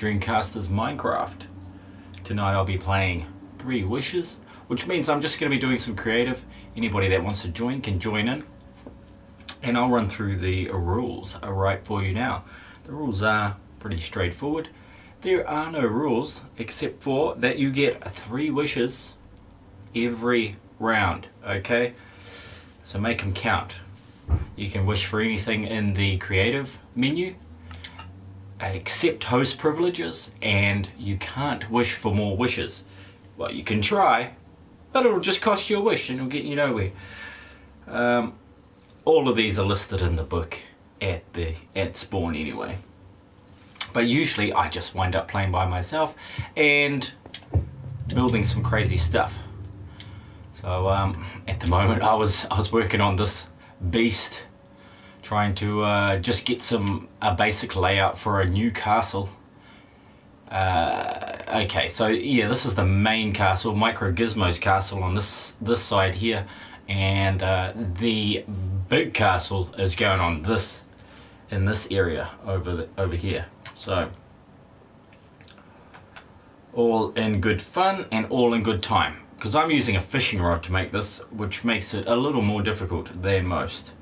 your Dreamcaster's Minecraft. Tonight I'll be playing 3 Wishes, which means I'm just going to be doing some creative. Anybody that wants to join can join in. And I'll run through the rules right for you now. The rules are pretty straightforward. There are no rules except for that you get 3 wishes every round, okay? So make them count. You can wish for anything in the creative menu except host privileges, and you can't wish for more wishes. Well, you can try, but it'll just cost you a wish and it'll get you nowhere. All of these are listed in the book at spawn anyway. But usually I just wind up playing by myself and building some crazy stuff. So at the moment I was working on this beast, trying to just get a basic layout for a new castle. Okay, so yeah, this is the main castle, Micro Gizmo's castle on this side here, and the big castle is going on in this area over here. So all in good fun and all in good time, because I'm using a fishing rod to make this, which makes it a little more difficult than most.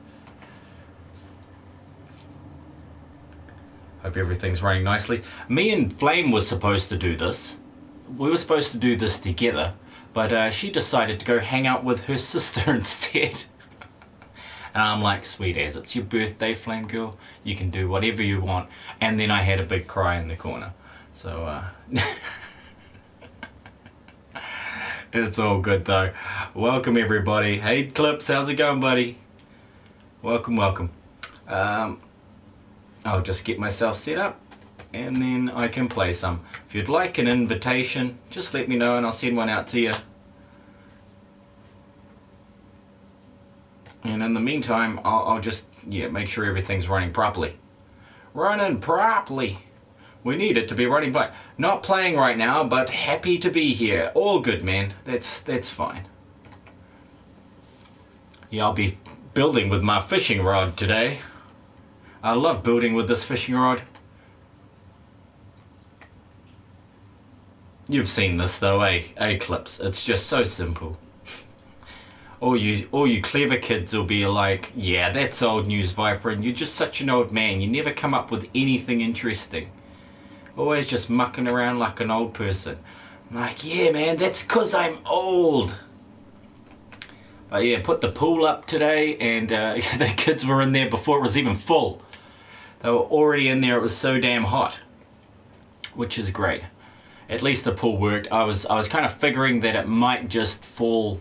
Hope everything's running nicely. Me and Flame was supposed to do this. We were supposed to do this together, but she decided to go hang out with her sister instead. And I'm like, sweet as, it's your birthday, Flame Girl. You can do whatever you want. And then I had a big cry in the corner. So, it's all good though. Welcome everybody. Hey Clips, how's it going, buddy? Welcome, welcome. I'll just get myself set up and then I can play some. If you'd like an invitation, just let me know and I'll send one out to you. And in the meantime, I'll just make sure everything's running properly. Running properly. We need it to be running, but not playing right now, but happy to be here. All good, man. That's fine. Yeah, I'll be building with my fishing rod today. I love building with this fishing rod. You've seen this though, eh Clips? It's just so simple. All you clever kids will be like, yeah, that's old news, Vypran. You're just such an old man. You never come up with anything interesting. Always just mucking around like an old person. I'm like, yeah, man, that's 'cause I'm old. But yeah, put the pool up today, and the kids were in there before it was even full. They were already in there. It was so damn hot, which is great. At least the pool worked. I was kind of figuring that it might just fall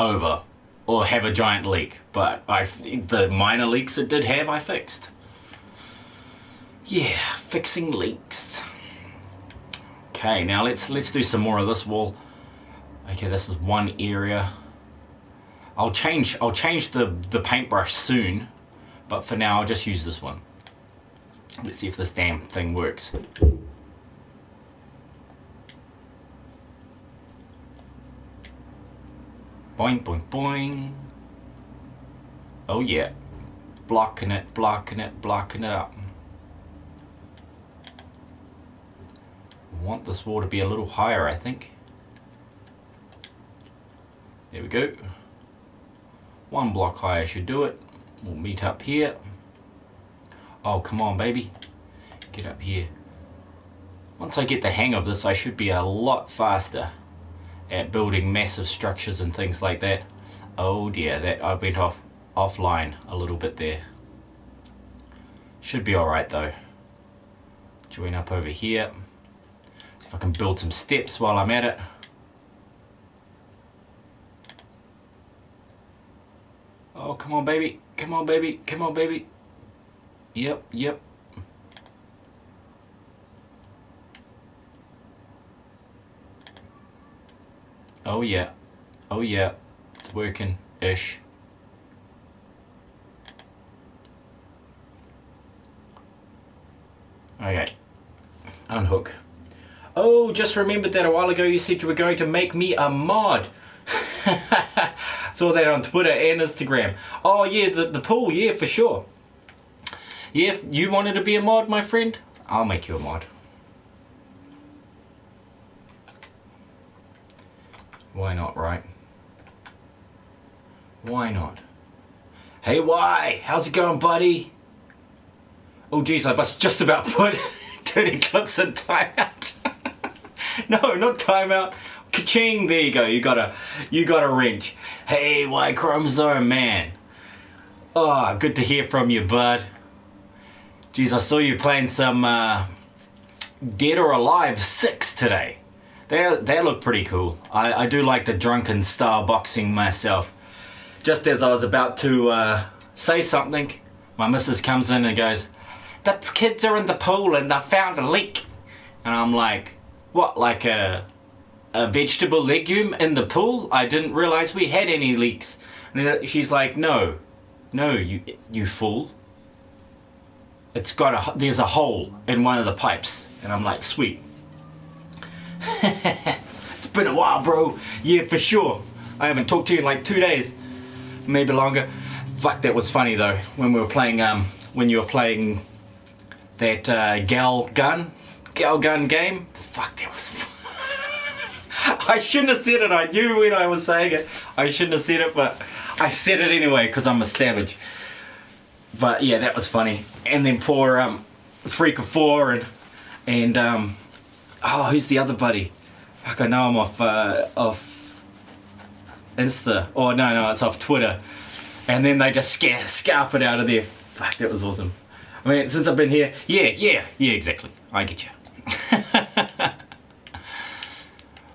over or have a giant leak, but the minor leaks it did have, I fixed. Yeah, fixing leaks. Okay, now let's do some more of this wall. Okay, this is one area. I'll change the paintbrush soon, but for now I'll just use this one. Let's see if this damn thing works. Boing, boing, boing. Oh yeah. Blocking it, blocking it, blocking it up. I want this wall to be a little higher, I think. There we go. 1 block higher should do it. We'll meet up here. Oh, come on, baby. Get up here. Once I get the hang of this, I should be a lot faster at building massive structures and things like that. Oh dear, that I went offline a little bit there. Should be alright though. Join up over here. See if I can build some steps while I'm at it. Oh, come on, baby. Come on, baby. Come on, baby. Yep, yep. Oh, yeah. Oh, yeah. It's working-ish. Okay. Unhook. Oh, just remembered that a while ago you said you were going to make me a mod. Saw that on Twitter and Instagram. Oh yeah, the pool, yeah, for sure. Yeah, if you wanted to be a mod, my friend, I'll make you a mod. Why not, right? Why not? Hey, why? How's it going, buddy? Oh, geez, I must just about put 30 clips in timeout. No, not timeout. Ka-ching! There you go. You got a wrench. Hey, Y chromosome man. Oh, good to hear from you, bud. Geez, I saw you playing some Dead or Alive 6 today. They look pretty cool. I do like the drunken style boxing myself. Just as I was about to say something, my missus comes in and goes, "The kids are in the pool and they found a leak." And I'm like, what, like a vegetable legume in the pool? I didn't realize we had any leaks. And she's like, no, you fool. There's a hole in one of the pipes. And I'm like, sweet. It's been a while, bro. Yeah, for sure. I haven't talked to you in like 2 days. Maybe longer. Fuck, that was funny though. When we were playing, when you were playing that gal gun game. Fuck, that was fun. I shouldn't have said it. I knew when I was saying it. I shouldn't have said it, but I said it anyway because I'm a savage. But yeah, that was funny. And then poor Freak of Four and oh, who's the other buddy? Fuck, I know him off Insta. Oh no, it's off Twitter. And then they just scarp it out of there. Fuck, that was awesome. I mean, since I've been here, yeah, exactly. I get you.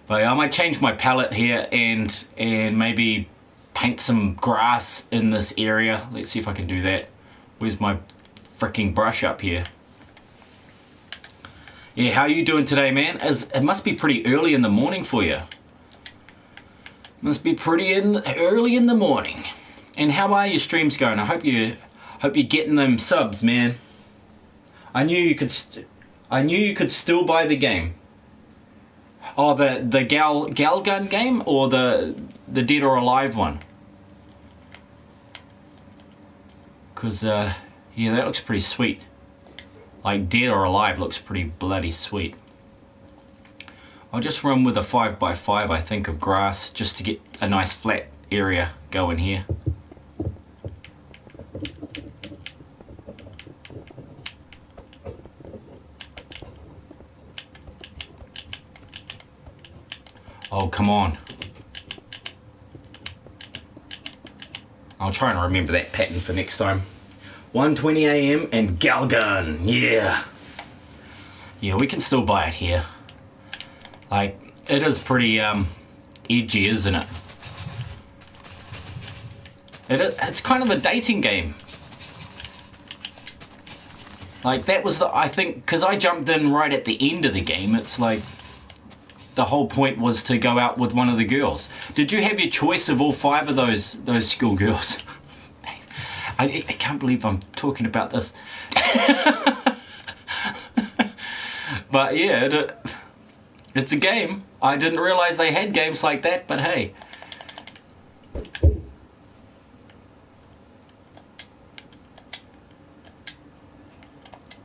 But I might change my palette here and maybe paint some grass in this area. Let's see if I can do that. Where's my freaking brush up here? Yeah, how are you doing today, man? It must be pretty early in the morning for you. Must be pretty early in the morning. And how are your streams going? I hope you're getting them subs, man. I knew you could still buy the game. Oh, the gal gun game or the Dead or Alive one? Cause yeah, that looks pretty sweet. Like Dead or Alive looks pretty bloody sweet. I'll just run with a 5x5, I think, of grass just to get a nice flat area going here. Oh, come on. I'll try and remember that pattern for next time. 1:20 AM and Galgun, yeah. Yeah, we can still buy it here. Like, it is pretty edgy, isn't it? It's kind of a dating game. Like, that was I think, because I jumped in right at the end of the game, it's like, the whole point was to go out with one of the girls. Did you have your choice of all 5 of those schoolgirls? I can't believe I'm talking about this. But yeah, it's a game. I didn't realize they had games like that, but hey.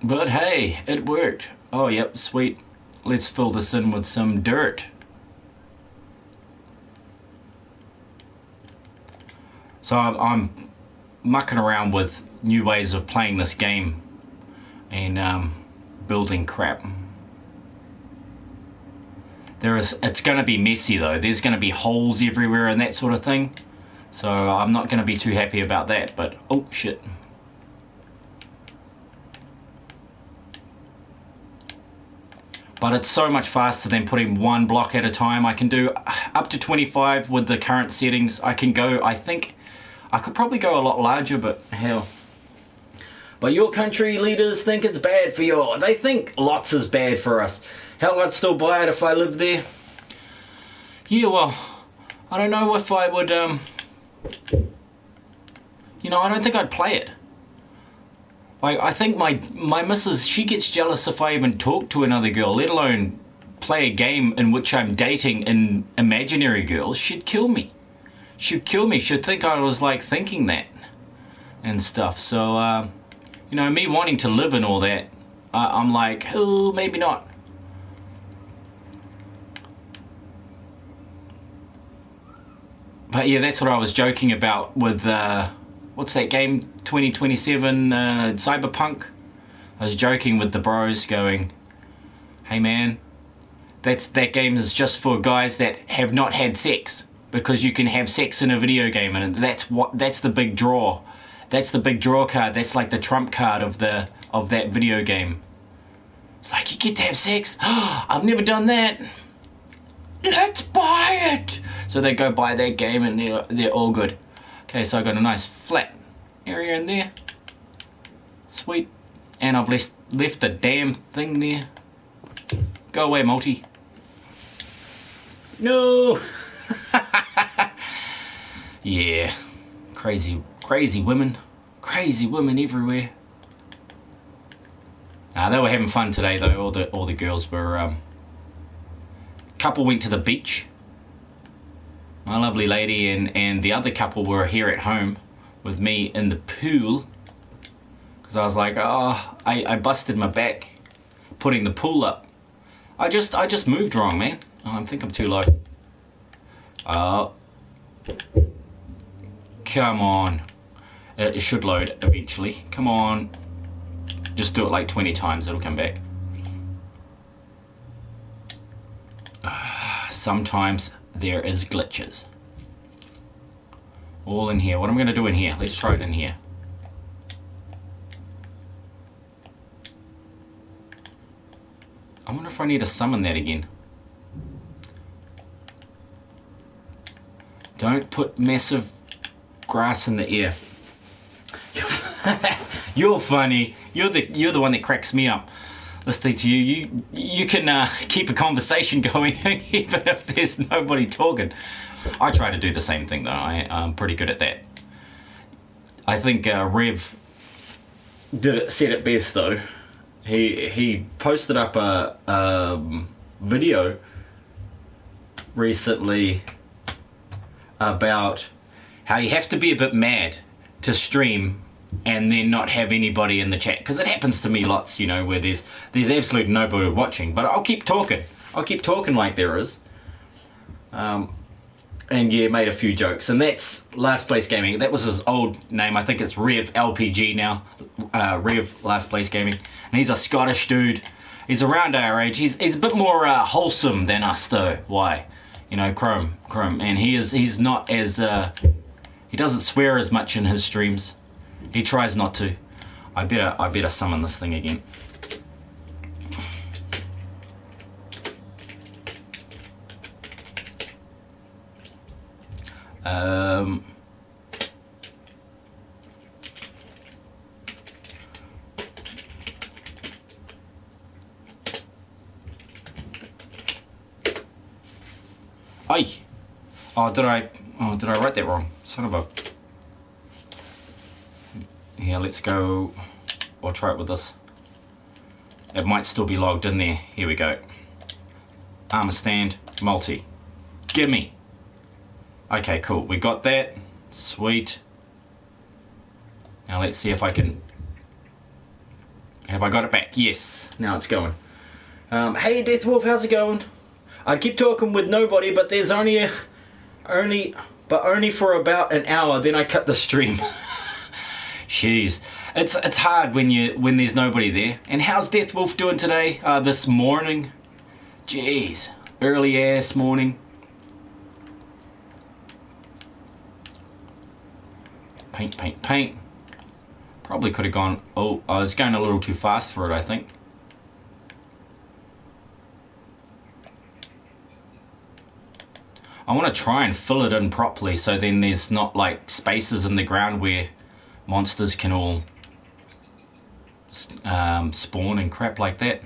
But hey, it worked. Oh, yep, sweet. Let's fill this in with some dirt. So I'm mucking around with new ways of playing this game and building crap. It's going to be messy though. There's going to be holes everywhere and that sort of thing. So I'm not going to be too happy about that. But oh shit. But it's so much faster than putting one block at a time. I can do up to 25 with the current settings. I can go, I think, I could probably go a lot larger, but hell. But your country leaders think it's bad for you. They think lots is bad for us. Hell, I'd still buy it if I lived there. Yeah, well, I don't know if I would, you know, I don't think I'd play it. Like, I think my missus, she gets jealous if I even talk to another girl, let alone play a game in which I'm dating an imaginary girl. She'd kill me. She'd kill me. She'd think I was, like, thinking that and stuff. So, you know, me wanting to live and all that, I'm like, oh, maybe not. But yeah, that's what I was joking about with, what's that game, 2027 Cyberpunk? I was joking with the bros going, hey man, that game is just for guys that have not had sex, because you can have sex in a video game, and that's the big draw. That's the big draw card. That's like the trump card of that video game. It's like, you get to have sex. I've never done that. Let's buy it. So they go buy that game and they're all good. Okay, so I got a nice flat area in there. Sweet. And I've left the damn thing there. Go away, multi. No. Yeah. Crazy women. Crazy women everywhere. They were having fun today though. All the girls were. Couple went to the beach. My lovely lady and the other couple were here at home with me in the pool. Because I was like, oh, I busted my back putting the pool up. I just moved wrong, man. Oh, I think I'm too low. Oh. Come on. It should load eventually. Come on. Just do it like 20 times, it'll come back. Sometimes there is glitches. All in here. What am I going to do in here? Let's try it in here. I wonder if I need to summon that again. Don't put massive grass in the air. You're funny. You're the one that cracks me up. Listening to you can keep a conversation going even if there's nobody talking. I try to do the same thing though. I'm pretty good at that. I think Rev said it best though. He posted up a video recently about how you have to be a bit mad to stream and then not have anybody in the chat, because it happens to me lots, you know, where there's absolute nobody watching, but I'll keep talking like there is. And yeah, made a few jokes, and that's Last Place Gaming. That was his old name. I think it's Rev LPG now. Rev Last Place Gaming, and he's a Scottish dude. He's around our age. He's a bit more wholesome than us though. Why? You know, Chrome, and he's not as he doesn't swear as much in his streams. He tries not to. I better summon this thing again. Aye. Oh, did I write that wrong? Son of a. Here, let's go. I'll try it with this. It might still be logged in there. Here we go. Armor stand, multi. Gimme. Okay, cool. We got that. Sweet. Now let's see if I can. Have I got it back? Yes. Now it's going. Hey, Deathwolf, how's it going? I'd keep talking with nobody, but there's only for about an hour. Then I cut the stream. Jeez, it's hard when there's nobody there. And how's Deathwolf doing today? This morning? Jeez, early ass morning. Paint. Probably could have gone. Oh, I was going a little too fast for it, I think. I want to try and fill it in properly, so then there's not like spaces in the ground where monsters can all spawn and crap like that.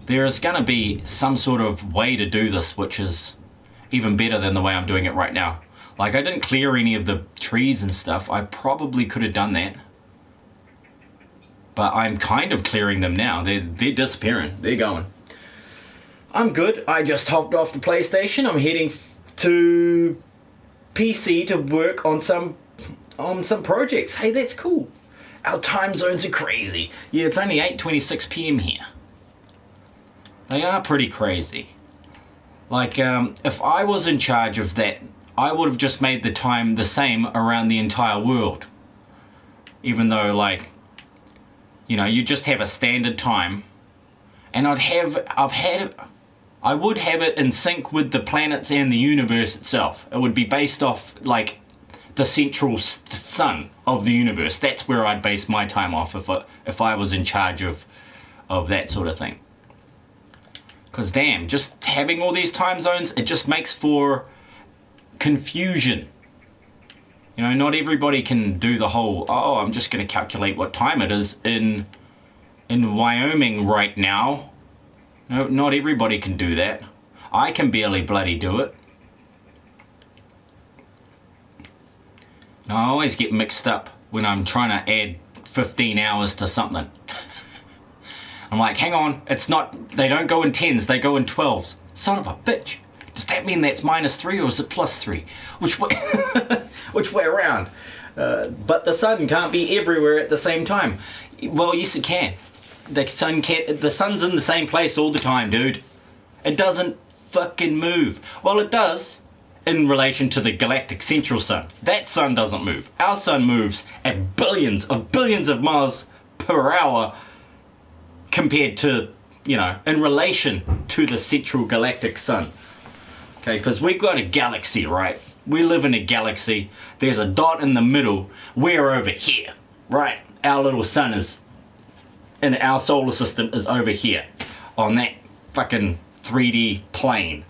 There is going to be some sort of way to do this which is even better than the way I'm doing it right now. Like, I didn't clear any of the trees and stuff. I probably could have done that, but I'm kind of clearing them now. They're disappearing. They're going. I'm good. I just hopped off the PlayStation. I'm heading to PC to work on some projects. Hey, that's cool. Our time zones are crazy. Yeah, it's only 8:26 PM here. They are pretty crazy. Like, if I was in charge of that, I would have just made the time the same around the entire world. Even though, like, you know, you just have a standard time, and I would have it in sync with the planets and the universe itself. It would be based off, like, the central sun of the universe. That's where I'd base my time off if I was in charge of that sort of thing. Because damn, just having all these time zones, it just makes for confusion. You know, not everybody can do the whole, oh, I'm just going to calculate what time it is in Wyoming right now. No, not everybody can do that. I can barely bloody do it. I always get mixed up when I'm trying to add 15 hours to something. I'm like, hang on, it's not, they don't go in 10s, they go in 12s. Son of a bitch. Does that mean that's -3 or is it +3? Which way, which way around? But the sun can't be everywhere at the same time. Well, yes it can. The sun's in the same place all the time, dude. It doesn't fucking move. Well, it does in relation to the galactic central sun. That sun doesn't move. Our sun moves at billions of miles per hour compared to, you know, in relation to the central galactic sun. Okay, because we've got a galaxy, right? We live in a galaxy. There's a dot in the middle. We're over here, right? Our little sun is, in our solar system, is over here on that fucking 3D plane.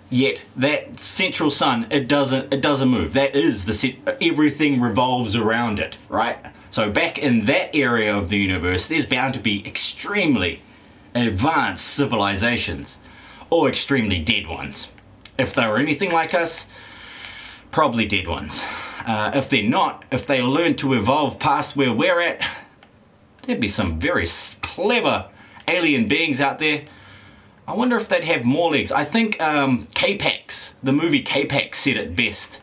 Yet that central sun, it doesn't move. That is everything revolves around it, right? So back in that area of the universe, there's bound to be extremely advanced civilizations, or extremely dead ones. If they were anything like us, probably dead ones. If they're not, if they learn to evolve past where we're at, there'd be some very clever alien beings out there. I wonder if they'd have more legs. I think K-Pax, the movie K-Pax, said it best.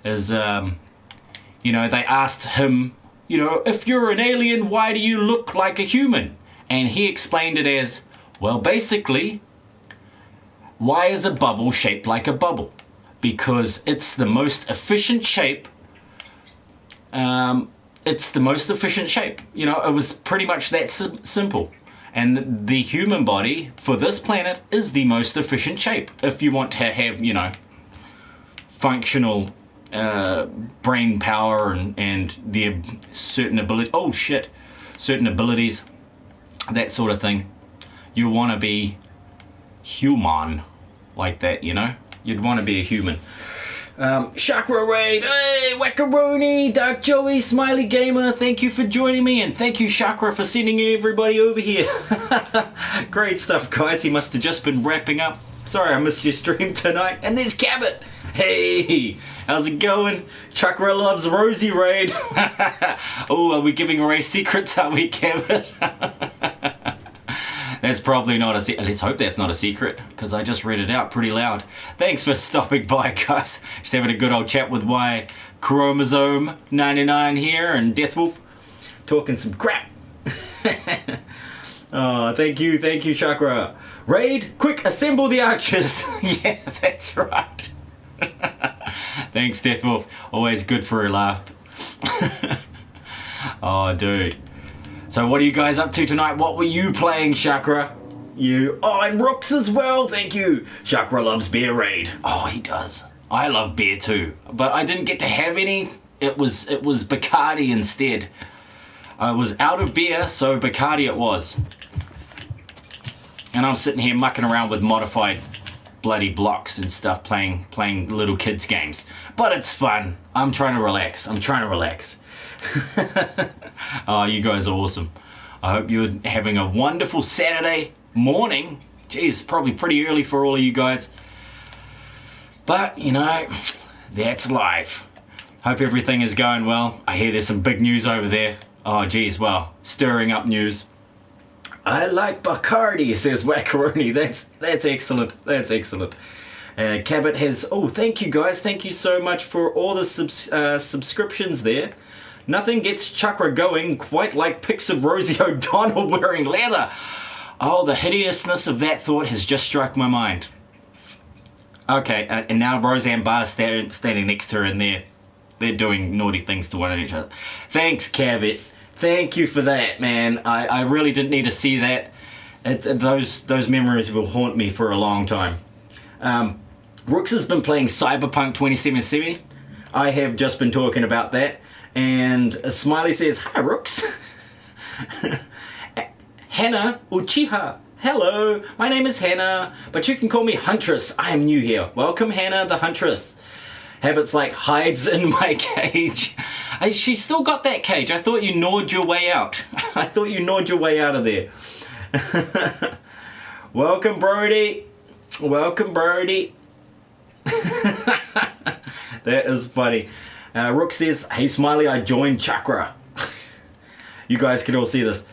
Is, you know, they asked him, you know, if you're an alien, why do you look like a human? And he explained it as, well, basically, why is a bubble shaped like a bubble? Because it's the most efficient shape. It's the most efficient shape. You know, it was pretty much that simple. And the human body for this planet is the most efficient shape. If you want to have, you know, functional brain power and the certain ability, certain abilities, that sort of thing, you want to be human like that, you know? You'd want to be a human. Chakra Raid, hey, Wackaroni, Dark Joey, Smiley Gamer, thank you for joining me, and thank you, Chakra, for sending everybody over here. Great stuff, guys. He must have just been wrapping up. Sorry I missed your stream tonight. And there's Cabot. Hey, how's it going? Chakra loves Rosie Raid. Oh, are we giving away secrets, are we, Cabot? That's probably not a secret. Let's hope that's not a secret, because I just read it out pretty loud. Thanks for stopping by, guys. Just having a good old chat with Y Chromosome 99 here and Deathwolf. Talking some crap. Oh, thank you, Chakra. Raid, quick, assemble the archers. Yeah, that's right. Thanks, Deathwolf. Always good for a laugh. Oh, dude. So what are you guys up to tonight? What were you playing, Chakra? Oh, and Rooks as well, thank you. Chakra loves beer raid. Oh, he does. I love beer too, but I didn't get to have any. It was Bacardi instead. I was out of beer, so Bacardi it was. And I'm sitting here mucking around with modified bloody blocks and stuff, playing little kids games. But it's fun. I'm trying to relax. Oh, you guys are awesome. I hope you're having a wonderful Saturday morning. Geez, probably pretty early for all of you guys. But, you know, that's life. Hope everything is going well. I hear there's some big news over there. Oh, geez, well, stirring up news. I like Bacardi, says Wackaroni. That's excellent. That's excellent. Cabot has... Oh, thank you, guys. Thank you so much for all the subscriptions there. Nothing gets Chakra going quite like pics of Rosie O'Donnell wearing leather. Oh, the hideousness of that thought has just struck my mind. Okay, and now Roseanne Barr's standing next to her, and they're doing naughty things to one another. Thanks, Cabot. Thank you for that, man. I really didn't need to see that. Those memories will haunt me for a long time. Rooks has been playing Cyberpunk 2077. I have just been talking about that. And Smiley says, "Hi, Rooks." Hannah Uchiha. "Hello, my name is Hannah, but you can call me Huntress. I am new here. Welcome, Hannah the Huntress." Habits like hides in my cage. She's still got that cage. I thought you gnawed your way out. I thought you gnawed your way out of there. Welcome, Brody. Welcome, Brody. That is funny. Rook says, "Hey, Smiley, I joined Chakra." You guys can all see this.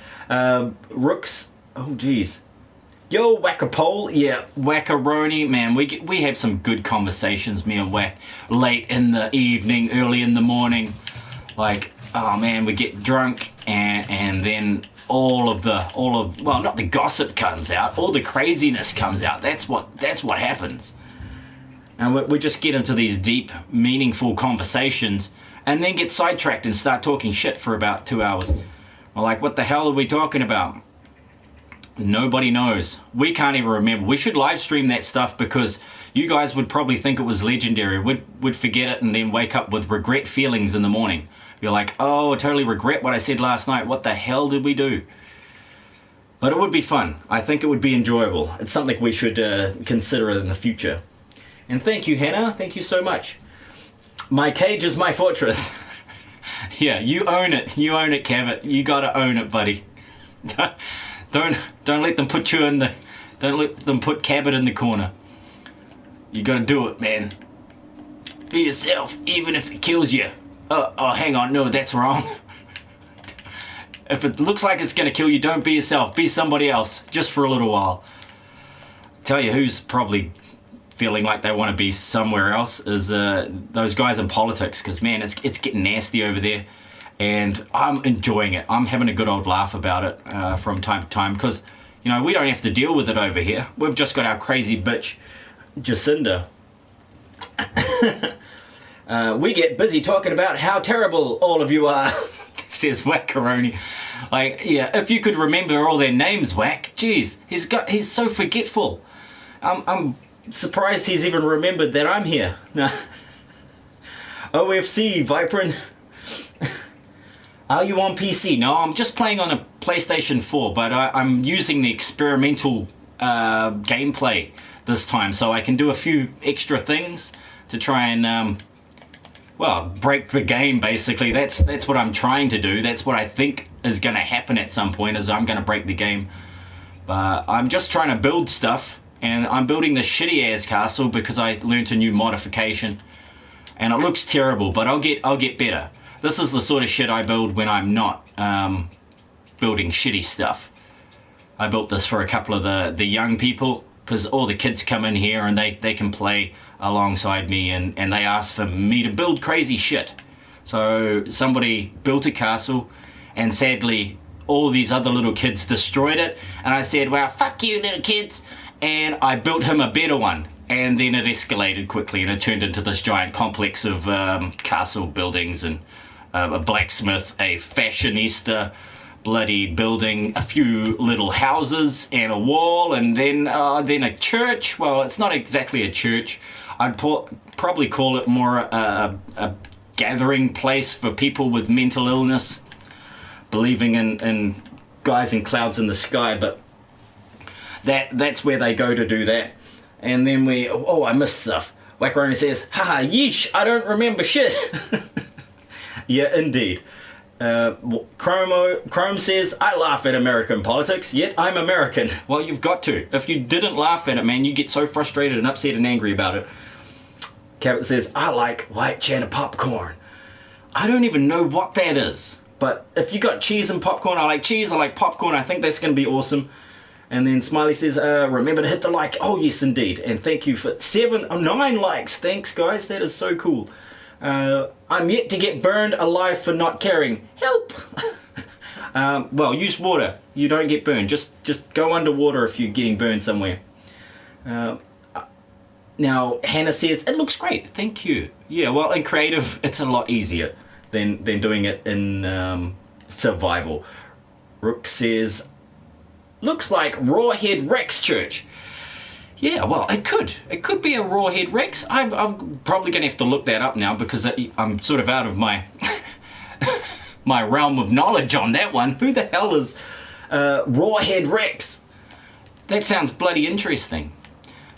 Rook's, oh geez. "Yo, Wackapole." Yeah, Wackaroni, man, we have some good conversations, me and Wack, late in the evening, early in the morning. Like, oh man, we get drunk and then all of well, not the gossip comes out, all the craziness comes out. That's what happens. And we just get into these deep, meaningful conversations and then get sidetracked and start talking shit for about 2 hours. We're like, what the hell are we talking about? Nobody knows. We can't even remember. We should live stream that stuff because you guys would probably think it was legendary. Would forget it and then wake up with regret feelings in the morning. You're like, oh, I totally regret what I said last night. What the hell did we do? But it would be fun. I think it would be enjoyable. It's something we should consider in the future. And thank you, Hannah. Thank you so much. "My cage is my fortress." Yeah, you own it. You own it, Cabot. You gotta own it, buddy. Don't let them put you in the... Don't let them put Cabot in the corner. You gotta do it, man. Be yourself, even if it kills you. Oh, hang on. No, that's wrong. If it looks like it's gonna kill you, don't be yourself. Be somebody else, just for a little while. Tell you who's probably feeling like they want to be somewhere else is those guys in politics, because man, it's getting nasty over there, and I'm enjoying it. I'm having a good old laugh about it from time to time, because you know we don't have to deal with it over here. We've just got our crazy bitch Jacinda. We get busy talking about how terrible all of you are, says Wackaroni. Like, yeah, if you could remember all their names, Wack. Jeez, he's so forgetful. I'm surprised he's even remembered that I'm here. No. OFC, Vypran. Are you on PC? No, I'm just playing on a PlayStation 4, but I'm using the experimental gameplay this time, so I can do a few extra things to try and, well, break the game, basically. That's what I'm trying to do. That's what I think is going to happen at some point, is I'm going to break the game. But I'm just trying to build stuff. And I'm building this shitty ass castle because I learnt a new modification, and it looks terrible, but I'll get better. This is the sort of shit I build when I'm not building shitty stuff. I built this for a couple of the young people, because all the kids come in here and they can play alongside me, and they ask for me to build crazy shit. So somebody built a castle, and sadly all these other little kids destroyed it, and I said, well, fuck you little kids. And I built him a better one, and then it escalated quickly, and it turned into this giant complex of castle buildings, and a blacksmith, a fashionista, bloody building, a few little houses, and a wall, and then a church. Well, it's not exactly a church. I'd probably call it more a gathering place for people with mental illness, believing in guys in clouds in the sky, but that's where they go to do that. And then I missed stuff. Wackaroni says, haha, yeesh, I don't remember shit. Yeah, indeed. Chrome says, I laugh at American politics, yet I'm American. Well, you've got to. If you didn't laugh at it, man, you get so frustrated and upset and angry about it. Cabot says, I like white cheddar popcorn. I don't even know what that is. But if you got cheese and popcorn, I like cheese, I like popcorn, I think that's going to be awesome. And then Smiley says, remember to hit the like. Oh, yes, indeed. And thank you for 9 likes. Thanks, guys. That is so cool. I'm yet to get burned alive for not caring. Help! Well, use water. You don't get burned. Just go underwater if you're getting burned somewhere. Now, Hannah says, it looks great, thank you. Yeah, well, in creative, it's a lot easier than doing it in survival. Rook says, looks like Rawhead Rex Church. Yeah, well, it could. It could be a Rawhead Rex. I'm probably going to have to look that up now because I'm sort of out of my my realm of knowledge on that one. Who the hell is Rawhead Rex? That sounds bloody interesting.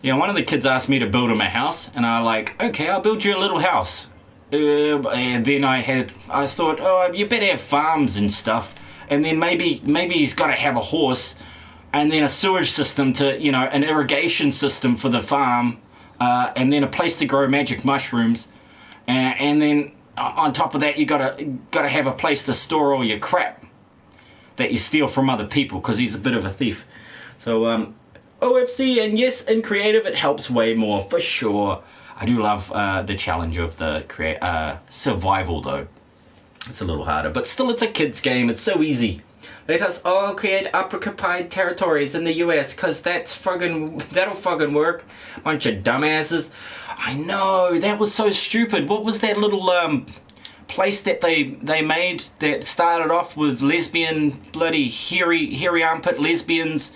Yeah, one of the kids asked me to build him a house, and I like, okay, I'll build you a little house. And then I thought, oh, you better have farms and stuff, and then maybe he's got to have a horse, and then a sewage system to, you know, an irrigation system for the farm, and then a place to grow magic mushrooms, and then on top of that, you gotta have a place to store all your crap that you steal from other people, because he's a bit of a thief. So, OFC, and yes, in creative it helps way more, for sure. I do love the challenge of the survival, though. It's a little harder, but still it's a kid's game. It's so easy. Let us all create occupied territories in the US, because that'll fucking work. Bunch of dumbasses. I know, that was so stupid. What was that little place that they made that started off with lesbian, bloody hairy armpit lesbians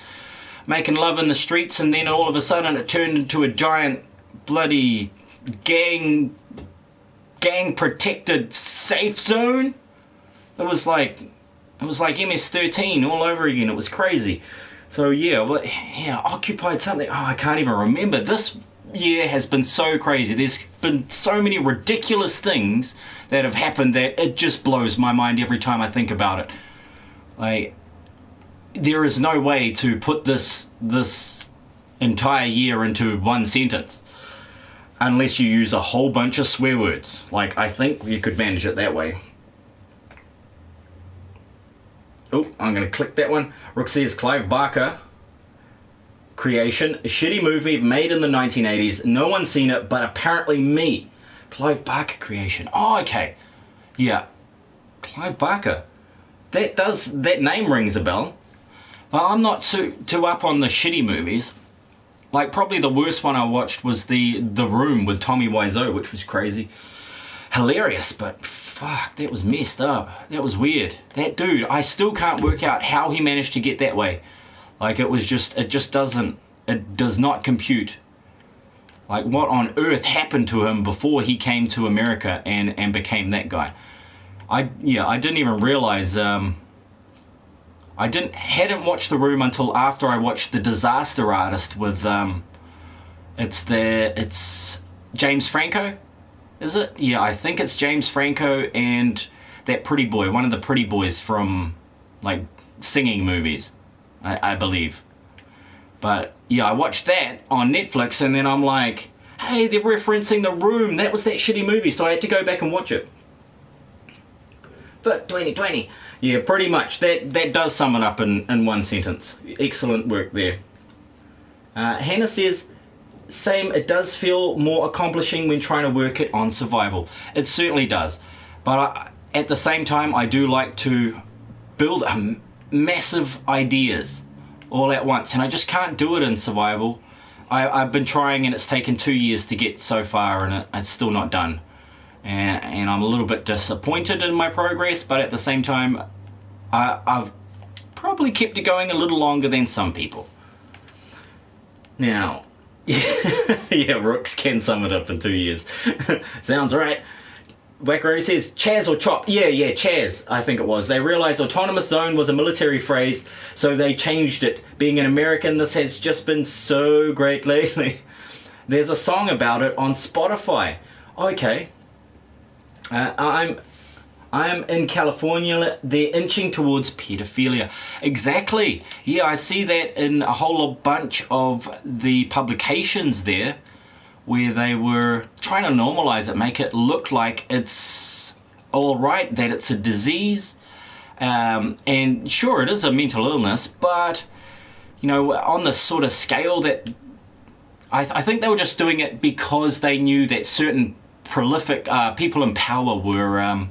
making love in the streets, and then all of a sudden it turned into a giant bloody gang protected safe zone? It was like MS-13 all over again. It was crazy. So yeah, occupied something. Oh, I can't even remember. This year has been so crazy. There's been so many ridiculous things that have happened that it just blows my mind every time I think about it. Like, there is no way to put this entire year into one sentence unless you use a whole bunch of swear words. Like, I think you could manage it that way. Oh, I'm going to click that one. Rook says, Clive Barker creation, a shitty movie made in the 1980s. No one's seen it, but apparently me. Clive Barker creation. Oh, okay. Yeah. Clive Barker. That name rings a bell. Well, I'm not too up on the shitty movies. Like, probably the worst one I watched was The Room with Tommy Wiseau, which was crazy. Hilarious, but fuck, that was messed up. That was weird. That dude, I still can't work out how he managed to get that way. Like, it does not compute. Like, what on earth happened to him before he came to America and became that guy? I didn't even realize, I hadn't watched The Room until after I watched The Disaster Artist with, it's James Franco, is it? Yeah, I think it's James Franco and that pretty boy, one of the pretty boys from, like, singing movies, I believe. But, yeah, I watched that on Netflix, and then I'm like, hey, they're referencing The Room. That was that shitty movie, so I had to go back and watch it. But 2020. Yeah, pretty much. That does sum it up in one sentence. Excellent work there. Hannah says, same, it does feel more accomplishing when trying to work it on survival. It certainly does. But at the same time, I do like to build massive ideas all at once. And I just can't do it in survival. I've been trying, and it's taken 2 years to get so far, and it's still not done. And I'm a little bit disappointed in my progress, but at the same time, I've probably kept it going a little longer than some people. Now, yeah, Rooks can sum it up in 2 years. Sounds right. Wackaroo says, Chaz or Chop? Yeah, Chaz, I think it was. They realized autonomous zone was a military phrase, so they changed it. Being an American, this has just been so great lately. There's a song about it on Spotify. Okay. I'm in California. They're inching towards pedophilia. Exactly. Yeah, I see that in a whole bunch of the publications there, where they were trying to normalize it, make it look like it's all right, that it's a disease. And sure, it is a mental illness, but, you know, on the sort of scale that I think they were just doing it because they knew that certain prolific people in power were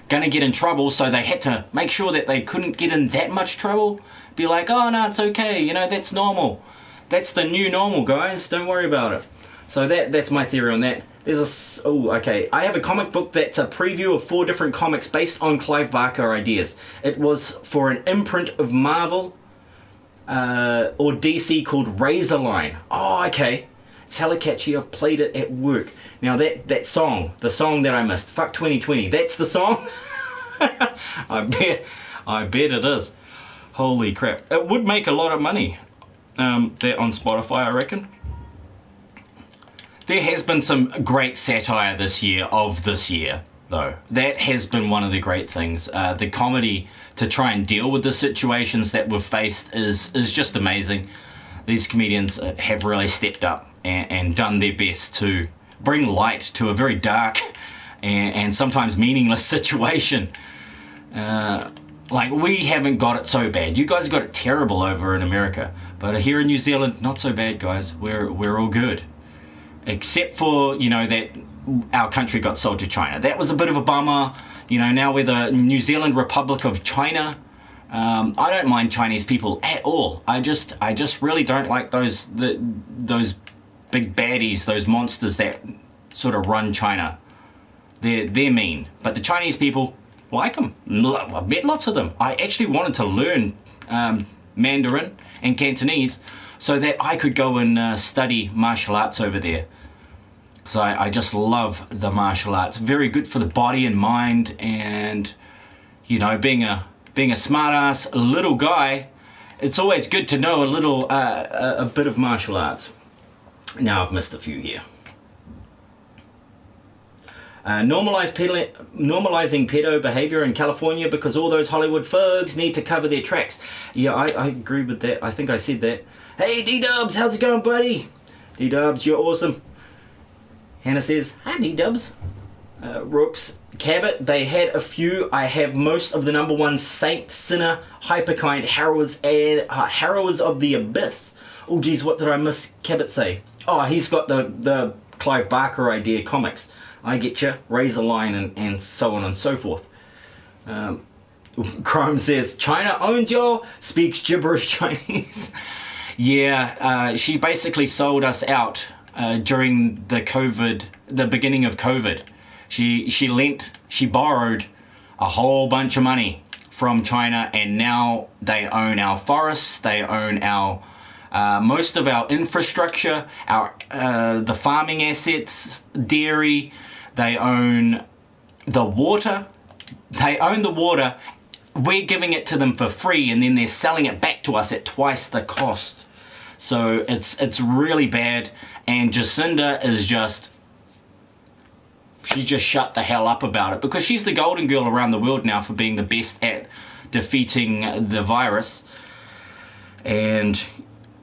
going to get in trouble, so they had to make sure that they couldn't get in that much trouble. Be like, oh no, it's okay, you know, that's normal. That's the new normal, guys, don't worry about it. So that's my theory on that. I have a comic book that's a preview of 4 different comics based on Clive Barker ideas. It was for an imprint of Marvel or DC called Razorline. Oh, okay. It's hella catchy. I've played it at work. Now that song, the song that I missed, Fuck 2020, that's the song? I bet it is. Holy crap. It would make a lot of money, that on Spotify, I reckon. There has been some great satire this year, though. That has been one of the great things. The comedy to try and deal with the situations that we've faced is just amazing. These comedians have really stepped up and done their best to bring light to a very dark and sometimes meaningless situation. Like, we haven't got it so bad. You guys got it terrible over in America. But here in New Zealand, not so bad, guys. We're all good. Except for, that our country got sold to China. That was a bit of a bummer. Now we're the New Zealand Republic of China. I don't mind Chinese people at all. I just really don't like those big baddies, those monsters that sort of run China. They're mean. But the Chinese people like them. I met lots of them. I actually wanted to learn Mandarin and Cantonese so that I could go and study martial arts over there. Because I just love the martial arts. Very good for the body and mind, and being a smart ass little guy, it's always good to know a bit of martial arts. Now I've missed a few here. Normalizing pedo behavior in California because all those Hollywood thugs need to cover their tracks. Yeah, I agree with that. I think I said that. Hey D-Dubs, how's it going, buddy? D-Dubs, you're awesome. Hannah says, hi D-Dubs. Rooks, Cabot, they had a few. I have most of the number 1 saint, sinner, hyperkind, harrowers of the abyss. Oh geez, what did I miss Cabot say? Oh, he's got the Clive Barker idea comics. I get you, Razorline and so on and so forth. Chrome says, China owns y'all, speaks gibberish Chinese. Yeah, she basically sold us out during the beginning of COVID. She borrowed a whole bunch of money from China, and now they own our forests, they own our most of our infrastructure, the farming assets, dairy. They own the water. They own the water. We're giving it to them for free, and then they're selling it back to us at twice the cost. So it's really bad. And Jacinda is she just shut the hell up about it, because she's the golden girl around the world now for being the best at defeating the virus. And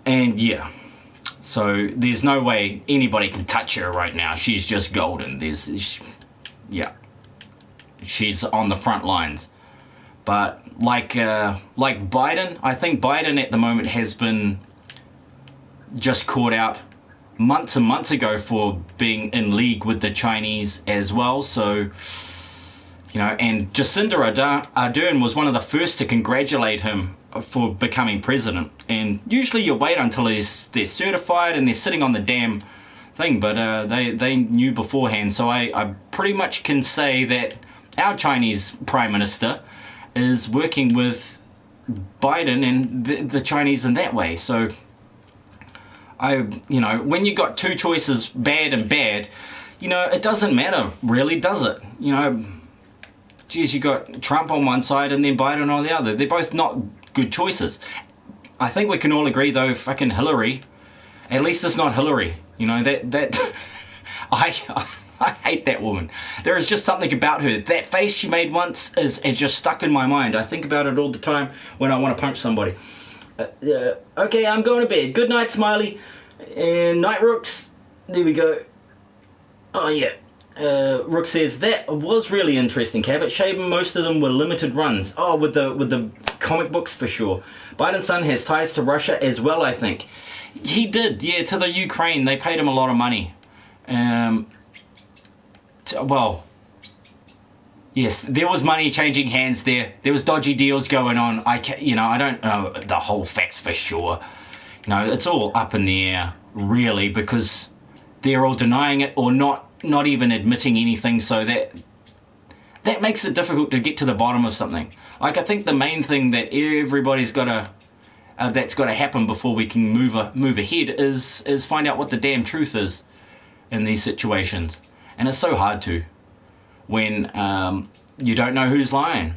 yeah. So there's no way anybody can touch her right now. She's just golden. She's on the front lines. But like Biden, I think Biden at the moment has been just caught out months and months ago for being in league with the Chinese as well. So, and Jacinda Ardern was one of the first to congratulate him for becoming president. And usually you wait until they're certified and they're sitting on the damn thing, but they knew beforehand. So I pretty much can say that our Chinese prime minister is working with Biden and the Chinese in that way. So when you got two choices, bad and bad, it doesn't matter really, does it? Geez, you got Trump on one side and then Biden on the other. They're both not good choices. I think we can all agree though, fucking Hillary, at least it's not Hillary. I hate that woman. There is just something about her. That face she made once is just stuck in my mind. I think about it all the time when I want to punch somebody. Okay, I'm going to bed. Good night, Smiley. And night, Rooks. There we go. Oh, yeah. Rook says, that was really interesting, Cabot. Shaben, most of them were limited runs. Oh, with the comic books for sure. Biden's son has ties to Russia as well, I think. He did, yeah, to the Ukraine. They paid him a lot of money. Well, yes, there was money changing hands there. There was dodgy deals going on. I don't know the whole facts for sure. It's all up in the air, really, because they're all denying it or not even admitting anything, so that makes it difficult to get to the bottom of something. Like, I think the main thing that everybody's got to that's got to happen before we can move ahead is find out what the damn truth is in these situations. And it's so hard to when you don't know who's lying.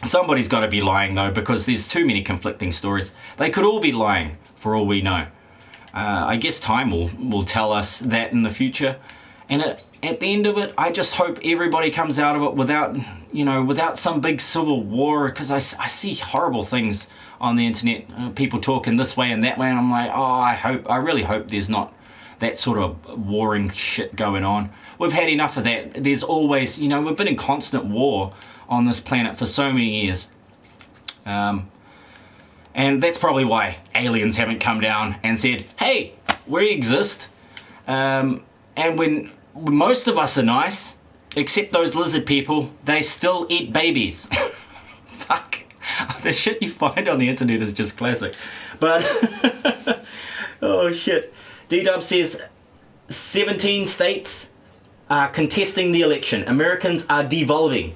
Somebody's got to be lying though, because there's too many conflicting stories. They could all be lying for all we know. I guess time will tell us that in the future. And at the end of it, I just hope everybody comes out of it without some big civil war, because I see horrible things on the internet, people talking this way and that way, and I'm like, I really hope there's not that sort of warring shit going on. We've had enough of that. There's always, we've been in constant war on this planet for so many years. And that's probably why aliens haven't come down and said, hey, we exist. And when most of us are nice, except those lizard people, they still eat babies. Fuck. The shit you find on the internet is just classic. But, oh shit. D-Dub says, 17 states are contesting the election. Americans are devolving.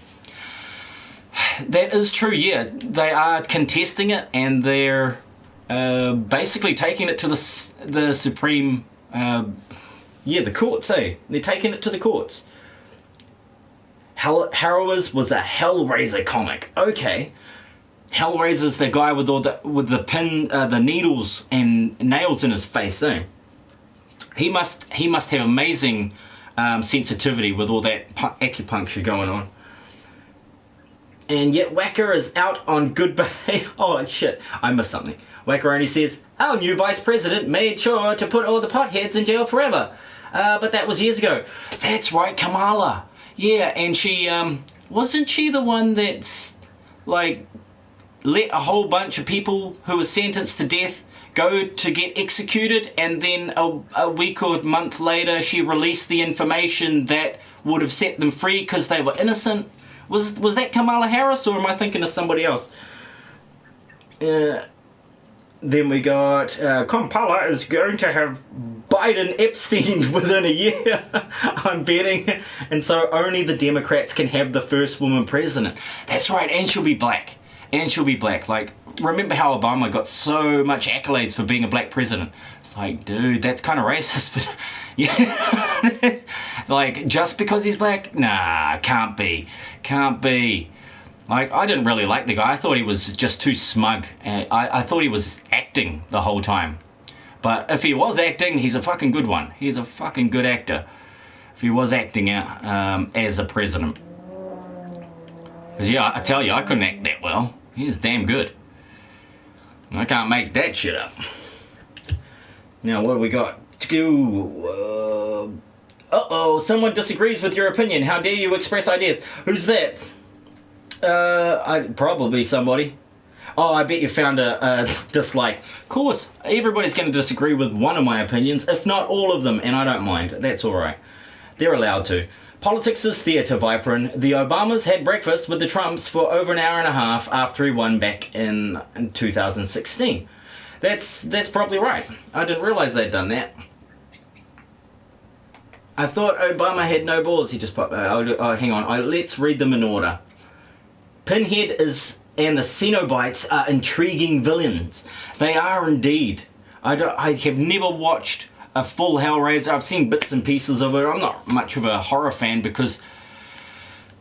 That is true, yeah. They are contesting it, and they're basically taking it to the Supreme, the courts, eh? They're taking it to the courts. Harrowers was a Hellraiser comic. Okay. Hellraiser's the guy with the needles and nails in his face, eh? He must have amazing sensitivity with all that acupuncture going on. And yet Wacker is out on good behavior. Oh shit, I missed something. Wacker only says, our new vice president made sure to put all the potheads in jail forever. But that was years ago. That's right, Kamala. Yeah, and she, wasn't she the one that's, like, let a whole bunch of people who were sentenced to death go to get executed, and then a week or a month later she released the information that would have set them free because they were innocent? Was that Kamala Harris, or am I thinking of somebody else? Then we got Kamala is going to have Biden Epstein within a year. I'm betting. And so only the Democrats can have the first woman president. That's right, and she'll be black. And she'll be black. Like, remember how Obama got so much accolades for being a black president? It's like, dude, that's kind of racist, but yeah. Like, just because he's black? Nah, can't be. Can't be. Like, I didn't really like the guy. I thought he was just too smug. I thought he was acting the whole time. But if he was acting, he's a fucking good one. He's a fucking good actor. If he was acting out as a president. Because, yeah, I tell you, I couldn't act that well. He's damn good. I can't make that shit up. Now, what do we got? Uh-oh, someone disagrees with your opinion. How dare you express ideas? Who's that? Probably somebody. Oh, I bet you found a dislike. Of course, everybody's going to disagree with one of my opinions, if not all of them, and I don't mind. That's alright. They're allowed to. Politics is theatre, Vypran. The Obamas had breakfast with the Trumps for over an hour and a half after he won back in 2016. That's probably right. I didn't realise they'd done that. I thought Obama had no balls. He just popped. Hang on. Let's read them in order. Pinhead and the Cenobites are intriguing villains. They are indeed. I have never watched a full Hellraiser. I've seen bits and pieces of it. I'm not much of a horror fan because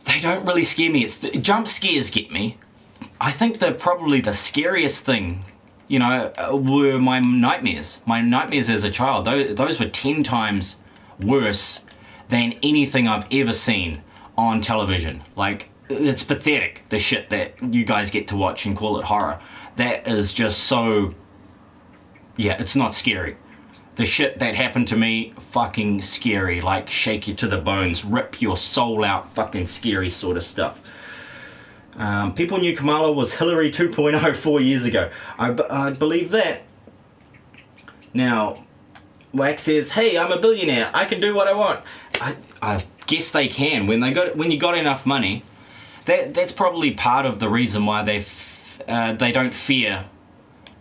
they don't really scare me. Jump scares get me. I think probably the scariest thing, were my nightmares. My nightmares as a child. Those were 10 times worse than anything I've ever seen on television. Like, it's pathetic, the shit that you guys get to watch and call it horror. That is just so... Yeah, it's not scary. The shit that happened to me, fucking scary. Like, shake you to the bones, rip your soul out, fucking scary sort of stuff. People knew Kamala was Hillary 2.0 4 years ago. I believe that. Now, Wax says, hey, I'm a billionaire. I can do what I want. I guess they can. When you got enough money, that's probably part of the reason why they don't fear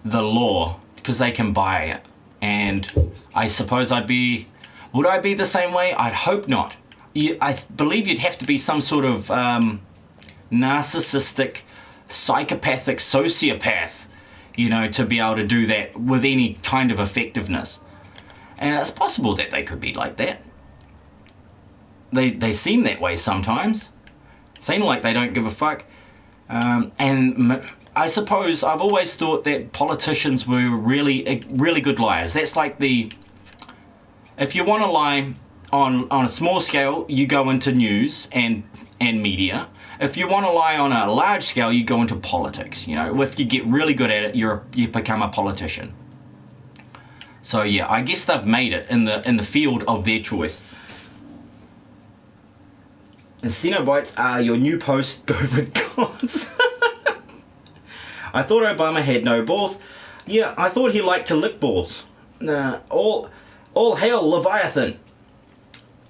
the law, because they can buy it. And I suppose I'd be Would I be the same way? I'd hope not. I believe you'd have to be some sort of narcissistic, psychopathic sociopath, you know, to be able to do that with any kind of effectiveness. And it's possible that they could be like that. They seem that way sometimes. Seem like they don't give a fuck. And I suppose I've always thought that politicians were really good liars. That's like if you want to lie on a small scale, you go into news and media. If you want to lie on a large scale, you go into politics. You know, if you get really good at it, you become a politician. So yeah, I guess they've made it in the field of their choice. And Cenobites are your new post go with gods. I thought Obama had no balls. Yeah, I thought he liked to lick balls. All hail Leviathan.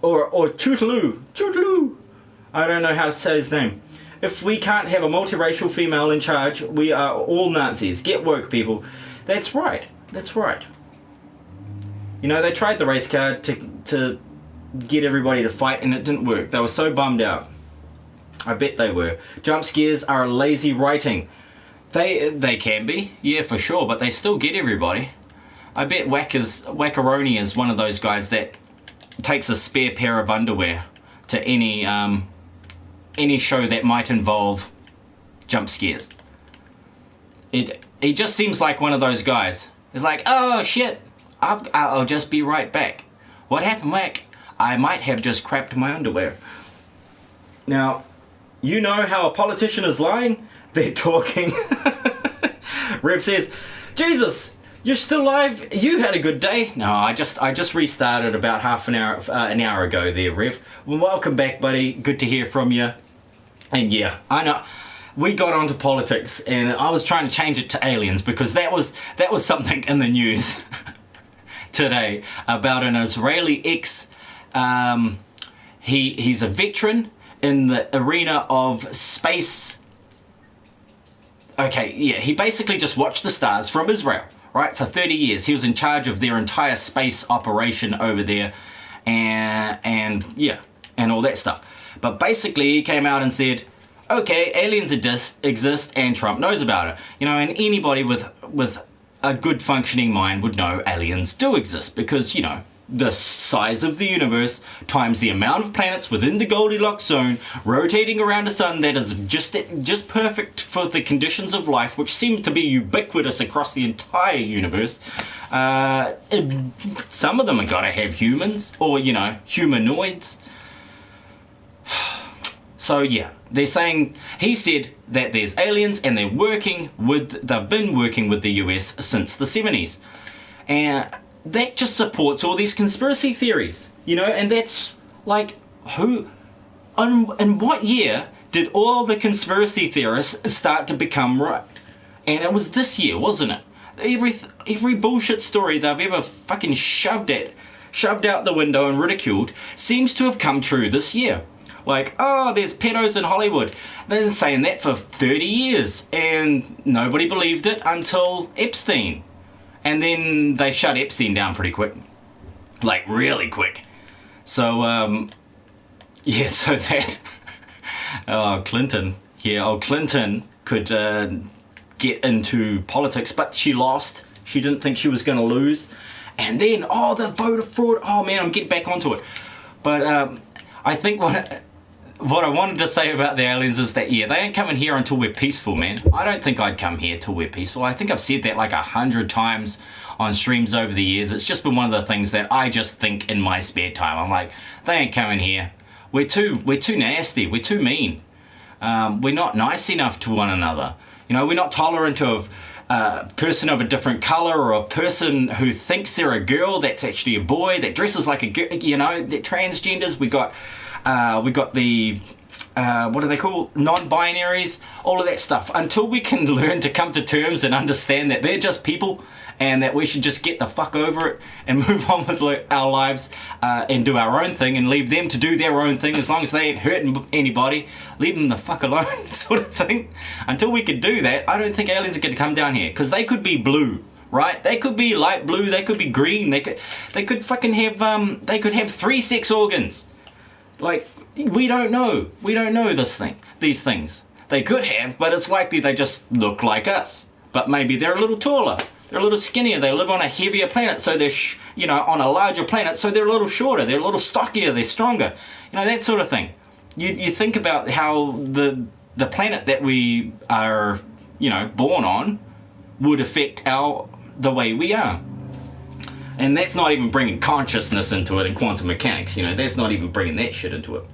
Or Tootaloo. I don't know how to say his name. If we can't have a multiracial female in charge, we are all Nazis. Get woke, people. That's right. That's right. You know, they tried the race card to get everybody to fight, and it didn't work. They were so bummed out. I bet they were. Jump scares are lazy writing. They can be, yeah, for sure, but they still get everybody. I bet Wackaroni is one of those guys that takes a spare pair of underwear to any show that might involve jump scares. He just seems like one of those guys. It's like, oh shit, I'll just be right back. What happened, Wack? I might have just crapped my underwear. Now, you know how a politician is lying? They're talking. Rev says, Jesus, you're still alive? You had a good day? No, I just restarted about half an hour ago there, Rev. Well, welcome back, buddy. Good to hear from you. And yeah, I know we got onto politics, and I was trying to change it to aliens because that was something in the news today about an Israeli ex. He's a veteran in the arena of space. Okay, yeah, he basically just watched the stars from Israel, right, for 30 years. He was in charge of their entire space operation over there, and yeah, and all that stuff. But basically, he came out and said, okay, aliens exist, and Trump knows about it. You know, and anybody with a good functioning mind would know aliens do exist because, you know, the size of the universe times the amount of planets within the Goldilocks zone rotating around a sun that is just perfect for the conditions of life, which seem to be ubiquitous across the entire universe. Some of them have got to have humans, or, you know, humanoids. So yeah, they're saying, he said that there's aliens and they've been working with the US since the 70s. And that just supports all these conspiracy theories, you know, and that's like, in what year did all the conspiracy theorists start to become right? And it was this year, wasn't it? Every bullshit story they've ever fucking shoved out the window and ridiculed seems to have come true this year. Like, oh, there's pedos in Hollywood. They've been saying that for 30 years, and nobody believed it until Epstein. And then they shut Epstein down pretty quick. Like, really quick. So, yeah, so that... Clinton could get into politics, but she lost. She didn't think she was going to lose. And then, the voter fraud. Oh, man, I'm getting back onto it. But I think what I wanted to say about the aliens is that, yeah, they ain't coming here until we're peaceful, man. I don't think I'd come here till we're peaceful. I think I've said that like 100 times on streams over the years. It's just been one of the things that I just think in my spare time. I'm like, they ain't coming here. We're too nasty. We're too mean. We're not nice enough to one another. You know, we're not tolerant of a person of a different color, or a person who thinks they're a girl that's actually a boy, that dresses like a girl, you know, that transgenders. We got the, what are they called? Non-binaries, all of that stuff. Until we can learn to come to terms and understand that they're just people, and that we should just get the fuck over it and move on with our lives, and do our own thing and leave them to do their own thing, as long as they ain't hurting anybody, leave them the fuck alone, sort of thing. Until we can do that, I don't think aliens are going to come down here, because they could be blue, right? They could be light blue, they could be green, they could fucking have they could have 3 sex organs. Like, we don't know. We don't know these things. They could have, but it's likely they just look like us. But maybe they're a little taller, they're a little skinnier, they live on a heavier planet, so they're, you know, on a larger planet, so they're a little shorter, they're a little stockier, they're stronger. You know, that sort of thing. You think about how the planet that we are, you know, born on would affect the way we are. And that's not even bringing consciousness into it and quantum mechanics, you know, that's not even bringing that shit into it.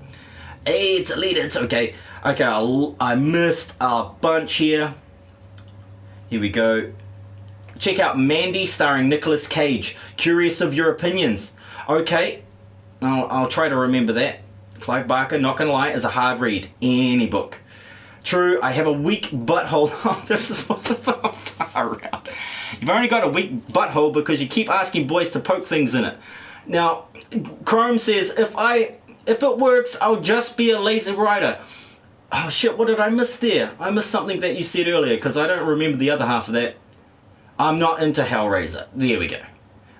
Hey, it's Alita, it's okay. Okay, I missed a bunch here. Here we go. Check out Mandy starring Nicolas Cage. Curious of your opinions. Okay, I'll try to remember that. Clive Barker, not gonna lie, is a hard read. Any book. True, I have a weak butthole. Oh, this is what the far out. You've only got a weak butthole because you keep asking boys to poke things in it. Now, Chrome says, if it works, I'll just be a lazy writer. Oh shit, what did I miss there? I missed something that you said earlier because I don't remember the other half of that. I'm not into Hellraiser. There we go.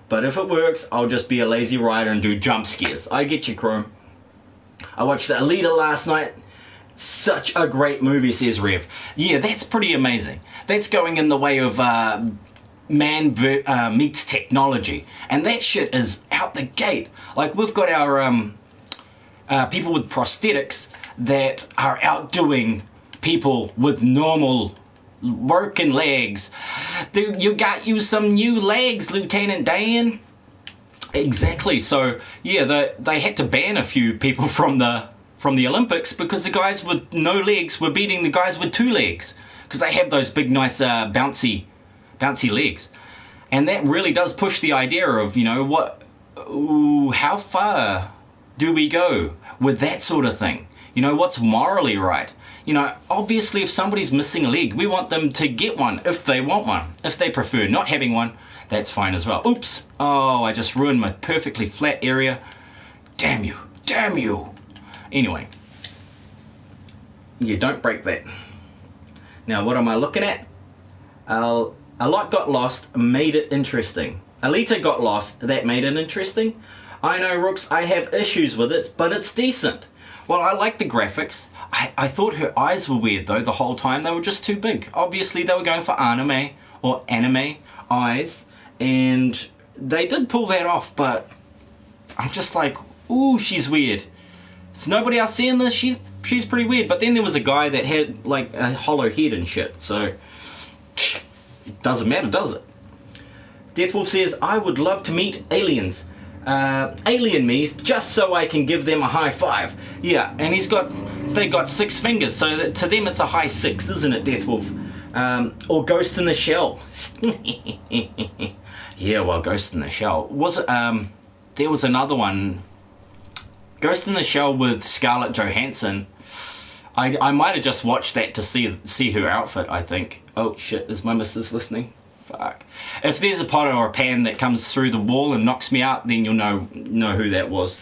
But if it works, I'll just be a lazy writer and do jump scares. I get you, Chrome. I watched Alita last night. Such a great movie, says Rev. Yeah, that's pretty amazing. That's going in the way of man meets technology. And that shit is out the gate. Like, we've got our people with prosthetics that are outdoing people with normal working legs. You got you some new legs, Lieutenant Dan. Exactly. So yeah, they had to ban a few people from the Olympics because the guys with no legs were beating the guys with 2 legs because they have those big, nice, bouncy legs. And that really does push the idea of, you know, how far do we go with that sort of thing? You know, what's morally right? You know, obviously if somebody's missing a leg, we want them to get one if they want one. If they prefer not having one, that's fine as well. Oops. Oh, I just ruined my perfectly flat area. Damn you. Damn you. Anyway. Yeah, don't break that. Now, what am I looking at? A lot got lost, made it interesting. Alita got lost, that made it interesting. I know, Rooks, I have issues with it, but it's decent. Well, I like the graphics. I thought her eyes were weird, though, the whole time. They were just too big. Obviously, they were going for anime eyes, and they did pull that off, but I'm just like, ooh, she's weird. Is nobody else seeing this? She's pretty weird. But then there was a guy that had, like, a hollow head and shit, so it doesn't matter, does it? Deathwolf says, I would love to meet aliens. Alien me, just so I can give them a high 5. Yeah, and they got 6 fingers, so that, to them it's a high 6, isn't it, Deathwolf? Or Ghost in the Shell. Yeah, well, Ghost in the Shell. Was it, there was another one, Ghost in the Shell with Scarlett Johansson. I might have just watched that to see her outfit, I think. Oh shit, is my missus listening? Fuck. If there's a pot or a pan that comes through the wall and knocks me out, then you'll know who that was.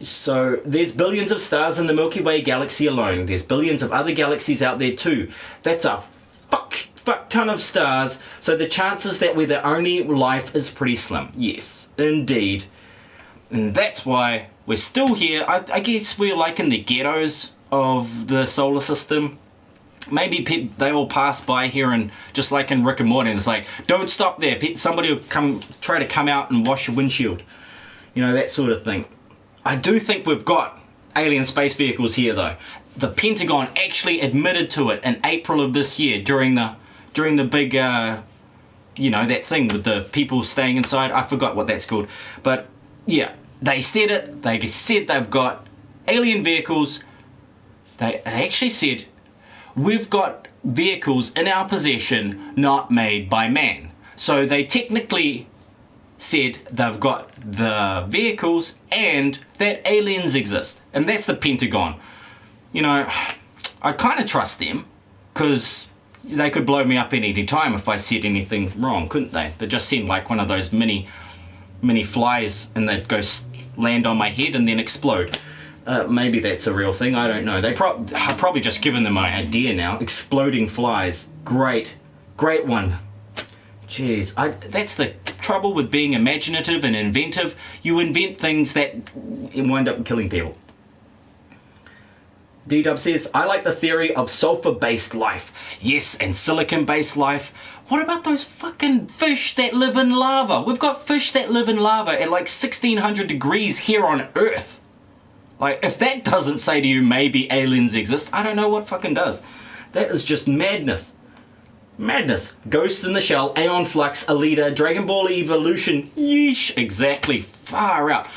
So, there's billions of stars in the Milky Way galaxy alone. There's billions of other galaxies out there too. That's a fuck ton of stars, so the chances that we're the only life is pretty slim. Yes, indeed. And that's why we're still here. I guess we're like in the ghettos of the solar system. Maybe they all pass by here and just like in Rick and Morty, it's like, don't stop there. Somebody will try to come out and wash your windshield. You know, that sort of thing. I do think we've got alien space vehicles here, though. The Pentagon actually admitted to it in April of this year during the big, you know, that thing with the people staying inside. I forgot what that's called. But, yeah, they said it. They said they've got alien vehicles. They actually said, we've got vehicles in our possession not made by man. So they technically said they've got the vehicles and that aliens exist. And that's the Pentagon. You know, I kind of trust them because they could blow me up at any time if I said anything wrong, couldn't they? They just seemed like one of those mini flies and they'd go land on my head and then explode. Maybe that's a real thing, I don't know. I've probably just given them my idea now. Exploding flies. Great one. Jeez, that's the trouble with being imaginative and inventive. You invent things that wind up killing people. D-Dub says, I like the theory of sulfur-based life. Yes, and silicon-based life. What about those fucking fish that live in lava? We've got fish that live in lava at like 1600 degrees here on Earth. Like, if that doesn't say to you maybe aliens exist, I don't know what fucking does. That is just madness. Madness. Ghost in the Shell, Aeon Flux, Alita, Dragon Ball Evolution. Yeesh, exactly. Far out.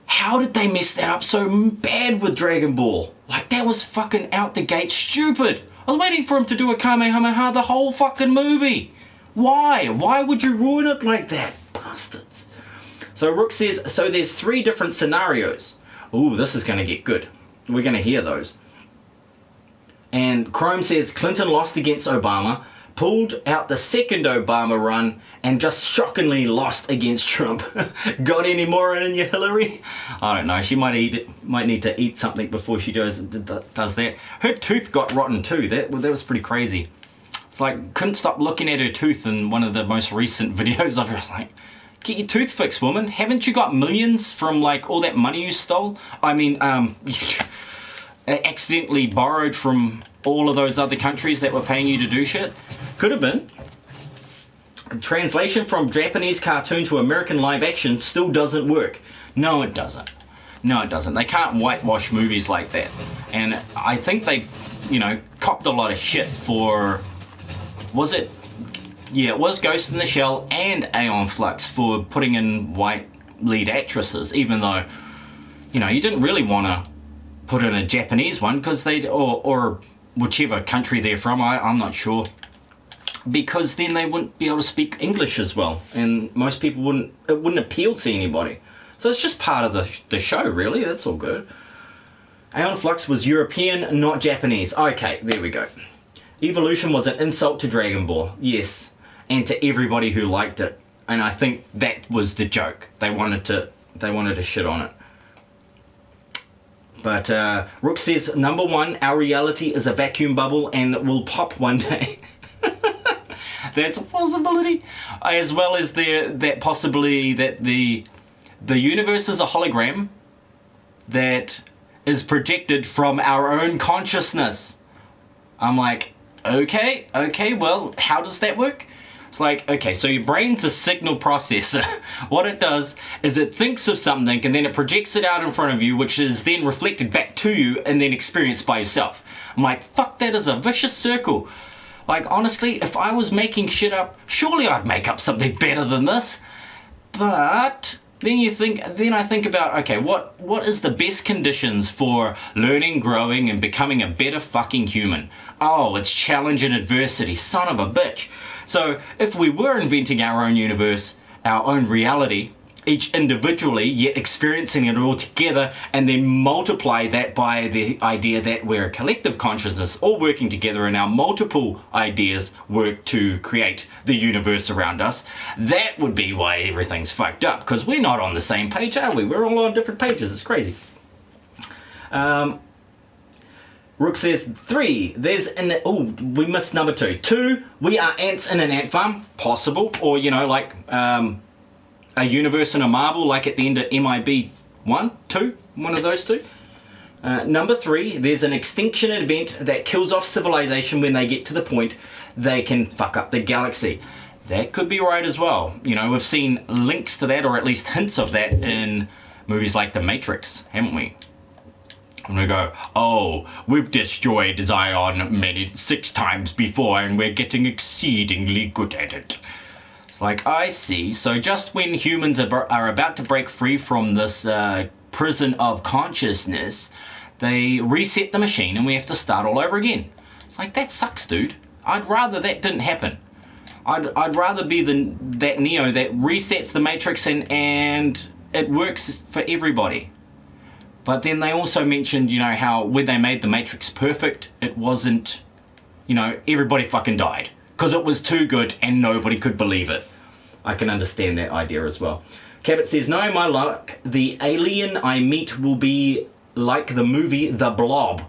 How did they mess that up so bad with Dragon Ball? Like, that was fucking out the gate stupid. I was waiting for him to do a Kamehameha the whole fucking movie. Why? Why would you ruin it like that? Bastards. So Rook says, so there's 3 different scenarios. Ooh, this is going to get good. We're going to hear those. And Chrome says, Clinton lost against Obama, pulled out the second Obama run, and just shockingly lost against Trump. Got any more in you, Hillary? I don't know. She might need to eat something before she does that. Her tooth got rotten too. That was pretty crazy. It's like, couldn't stop looking at her tooth in one of the most recent videos of her. It's like, get your tooth fixed, woman. Haven't you got millions from like all that money you stole? I mean, accidentally borrowed from all of those other countries that were paying you to do shit? Could have been. Translation from Japanese cartoon to American live action still doesn't work. No, it doesn't. No, it doesn't. They can't whitewash movies like that. And I think they, copped a lot of shit for, was it? Yeah, it was Ghost in the Shell and Aeon Flux for putting in white lead actresses, even though, you didn't really want to put in a Japanese one because or whichever country they're from, I'm not sure, because then they wouldn't be able to speak English as well, and most people it wouldn't appeal to anybody. So it's just part of the show, really. That's all good. Aeon Flux was European, not Japanese. Okay, there we go. Evolution was an insult to Dragon Ball. Yes, and to everybody who liked it. And I think that was the joke. They wanted to shit on it. But Rook says, number 1, our reality is a vacuum bubble and will pop one day. That's a possibility. As well as that possibility that the universe is a hologram that is projected from our own consciousness. I'm like, okay, well, how does that work? It's like, okay, so your brain's a signal processor. What it does is it thinks of something and then it projects it out in front of you, which is then reflected back to you and then experienced by yourself. I'm like, fuck, that is a vicious circle. Like, honestly, if I was making shit up, surely I'd make up something better than this. But then I think about, okay, what is the best conditions for learning, growing, and becoming a better fucking human? Oh, it's challenge and adversity, son of a bitch. So if we were inventing our own universe, our own reality, each individually, yet experiencing it all together, and then multiply that by the idea that we're a collective consciousness all working together and our multiple ideas work to create the universe around us, that would be why everything's fucked up, because we're not on the same page, are we? We're all on different pages. It's crazy. Rook says 3, we missed number 2. 2, we are ants in an ant farm, possible, or like a universe in a marble, like at the end of MIB 1, 2, one of those 2. Number 3, there's an extinction event that kills off civilization when they get to the point they can fuck up the galaxy. That could be right as well. We've seen links to that, or at least hints of that, in movies like The Matrix, haven't we? And we go, oh, we've destroyed Zion 6 times before and we're getting exceedingly good at it. It's like, I see. So just when humans are about to break free from this prison of consciousness, they reset the machine and we have to start all over again. It's like, that sucks, dude. I'd rather that didn't happen. I'd rather be that Neo that resets the Matrix and it works for everybody. But then they also mentioned, how when they made the Matrix perfect, it wasn't, everybody fucking died. Because it was too good and nobody could believe it. I can understand that idea as well. Cabot says, no, my luck, the alien I meet will be like the movie The Blob.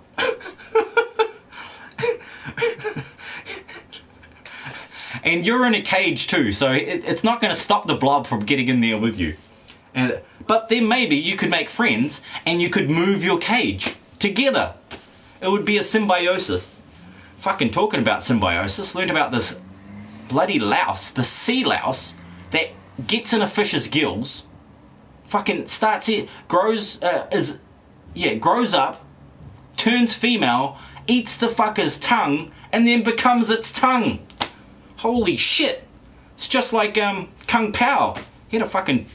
And you're in a cage too, so it's not going to stop the blob from getting in there with you. But then maybe you could make friends and you could move your cage together. It would be a symbiosis. Fucking talking about symbiosis, learned about this bloody louse, the sea louse, that gets in a fish's gills, fucking starts it, grows up, turns female, eats the fucker's tongue, and then becomes its tongue. Holy shit. It's just like Kung Pao. He had a fucking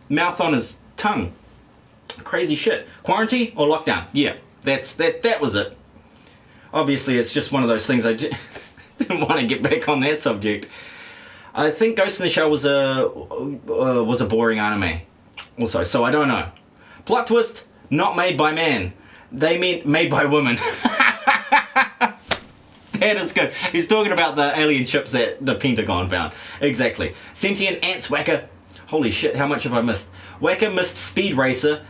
mouth on his tongue. Crazy shit. Quarantine or lockdown? Yeah, that was it. Obviously, it's just one of those things. I didn't want to get back on that subject. I think Ghost in the Shell was a boring anime. Also, so I don't know. Plot twist: not made by man. They meant made by women. That is good. He's talking about the alien ships that the Pentagon found. Exactly. Sentient Ants Whacker. Holy shit, how much have I missed? Whacker missed Speed Racer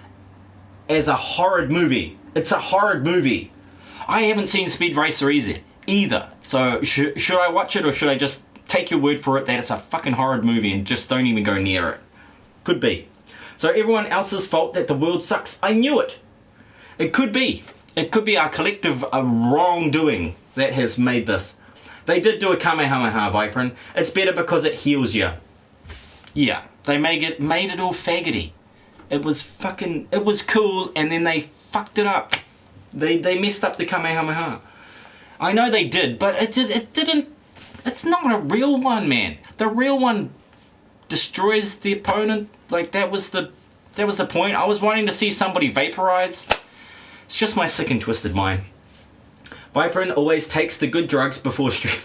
as a horrid movie. It's a horrid movie. I haven't seen Speed Racer either. So should I watch it, or should I just take your word for it that it's a fucking horrid movie and just don't even go near it? Could be. So everyone else's fault that the world sucks. I knew it. It could be. It could be our collective wrongdoing that has made this. They did do a Kamehameha, Vypran. It's better because it heals you. Yeah, they made it all faggoty. It was cool, and then they fucked it up. They messed up the Kamehameha. I know they did, but it didn't. It's not a real one, man. The real one destroys the opponent. Like that was the point. I was wanting to see somebody vaporize. It's just my sick and twisted mind. Vypran always takes the good drugs before streaming.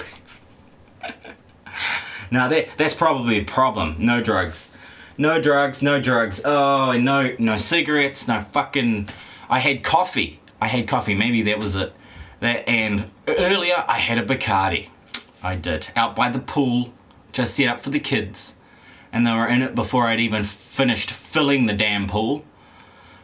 Now that's probably a problem. No drugs. No drugs, no drugs. Oh, no cigarettes, no fucking... I had coffee. Maybe that was it. And earlier I had a Bacardi. I did. Out by the pool, which I set up for the kids. And they were in it before I'd even finished filling the damn pool.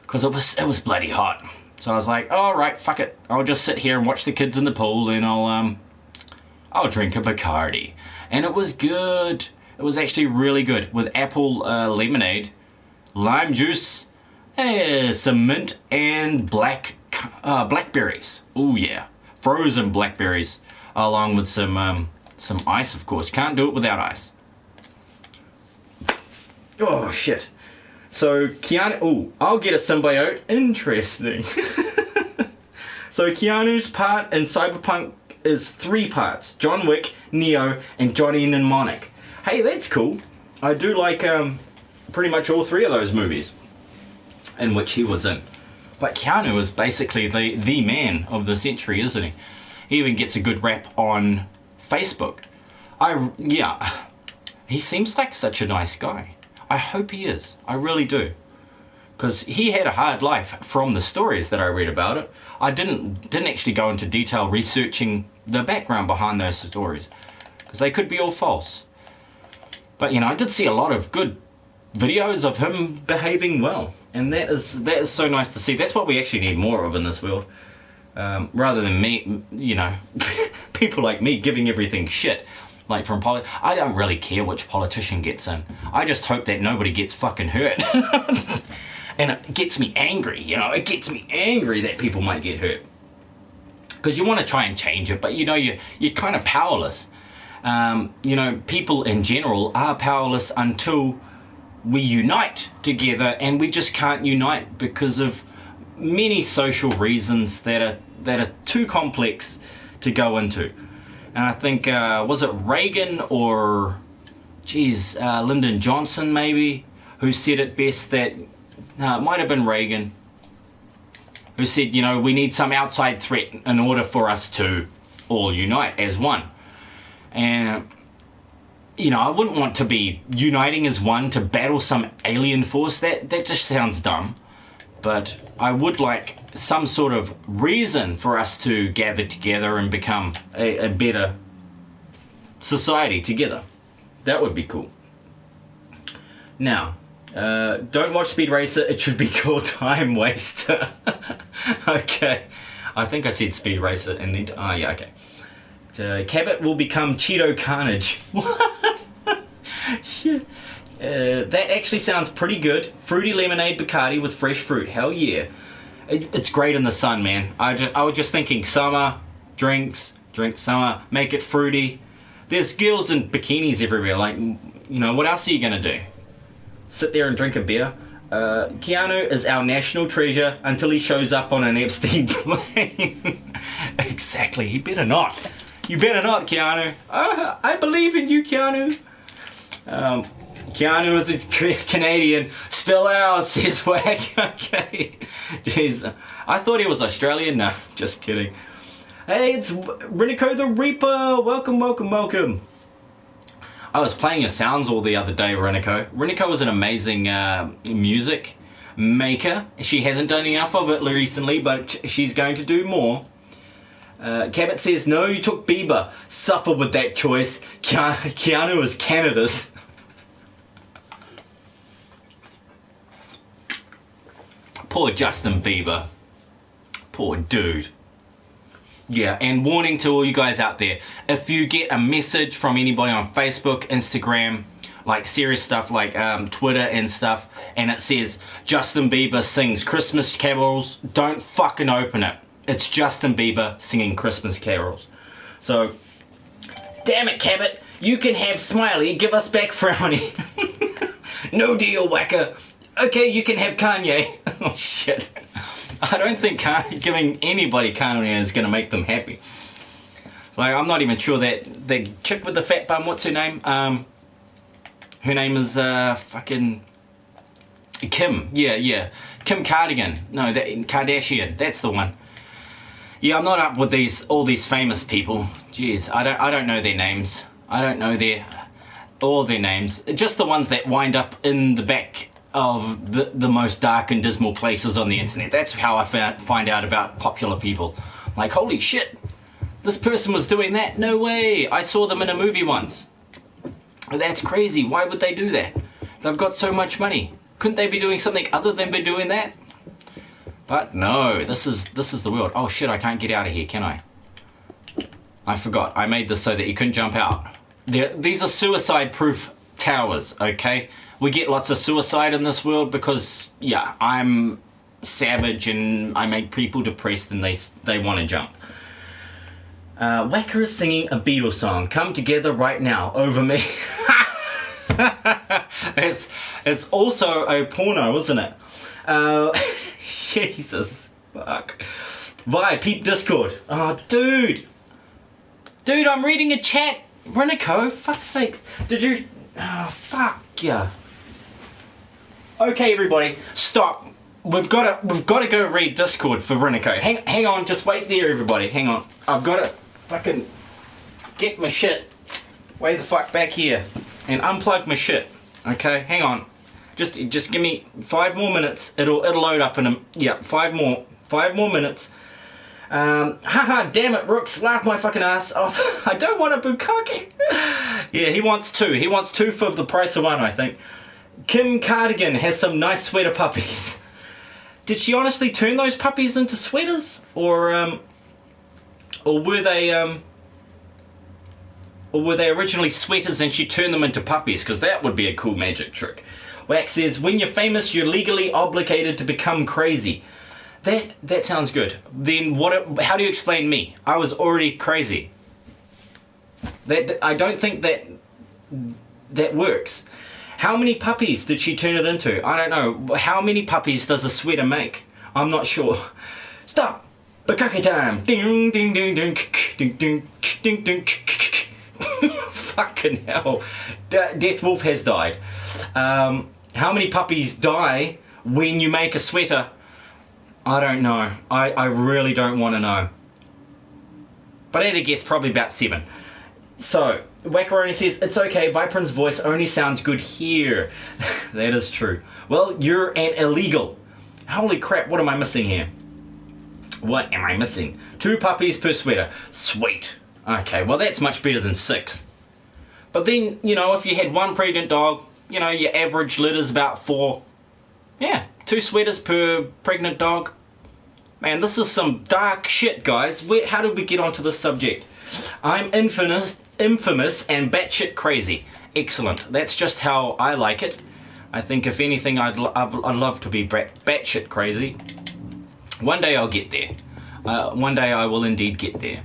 Because it was bloody hot. So I was like, alright, fuck it. I'll just sit here and watch the kids in the pool, and I'll drink a Bacardi. And it was good. It was actually really good. With apple lemonade, lime juice, some mint, and blackberries. Oh yeah. Frozen blackberries. Along with some ice, of course. Can't do it without ice. Oh shit. So Keanu, I'll get a symbiote. Interesting. So Keanu's part in Cyberpunk is 3 parts: John Wick, Neo, and Johnny Mnemonic. Hey, that's cool. I do like pretty much all 3 of those movies in which he was in. But Keanu is basically the man of the century, isn't he? He even gets a good rap on Facebook. Yeah, he seems like such a nice guy. I hope he is. I really do. Because he had a hard life from the stories that I read about it. I didn't actually go into detail researching the background behind those stories, because they could be all false. But you know, I did see a lot of good videos of him behaving well, and that is so nice to see. That's what we actually need more of in this world, rather than me, you know, people like me giving everything shit. Like from I don't really care which politician gets in. I just hope that nobody gets fucking hurt. And it gets me angry, you know. It gets me angry that people might get hurt. Because you want to try and change it, but you know, you're kind of powerless. You know, people in general are powerless until we unite together, and we just can't unite because of many social reasons that are too complex to go into. And I think, was it Reagan or, Lyndon Johnson maybe, who said it best that, it might have been Reagan, who said, you know, we need some outside threat in order for us to all unite as one. And, you know, I wouldn't want to be uniting as one to battle some alien force. That just sounds dumb. But I would like some sort of reason for us to gather together and become a better society together. That would be cool. Now, don't watch Speed Racer. It should be called Time Waster. Okay. I think I said Speed Racer and then... Oh, yeah, okay. Cabot will become Cheeto Carnage. What? Shit. That actually sounds pretty good. Fruity lemonade Bacardi with fresh fruit. Hell yeah. It's great in the sun, man. I was just thinking summer, drink summer, make it fruity. There's girls in bikinis everywhere. Like, you know, what else are you going to do? Sit there and drink a beer? Keanu is our national treasure until he shows up on an Epstein plane. Exactly. He better not. You better not, Keanu. I believe in you, Keanu. Keanu is Canadian. Still ours, says Wack. Okay. Jeez. I thought he was Australian. No, just kidding. Hey, it's Renico the Reaper. Welcome, welcome, welcome. I was playing your sounds all the other day, Renico. Renico is an amazing music maker. She hasn't done enough of it recently, but she's going to do more. Cabot says, no, you took Bieber. Suffer with that choice. Keanu is Canada's. Poor Justin Bieber. Poor dude. Yeah, and warning to all you guys out there, if you get a message from anybody on Facebook, Instagram, like serious stuff like Twitter and stuff, and it says Justin Bieber sings Christmas carols, don't fucking open it. It's Justin Bieber singing Christmas carols. So, damn it, Cabot, you can have Smiley, give us back Frowny. No deal, Whacker. Okay, you can have Kanye. Oh shit. I don't think giving anybody Kanye is going to make them happy. Like, I'm not even sure that the chick with the fat bum, what's her name? Her name is fucking Kim. Yeah. Kim Cardigan. No, that Kardashian. That's the one. Yeah, I'm not up with all these famous people. Jeez, I don't know their names. I don't know all their names. Just the ones that wind up in the back of the most dark and dismal places on the internet. That's how I find out about popular people. Like, holy shit, this person was doing that? No way, I saw them in a movie once. That's crazy, why would they do that? They've got so much money. Couldn't they be doing something other than be doing that? But no, this is the world. Oh shit, I can't get out of here, can I? I forgot, I made this so that you couldn't jump out. These are suicide-proof towers, okay? We get lots of suicide in this world because, yeah, I'm savage and I make people depressed and they want to jump. Wacker is singing a Beatles song, Come Together Right Now, over me. It's also a porno, isn't it? Jesus, fuck. Peep Discord. Oh, dude, I'm reading a chat. Renico, fuck's sakes. Did you... Oh, fuck yeah. Okay, everybody, stop. We've got to go read Discord for Renico. Hang on, just wait there, everybody. Hang on. I've got to fucking get my shit way the fuck back here and unplug my shit. Okay, hang on. Just give me 5 more minutes. It'll load up in a 5 more minutes. Haha, damn it, Rooks, laugh my fucking ass off. I don't want a bukkake. Yeah, he wants 2. He wants 2 for the price of 1, I think. Kim Cardigan has some nice sweater puppies. Did she honestly turn those puppies into sweaters? Or were they originally sweaters and she turned them into puppies? Because that would be a cool magic trick. Wax says, when you're famous, you're legally obligated to become crazy. That sounds good. Then how do you explain me? I was already crazy. I don't think that works. How many puppies did she turn it into? I don't know. How many puppies does a sweater make? I'm not sure. Stop! Bukkake time! Ding ding ding ding ding ding ding ding. Fucking hell. Death Wolf has died. How many puppies die when you make a sweater? I don't know. I really don't want to know. But I'd guess probably about 7. So, Wackaroni says, it's okay, Vypran's voice only sounds good here. That is true. Well, you're an illegal. Holy crap, what am I missing here? What am I missing? 2 puppies per sweater. Sweet. Okay, well that's much better than 6. But then, you know, if you had 1 pregnant dog, you know, your average litter's about 4. Yeah, 2 sweaters per pregnant dog. Man, this is some dark shit, guys. How did we get onto this subject? I'm infamous and batshit crazy. Excellent. That's just how I like it. I think if anything, I'd love to be batshit crazy. One day I'll get there. One day I will indeed get there.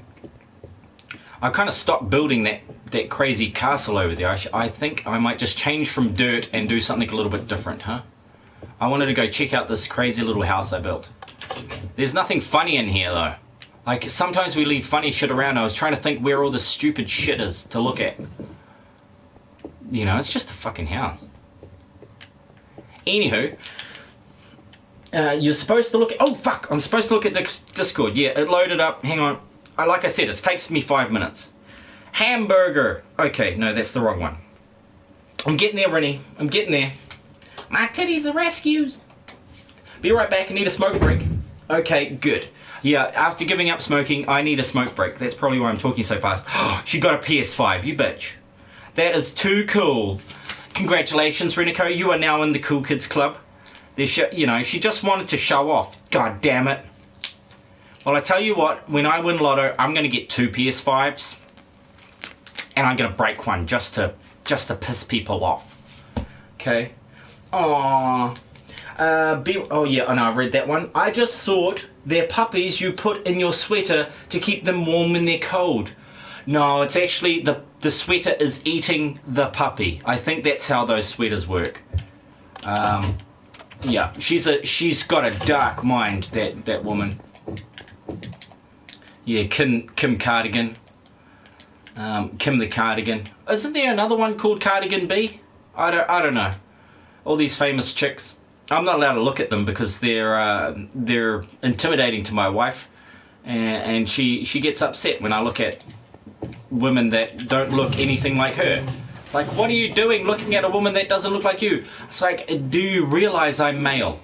I kind of stopped building that crazy castle over there. I think I might just change from dirt and do something a little bit different, huh? I wanted to go check out this crazy little house I built. There's nothing funny in here though. Like sometimes we leave funny shit around. I was trying to think where all this stupid shit is to look at. You know, it's just a fucking house. Anywho, you're supposed to look at... Oh, fuck! I'm supposed to look at Discord. Yeah, it loaded up. Hang on. Like I said, it takes me 5 minutes. Hamburger! Okay, no, that's the wrong one. I'm getting there, Rennie. I'm getting there. My titties are rescues. Be right back. I need a smoke break. Okay, good. Yeah, after giving up smoking, I need a smoke break. That's probably why I'm talking so fast. She got a PS5, you bitch. That is too cool. Congratulations, Renico. You are now in the cool kids club. You know, she just wanted to show off. God damn it. Well, I tell you what, when I win Lotto, I'm going to get 2 PS5s. And I'm going to break one just to piss people off. Okay. Aww. Oh yeah, I know, I read that one. I just thought they're puppies you put in your sweater to keep them warm when they're cold. No, it's actually the sweater is eating the puppy. I think that's how those sweaters work. Yeah, she's got a dark mind, that woman. Yeah, Kim Cardigan. Kim the Cardigan. Isn't there another one called Cardigan B? I don't know. All these famous chicks. I'm not allowed to look at them because they're intimidating to my wife, and she gets upset when I look at women that don't look anything like her. It's like, what are you doing looking at a woman that doesn't look like you? It's like, do you realize I'm male?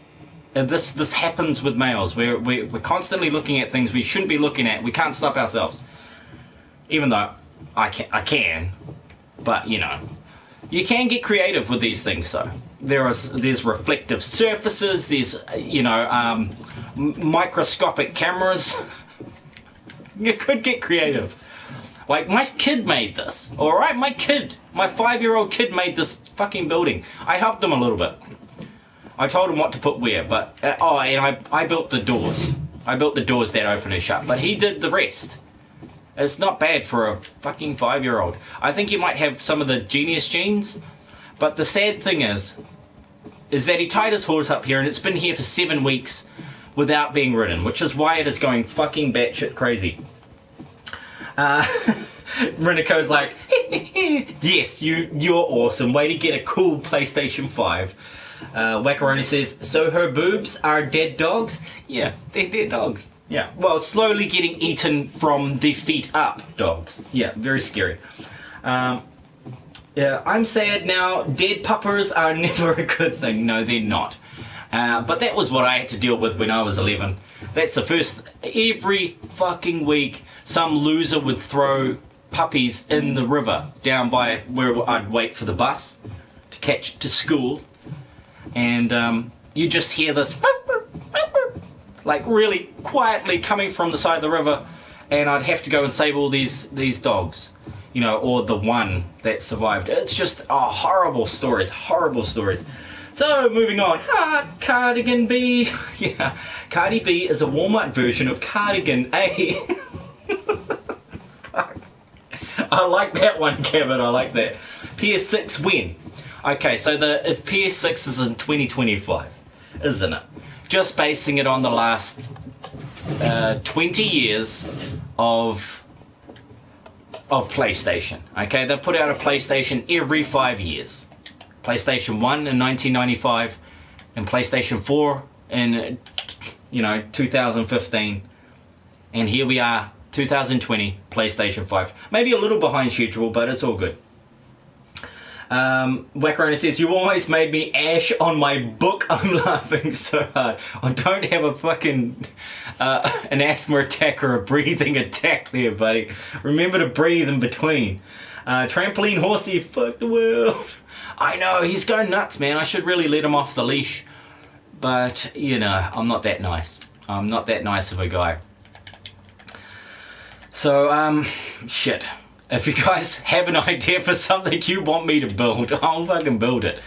And this happens with males. We're constantly looking at things we shouldn't be looking at. We can't stop ourselves. Even though I can, but you know, you can get creative with these things. So there's reflective surfaces. There's microscopic cameras. You could get creative. Like, my kid made this, alright? My 5-year-old kid made this fucking building. I helped him a little bit. I told him what to put where, but... and I built the doors. I built the doors that open and shut, but he did the rest. It's not bad for a fucking 5-year-old. I think he might have some of the genius genes, but the sad thing is that he tied his horse up here, and it's been here for 7 weeks without being ridden, which is why it is going fucking batshit crazy. Renico's like, yes, you're awesome. Way to get a cool PlayStation 5. Wackaroni says, so her boobs are dead dogs? Yeah, they're dead dogs. Yeah, well, slowly getting eaten from the feet up dogs. Yeah, very scary. Yeah, I'm sad now. Dead puppers are never a good thing. No, they're not. But that was what I had to deal with when I was 11. That's the first... Every fucking week, some loser would throw puppies in the river down by where I'd wait for the bus to catch to school. And you just hear this... like really quietly coming from the side of the river, and I'd have to go and save all these dogs, you know, or the one that survived. It's just horrible stories. So moving on, Cardigan B. Yeah, Cardi B is a Walmart version of Cardigan A. I like that one, Kevin. I like that. PS6 when? Okay, so the PS6 is in 2025, isn't it? Just basing it on the last 20 years of PlayStation. Okay, they put out a PlayStation every 5 years. PlayStation 1 in 1995 and PlayStation 4 in 2015, and here we are, 2020, PlayStation 5. Maybe a little behind schedule, but it's all good. Wackarona says, you almost made me ash on my book. I'm laughing so hard. I don't have a fucking an asthma attack or a breathing attack there, buddy. Remember to breathe in between. Trampoline horsey, fuck the world. I know, he's going nuts, man. I should really let him off the leash. But, you know, I'm not that nice. I'm not that nice of a guy. So, shit. If you guys have an idea for something you want me to build, I'll fucking build it.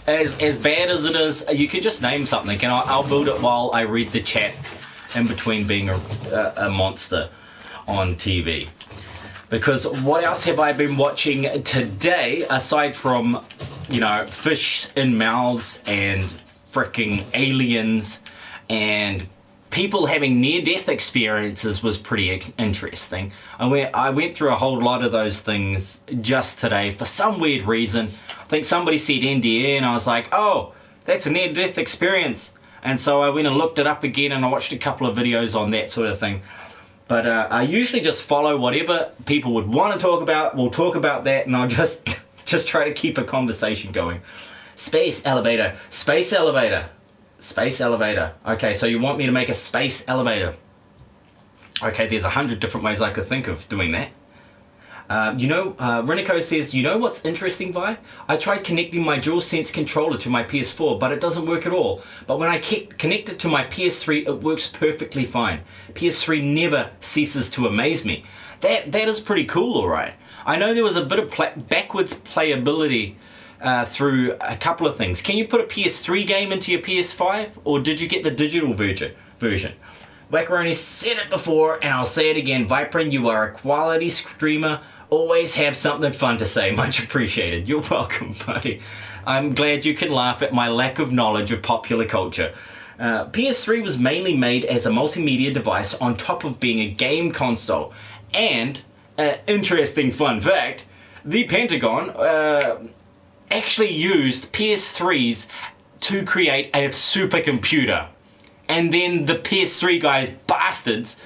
As bad as it is, you can just name something, and I'll build it while I read the chat in between being a monster on TV. Because what else have I been watching today, aside from, you know, fish in mouths and fricking aliens and people having near-death experiences was pretty interesting. I went through a whole lot of those things just today for some weird reason. I think somebody said NDA and I was like, oh, that's a near-death experience. And so I went and looked it up again and I watched a couple of videos on that sort of thing. But I usually just follow whatever people would want to talk about. We'll talk about that and I'll just try to keep a conversation going. Space elevator, space elevator. Space elevator. Okay, so you want me to make a space elevator. Okay, there's 100 different ways I could think of doing that. Renico says, you know what's interesting, Vi? I tried connecting my DualSense controller to my PS4, but it doesn't work at all. But when I connect it to my PS3, it works perfectly fine. PS3 never ceases to amaze me. That is pretty cool, alright. I know there was a bit of backwards playability through a couple of things. Can you put a PS3 game into your PS5, or did you get the digital version? Wackaroni said it before, and I'll say it again. Vypran, you are a quality streamer. Always have something fun to say. Much appreciated. You're welcome, buddy. I'm glad you can laugh at my lack of knowledge of popular culture. PS3 was mainly made as a multimedia device on top of being a game console. And, interesting fun fact, the Pentagon actually used PS3s to create a supercomputer. And then the PS3 guys, bastards,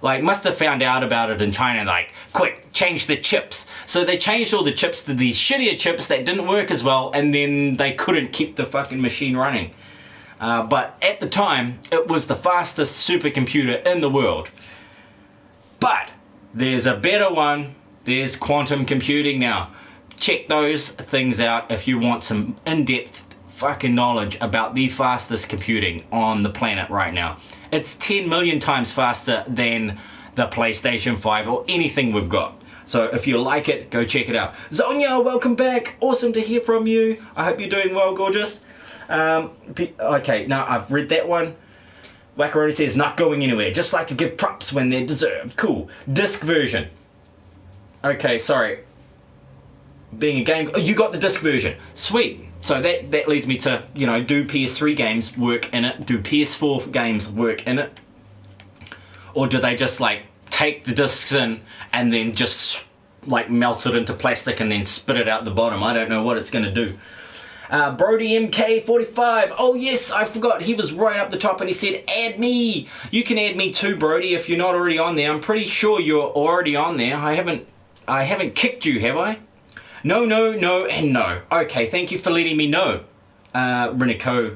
like, must have found out about it in China, like, quick, change the chips. So they changed all the chips to these shittier chips that didn't work as well, and then they couldn't keep the fucking machine running. But at the time, it was the fastest supercomputer in the world. But there's a better one. There's quantum computing now. Check those things out if you want some in-depth fucking knowledge about the fastest computing on the planet right now. It's 10 million times faster than the PlayStation 5 or anything we've got. So if you like it, go check it out. Zonia, welcome back. Awesome to hear from you. I hope you're doing well, gorgeous. Okay, now I've read that one. Wackaroni says, not going anywhere. Just like to give props when they're deserved. Cool. Disc version. Okay, sorry. Being a game... Oh, you got the disc version. Sweet. So that leads me to, you know, do PS3 games work in it? Do PS4 games work in it? Or do they just, like, take the discs in and then just, like, melt it into plastic and then spit it out the bottom? I don't know what it's going to do. Brody MK45. Oh, yes, I forgot. He was right up the top and he said, add me. You can add me too, Brody, if you're not already on there. I'm pretty sure you're already on there. I haven't kicked you, have I? No, no, no, and no. Okay, thank you for letting me know, Renico,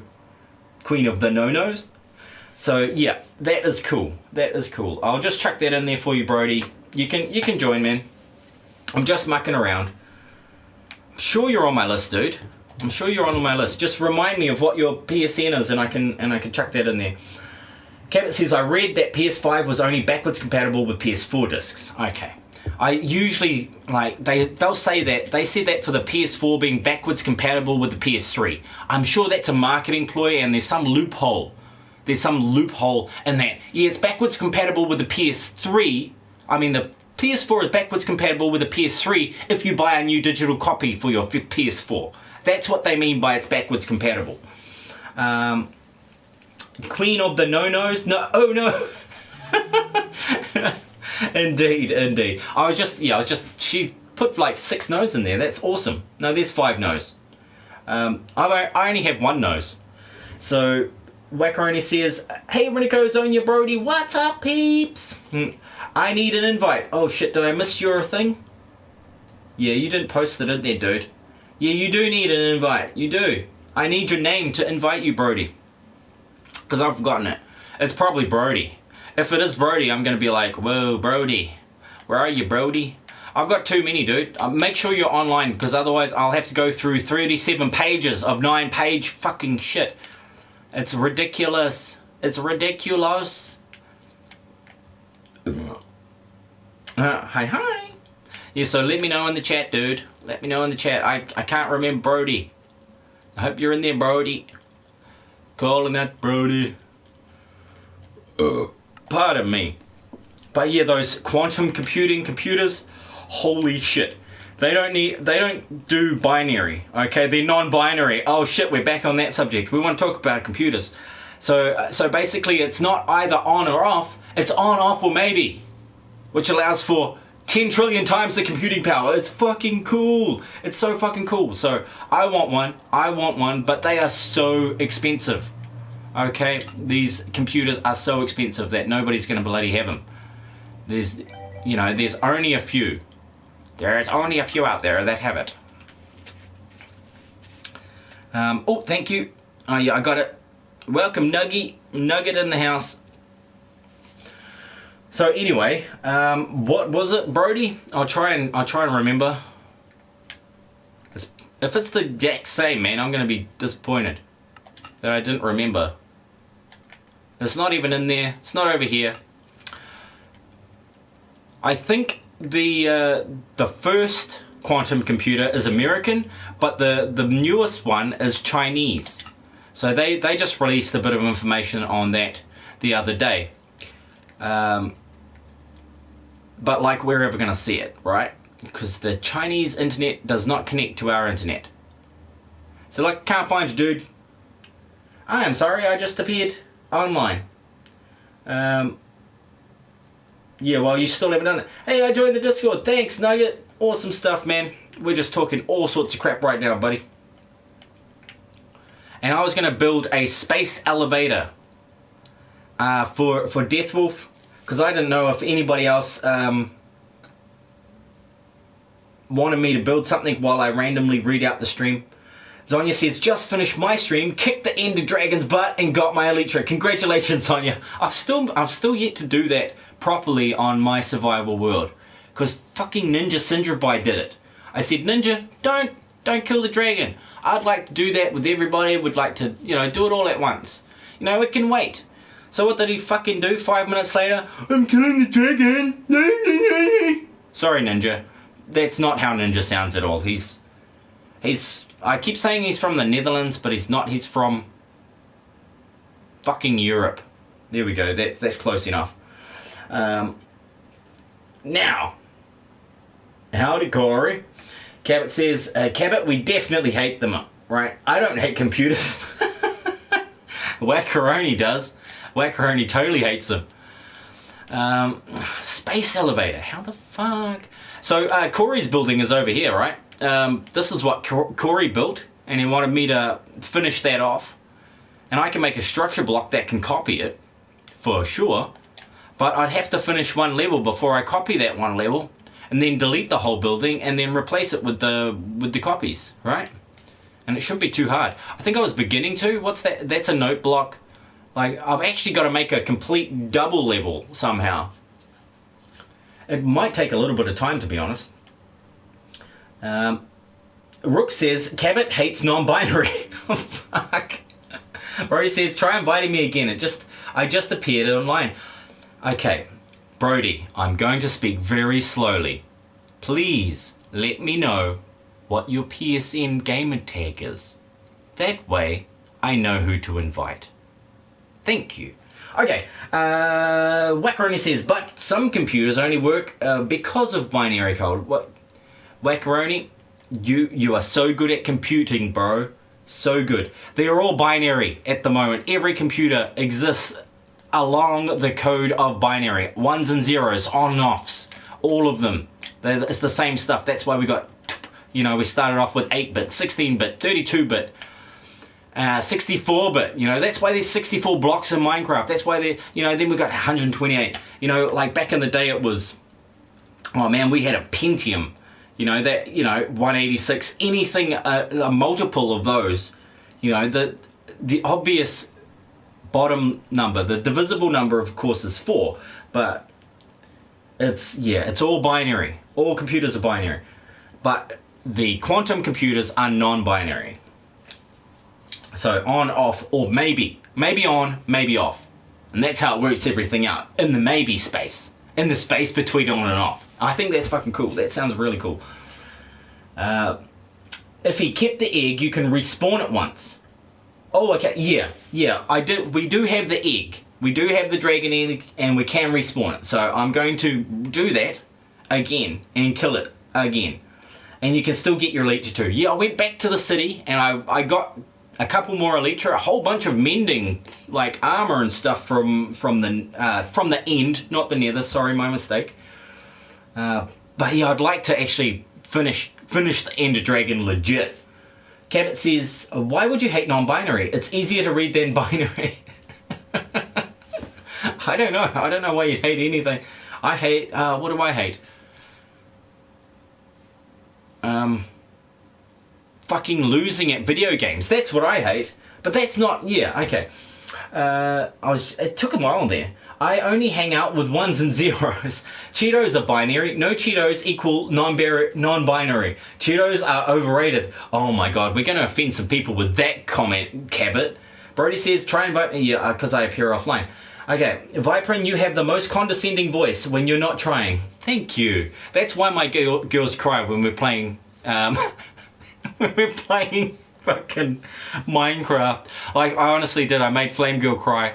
Queen of the No-Nos. So, yeah, that is cool. That is cool. I'll just chuck that in there for you, Brody. You can join, man. I'm just mucking around. I'm sure you're on my list, dude. I'm sure you're on my list. Just remind me of what your PSN is, and I can chuck that in there. Cabot says, I read that PS5 was only backwards compatible with PS4 discs. Okay. I usually, like, they'll say that. They said that for the PS4 being backwards compatible with the PS3. I'm sure that's a marketing ploy and there's some loophole. There's some loophole in that. Yeah, it's backwards compatible with the PS3. I mean, the PS4 is backwards compatible with the PS3 if you buy a new digital copy for your PS4. That's what they mean by it's backwards compatible. Queen of the No-Nos? No, oh no. Indeed. She put like 6 no's in there. That's awesome. No, there's 5 no's. I only have 1 nose. So, Wackaroni says, hey, Renico, Zonia, Brody, what's up, peeps? I need an invite. Oh, shit, did I miss your thing? Yeah, you didn't post it in there, dude. Yeah, you do need an invite. You do. I need your name to invite you, Brody. Because I've forgotten it. It's probably Brody. If it is Brody, I'm going to be like, whoa, Brody. Where are you, Brody? I've got too many, dude. Make sure you're online, because otherwise I'll have to go through 37 pages of 9-page fucking shit. It's ridiculous. It's ridiculous. Hi. Yeah, so let me know in the chat, dude. Let me know in the chat. I can't remember Brody. I hope you're in there, Brody. Calling that Brody. Pardon me. But yeah, those quantum computing computers, holy shit. They don't do binary, okay? They're non-binary. Oh shit, we're back on that subject. We want to talk about computers. So basically it's not either on or off, it's on, off, or maybe, which allows for 10 trillion times the computing power. It's fucking cool. It's so fucking cool. So I want one, but they are so expensive. Okay, these computers are so expensive that nobody's gonna bloody have them. There's only a few. There's only a few out there that have it. Oh, thank you. Oh yeah, I got it. Welcome, Nugget in the house. So anyway, what was it, Brody? I'll try and remember. If it's the exact same, man, I'm gonna be disappointed that I didn't remember. It's not even in there. It's not over here. I think the first quantum computer is American, but the newest one is Chinese. So they just released a bit of information on that the other day. But like, we're ever going to see it, right? Because the Chinese internet does not connect to our internet. So like, can't find you, dude. I am sorry, I just appeared online. Yeah, well, you still haven't done it. Hey, I joined the Discord. Thanks, Nugget. Awesome stuff, man. We're just talking all sorts of crap right now, buddy. And I was going to build a space elevator for Deathwolf, because I didn't know if anybody else wanted me to build something while I randomly read out the stream. Zonya says, just finished my stream, kicked the Ender Dragon's butt, and got my Elytra. Congratulations, Zonya. I've still yet to do that properly on my survival world, because fucking Ninja Syndrabai did it. I said, Ninja, don't kill the dragon. I'd like to do that with everybody. Would like to, do it all at once. It can wait. So what did he fucking do 5 minutes later? I'm killing the dragon. Sorry, Ninja. That's not how Ninja sounds at all. He's I keep saying he's from the Netherlands, but he's not. He's from fucking Europe. There we go. That's close enough. Now, howdy, Corey. Cabot says, Cabot, we definitely hate them, right? I don't hate computers. Wackaroni does. Wackaroni totally hates them. Space elevator. How the fuck? So Corey's building is over here, right? This is what Corey built, and he wanted me to finish that off. And I can make a structure block that can copy it, for sure. But I'd have to finish one level before I copy that one level, and then delete the whole building, and then replace it with the copies, right? And it shouldn't be too hard. I think I was beginning to. What's that? That's a note block. Like, I've actually got to make a complete double level somehow. It might take a little bit of time, to be honest. Rook says, Cabot hates non-binary. Fuck. Brody says, try inviting me again. I just appeared online. Okay, Brody, I'm going to speak very slowly. Please let me know what your PSN gamer tag is. That way, I know who to invite. Thank you. Okay, Wackaroni says, but some computers only work because of binary code. What? Wackaroni, you are so good at computing, bro. So good. They are all binary at the moment. Every computer exists along the code of binary. Ones and zeros, on and offs. All of them. It's the same stuff. That's why we got, we started off with 8-bit, 16-bit, 32-bit. 64-bit, that's why there's 64 blocks in Minecraft. That's why then we got 128. Like back in the day it was, oh man, we had a Pentium, 186, anything, a multiple of those, the obvious bottom number, the divisible number of course is 4, but it's all binary. All computers are binary, but the quantum computers are non-binary. So on, off, or maybe on, maybe off. And that's how it works everything out, in the maybe space. in the space between on and off. I think that's fucking cool. That sounds really cool. If he kept the egg, you can respawn it once. Oh, okay, yeah, we do have the egg. We do have the dragon egg, and we can respawn it. So I'm going to do that again, and kill it again. And you can still get your Elytra too. Yeah, I went back to the city, and I got a couple more Elytra, a whole bunch of mending, like armor and stuff from the end, not the nether, sorry, my mistake. But yeah, I'd like to actually finish the Ender Dragon legit. Cabot says, why would you hate non-binary? It's easier to read than binary. I don't know why you'd hate anything. I hate, what do I hate? Fucking losing at video games. That's what I hate. But that's not, yeah, okay. It took a while there. I only hang out with ones and zeros. Cheetos are binary. No Cheetos equal non-binary. Cheetos are overrated. Oh my god, we're going to offend some people with that comment, Cabot. Brody says, try and vote me. Yeah, because I appear offline. Okay, Vypran, you have the most condescending voice when you're not trying. Thank you. That's why my girls cry when we're playing, when we're playing fucking Minecraft. Like, I honestly did. I made Flame Girl cry.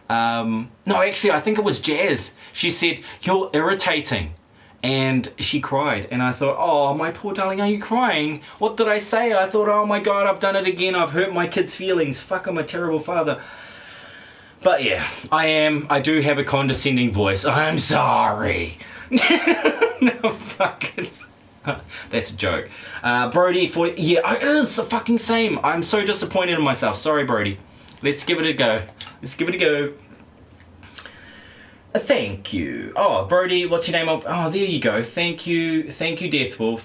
No, actually, I think it was Jazz. She said, you're irritating. And she cried. And I thought, oh, my poor darling, are you crying? What did I say? I thought, oh my god, I've done it again. I've hurt my kids' feelings. Fuck, I'm a terrible father. But yeah, I do have a condescending voice. I'm sorry. No, fucking... That's a joke. Brody, yeah, it is the fucking same. I'm so disappointed in myself. Sorry, Brody. Let's give it a go. Let's give it a go. Thank you. Oh, Brody, what's your name? Oh, there you go. Thank you, Deathwolf.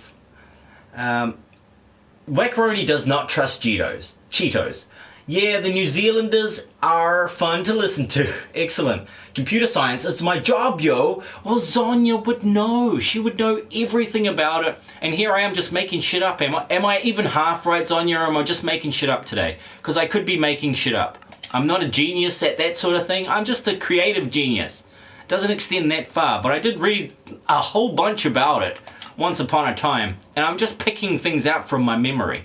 Wackaroni does not trust Cheetos. Yeah, the New Zealanders are fun to listen to. Excellent. Computer science, it's my job, yo. Well, Zonya would know. She would know everything about it. And here I am just making shit up. Am I even half right, Zonya, or am I just making shit up today? Because I could be making shit up. I'm not a genius at that sort of thing. I'm just a creative genius. It doesn't extend that far, but I did read a whole bunch about it once upon a time. And I'm just picking things out from my memory.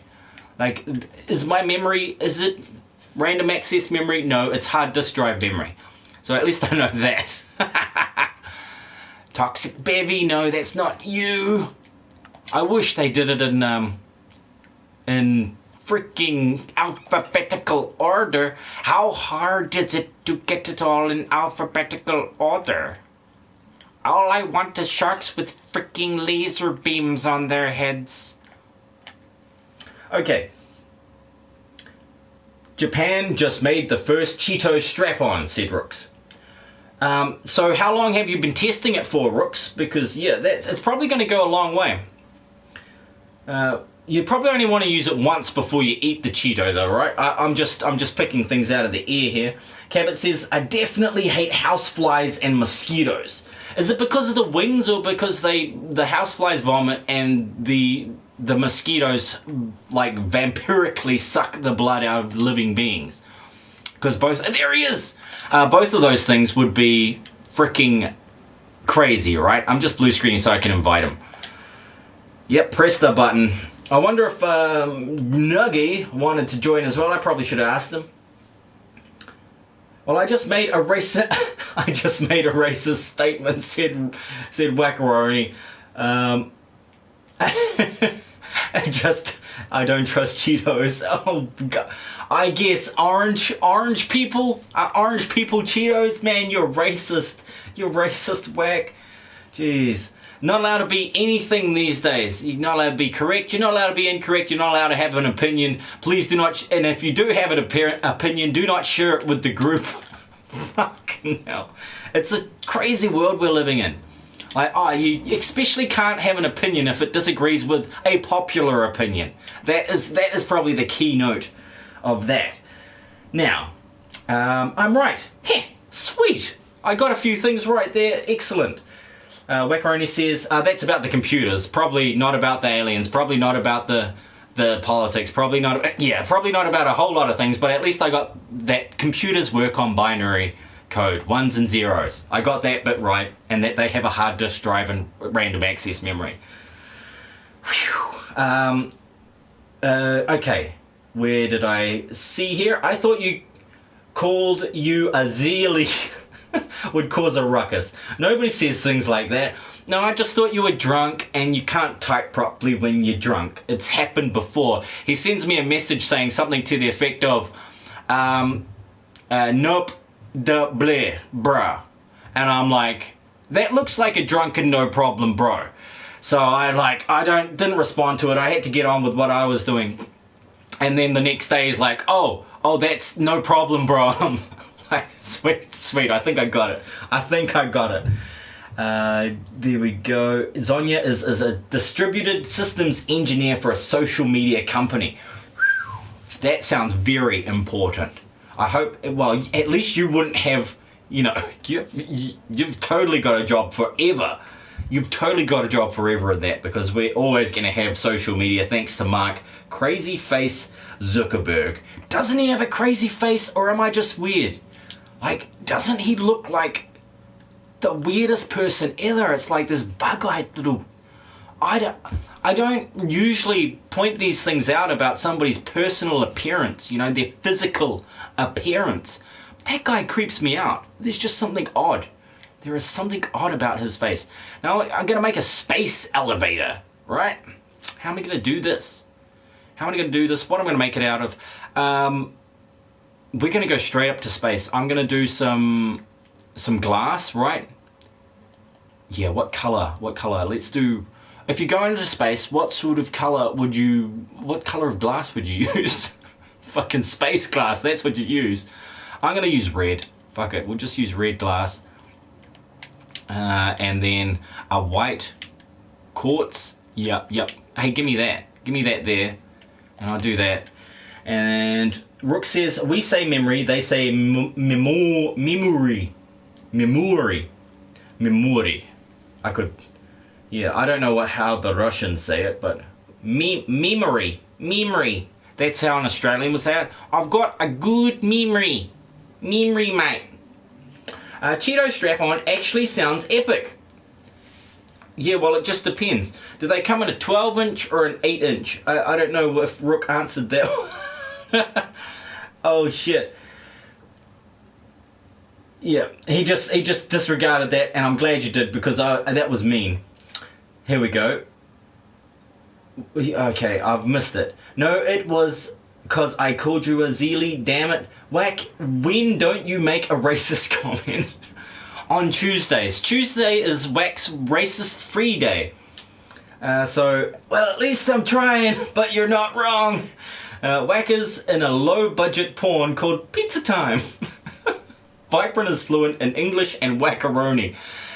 Like, is it random access memory? No, it's hard disk drive memory. So at least I know that. Toxic Bevy, no, that's not you. I wish they did it in freaking alphabetical order. How hard is it to get it all in alphabetical order? All I want is sharks with freaking laser beams on their heads. Okay. Japan just made the first Cheeto strap-on, said Rooks. So how long have you been testing it for, Rooks? Because, yeah, it's probably going to go a long way. You probably only want to use it once before you eat the Cheeto, though, right? I'm just picking things out of the air here. Cabot says, I definitely hate houseflies and mosquitoes. Is it because of the wings, or because the houseflies vomit and the mosquitoes, like, vampirically suck the blood out of living beings? Because there he is! Both of those things would be freaking crazy, right? I'm just blue screening so I can invite him. Yep, press the button. I wonder if Nuggy wanted to join as well. I probably should have asked him. Well, I just made a racist statement, said Wackaroni. I don't trust Cheetos. Oh god. I guess orange people Cheetos, man, you're racist. You're racist, Wack. Jeez. Not allowed to be anything these days. You're not allowed to be correct. You're not allowed to be incorrect. You're not allowed to have an opinion. Please do not. And if you do have an opinion, do not share it with the group. Fucking hell. It's a crazy world we're living in. Like, you especially can't have an opinion if it disagrees with a popular opinion. That is probably the keynote of that. Now, I'm right. Heh, sweet. I got a few things right there. Excellent. Wackaroni says, that's about the computers. Probably not about the aliens. Probably not about the politics. Probably not about a whole lot of things. But at least I got that computers work on binary code, ones and zeros. I got that bit right, and that they have a hard disk drive and random access memory. Whew. Okay, where did I see here? I thought you called you a zealy would cause a ruckus. Nobody says things like that. No, I just thought you were drunk and you can't type properly when you're drunk. It's happened before. He sends me a message saying something to the effect of, nope, the bleh, bruh. And I'm like, that looks like a drunken no problem bro. So I didn't respond to it. I had to get on with what I was doing. And then the next day he's like, oh, that's no problem bro. I'm like, sweet, I think I got it. There we go. Zonya is a distributed systems engineer for a social media company. That sounds very important. I hope, well, at least you wouldn't have, you've totally got a job forever. You've totally got a job forever at that, because we're always going to have social media thanks to Mark Crazy Face Zuckerberg. Doesn't he have a crazy face, or am I just weird? Like, doesn't he look like the weirdest person ever? It's like this bug-eyed little... I don't usually point these things out about somebody's personal appearance, their physical appearance. That guy creeps me out. There's just something odd. There is something odd about his face. Now, I'm going to make a space elevator, right? How am I going to do this? What am I going to make it out of? We're going to go straight up to space. I'm going to do some glass, right? Yeah, what color? Let's do... If you go into space, what color of glass would you use? Fucking space glass, that's what you use. I'm going to use red. Fuck it, we'll just use red glass. And then a white quartz. Yep. Hey, give me that there. And I'll do that. And Rook says, we say memory, they say memory. I don't know how the Russians say it, but memory. That's how an Australian would say it. I've got a good memory, mate. Cheeto strap-on actually sounds epic. Yeah, well, it just depends. Do they come in a 12-inch or an 8-inch? I don't know if Rook answered that. Oh, shit. Yeah, he just disregarded that, and I'm glad you did, because that was mean. Here we go. Okay, I've missed it. No, it was because I called you a zealy, damn it. Whack, when don't you make a racist comment? On Tuesdays. Tuesday is Whack's racist free day. So, well, at least I'm trying, but you're not wrong. Whack is in a low-budget porn called Pizza Time. Vypran is fluent in English and Wackaroni.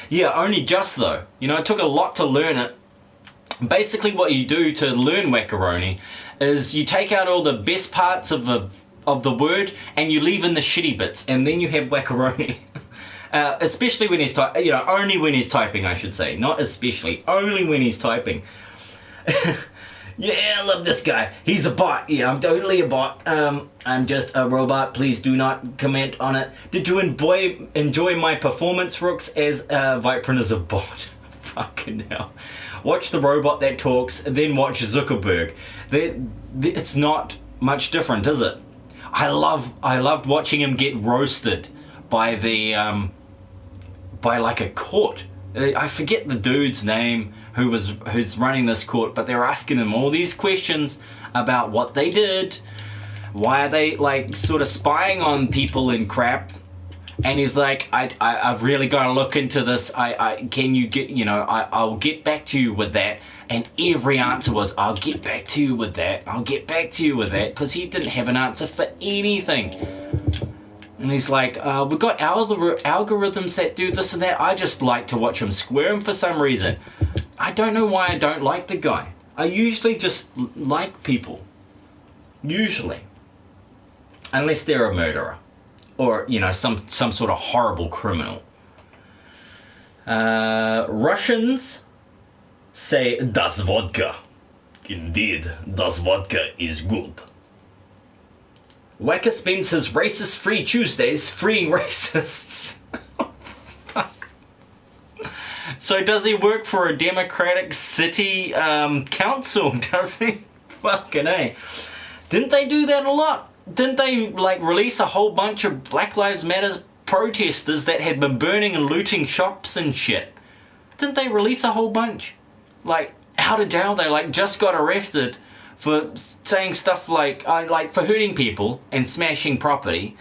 Yeah, only just though. It took a lot to learn it. Basically what you do to learn Wackaroni is you take out all the best parts of the word and you leave in the shitty bits, and then you have Wackaroni. Especially when he's typing, only when he's typing, I should say. Not especially, only when he's typing. Yeah, I love this guy. He's a bot. Yeah, I'm totally a bot. I'm just a robot. Please do not comment on it. Did you enjoy my performance, Rooks, as Vypran is a bot? Fucking hell. Watch the robot that talks, then watch Zuckerberg. It's not much different, is it? I loved watching him get roasted by by like a court. I forget the dude's name who's running this court, but they're asking him all these questions about what they did, why are they like sort of spying on people and crap, and he's like, I've really got to look into this. Can you get, I'll get back to you with that. And every answer was, I'll get back to you with that, because he didn't have an answer for anything. And he's like, we've got algorithms that do this and that. I just like to watch him squirm for some reason. I don't know why I don't like the guy. I usually just like people. Usually. Unless they're a murderer. Or, some sort of horrible criminal. Russians say, das vodka. Indeed, das vodka is good. Wacker spends his racist-free Tuesdays freeing racists. Fuck. So does he work for a Democratic city council, does he? Fucking A. Didn't they do that a lot? Didn't they, like, release a whole bunch of Black Lives Matter protesters that had been burning and looting shops and shit? Didn't they release a whole bunch? Like, out of jail, they, like, just got arrested for saying stuff like for hurting people and smashing property.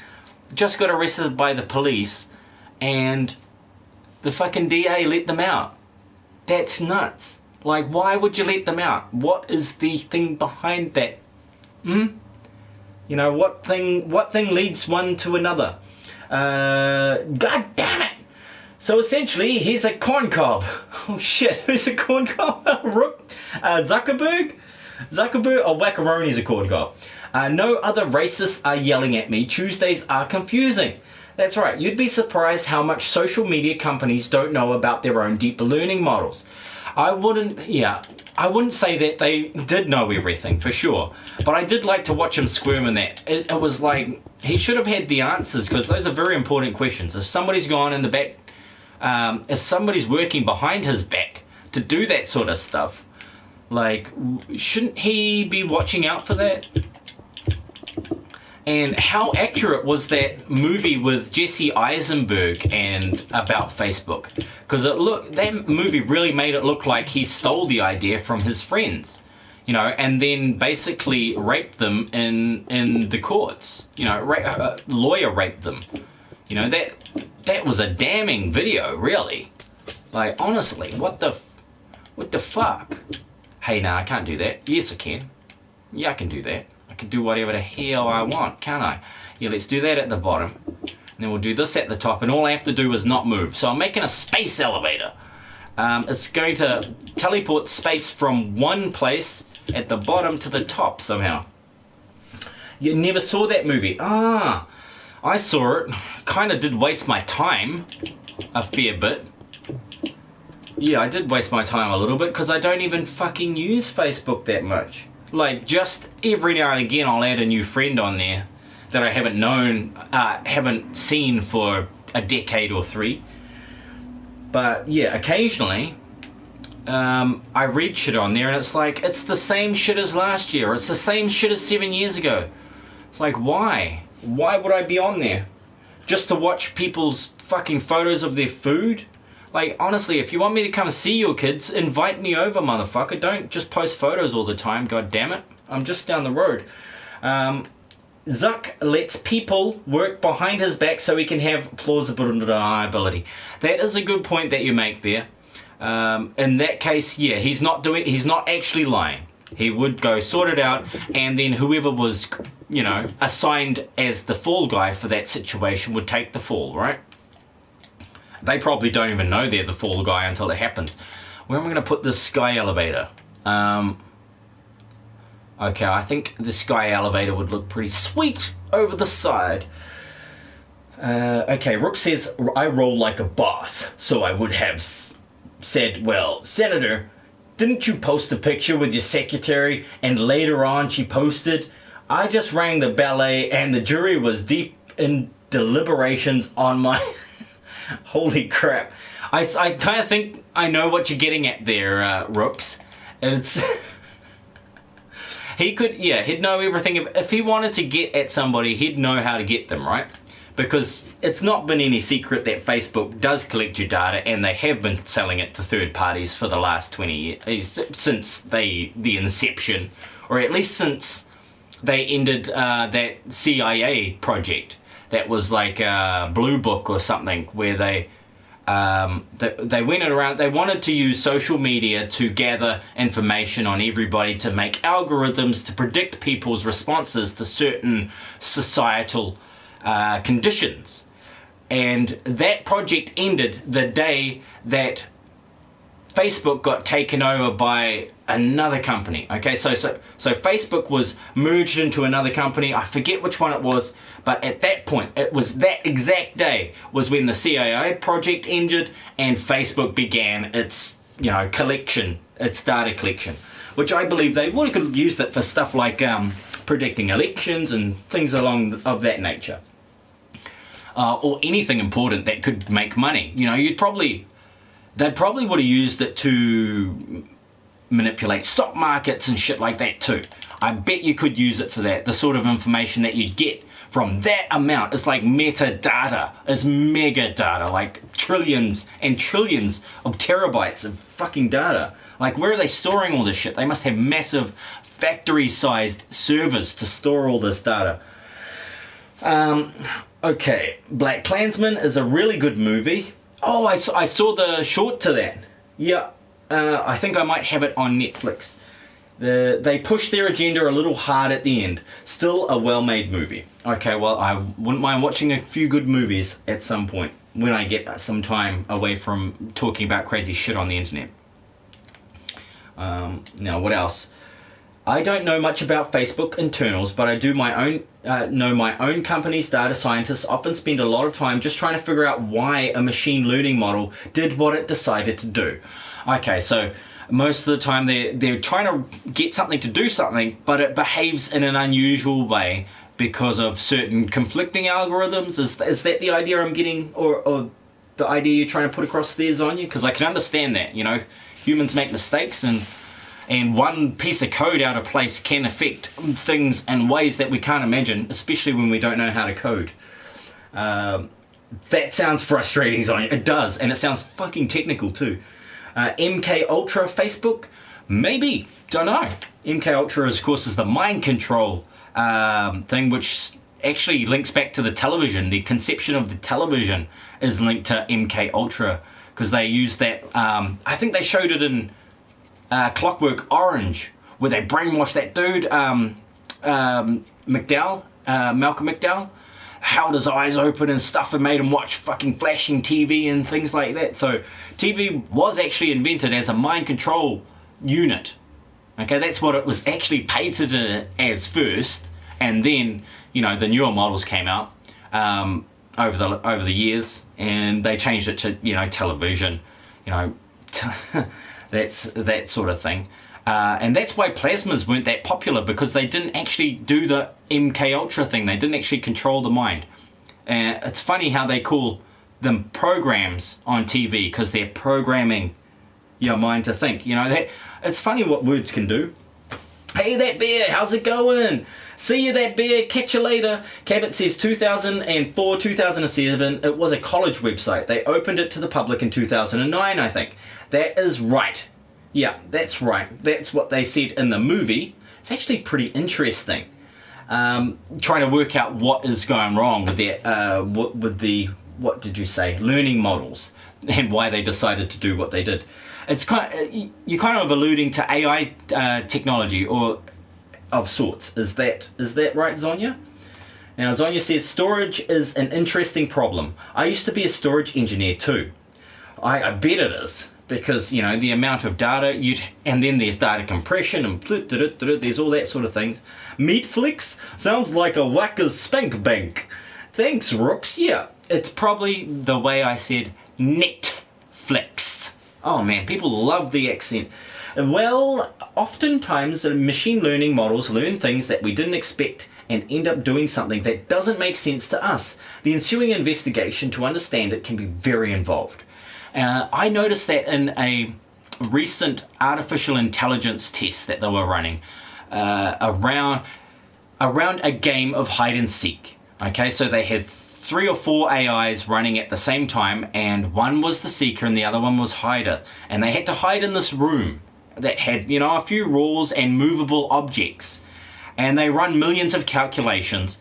Just got arrested by the police, and the fucking DA let them out. That's nuts. Like, why would you let them out? What is the thing behind that? You know, what thing leads one to another? God damn it! So essentially, he's a corn cob. Oh shit, who's a corn cob? Zuckerberg or Wackaroni's a corn cob. No other racists are yelling at me. Tuesdays are confusing. That's right, you'd be surprised how much social media companies don't know about their own deep learning models. I wouldn't say that they did know everything, for sure. But I did like to watch him squirm in that. It was like, he should have had the answers, because those are very important questions. If somebody's gone in the back, if somebody's working behind his back to do that sort of stuff, like, shouldn't he be watching out for that? And how accurate was that movie with Jesse Eisenberg and about Facebook? Because that movie really made it look like he stole the idea from his friends, you know, and then basically raped them in the courts. You know, lawyer raped them. You know, that was a damning video, really. Like, honestly, what the fuck? Hey, nah, I can't do that. Yes, I can. Yeah, I can do that. I can do whatever the hell I want, can't I? Yeah, let's do that at the bottom. And then we'll do this at the top, and all I have to do is not move. So I'm making a space elevator. It's going to teleport space from one place at the bottom to the top somehow. You never saw that movie? Ah, I saw it. Kind of did waste my time a fair bit. Yeah, I did waste my time a little bit, because I don't even fucking use Facebook that much. Like, just every now and again I'll add a new friend on there that I haven't seen for a decade or 3. But yeah, occasionally I read shit on there and it's like, it's the same shit as last year, or it's the same shit as 7 years ago. It's like, why? Why would I be on there? Just to watch people's fucking photos of their food? Like, honestly, if you want me to come see your kids, invite me over, motherfucker. Don't just post photos all the time, god damn it. I'm just down the road. Zuck lets people work behind his back so he can have plausible deniability. That is a good point that you make there. In that case, yeah, he's not actually lying. He would go sort it out, and then whoever was, you know, assigned as the fall guy for that situation would take the fall, right? They probably don't even know they're the fall guy until it happens. Where am I going to put this sky elevator? Okay, I think the sky elevator would look pretty sweet over the side. Okay, Rook says, I roll like a boss, so I would have said, well, Senator, didn't you post a picture with your secretary and later on she posted, I just rang the ballet and the jury was deep in deliberations on my... Holy crap. I kind of think I know what you're getting at there, Rooks. It's... he'd know everything. If he wanted to get at somebody, he'd know how to get them, right? Because it's not been any secret that Facebook does collect your data, and they have been selling it to third parties for the last 20 years, since the inception, or at least since they ended that CIA project. That was like a Blue Book or something, where they went around. They wanted to use social media to gather information on everybody, to make algorithms to predict people's responses to certain societal conditions. And that project ended the day that Facebook got taken over by another company. Okay, so Facebook was merged into another company. I forget which one it was, but at that point, it was that exact day was when the CIA project ended and Facebook began its, you know, collection, its data collection, which I believe they would have used it for stuff like predicting elections and things along of that nature. Or anything important that could make money. You know, they probably would have used it to manipulate stock markets and shit like that too. I bet you could use it for that. The sort of information that you'd get from that amount is like metadata, is mega data, like trillions and trillions of terabytes of fucking data. Like, where are they storing all this shit? They must have massive factory-sized servers to store all this data. Okay, Black Klansman is a really good movie. Oh, I saw the short to that. Yeah, I think I might have it on Netflix. They pushed their agenda a little hard at the end. Still a well-made movie. Okay, well, I wouldn't mind watching a few good movies at some point when I get some time away from talking about crazy shit on the internet. Now, what else? I don't know much about Facebook internals, but I do know my own company's data scientists often spend a lot of time just trying to figure out why a machine learning model did what it decided to do. Okay, so most of the time they're trying to get something to do something, but it behaves in an unusual way because of certain conflicting algorithms. Is that the idea I'm getting, or the idea you're trying to put across there, Zonya? Because I can understand that, you know, humans make mistakes, and one piece of code out of place can affect things in ways that we can't imagine, especially when we don't know how to code. That sounds frustrating, Zonya. It does, and it sounds fucking technical too. MK Ultra Facebook? Maybe. Don't know. MK Ultra, of course, is the mind control thing, which actually links back to the television. The conception of the television is linked to MK Ultra, because they use that. I think they showed it in Clockwork Orange, where they brainwashed that dude, Malcolm McDowell, held his eyes open and stuff and made him watch fucking flashing TV and things like that. So TV was actually invented as a mind control unit. Okay, that's what it was actually patented as first, and then, you know, the newer models came out over the years, and they changed it to, you know, television, you know, that's that sort of thing. And that's why plasmas weren't that popular, because they didn't actually do the MK Ultra thing. They didn't actually control the mind. It's funny how they call them programs on TV, because they're programming your mind to think. You know, that it's funny what words can do. Hey, that bear, how's it going? See you, that bear, catch you later. Cabot says 2004, 2007, it was a college website. They opened it to the public in 2009, I think. That is right. Yeah, that's right. That's what they said in the movie. It's actually pretty interesting. Trying to work out what is going wrong with that, what did you say, learning models, and why they decided to do what they did. It's you're kind of alluding to AI technology, or of sorts. Is that right, Zonya? Now, Zonya says storage is an interesting problem. I used to be a storage engineer too. I bet it is. Because, you know, the amount of data and then there's data compression and there's all that sort of things. Meatflix sounds like a whacker's spank bank. Thanks, Rooks. Yeah, it's probably the way I said Netflix. Oh man, people love the accent. Well, oftentimes machine learning models learn things that we didn't expect and end up doing something that doesn't make sense to us. The ensuing investigation to understand it can be very involved. I noticed that in a recent artificial intelligence test that they were running around a game of hide and seek. Okay, so they had 3 or 4 AIs running at the same time, and one was the seeker and the other one was hider, and they had to hide in this room that had, you know, a few rules and movable objects, and they run millions of calculations,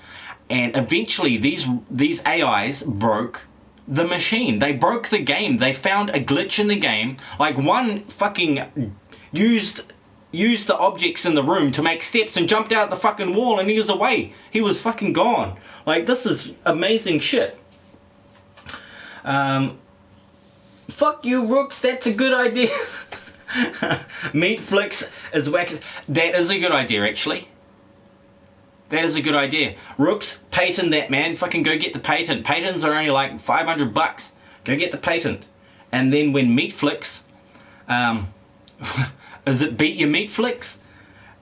and eventually these AIs broke the machine. They broke the game. They found a glitch in the game. Like, one fucking used the objects in the room to make steps and jumped out the fucking wall, and he was away. He was fucking gone. Like, this is amazing shit. Fuck you, Rooks. That's a good idea. Meatflix is whack. That is a good idea, actually. That is a good idea. Rooks, patent that, man. Fucking go get the patent. Patents are only like $500. Go get the patent. And then when Meatflix, is it Beat Your Meatflix?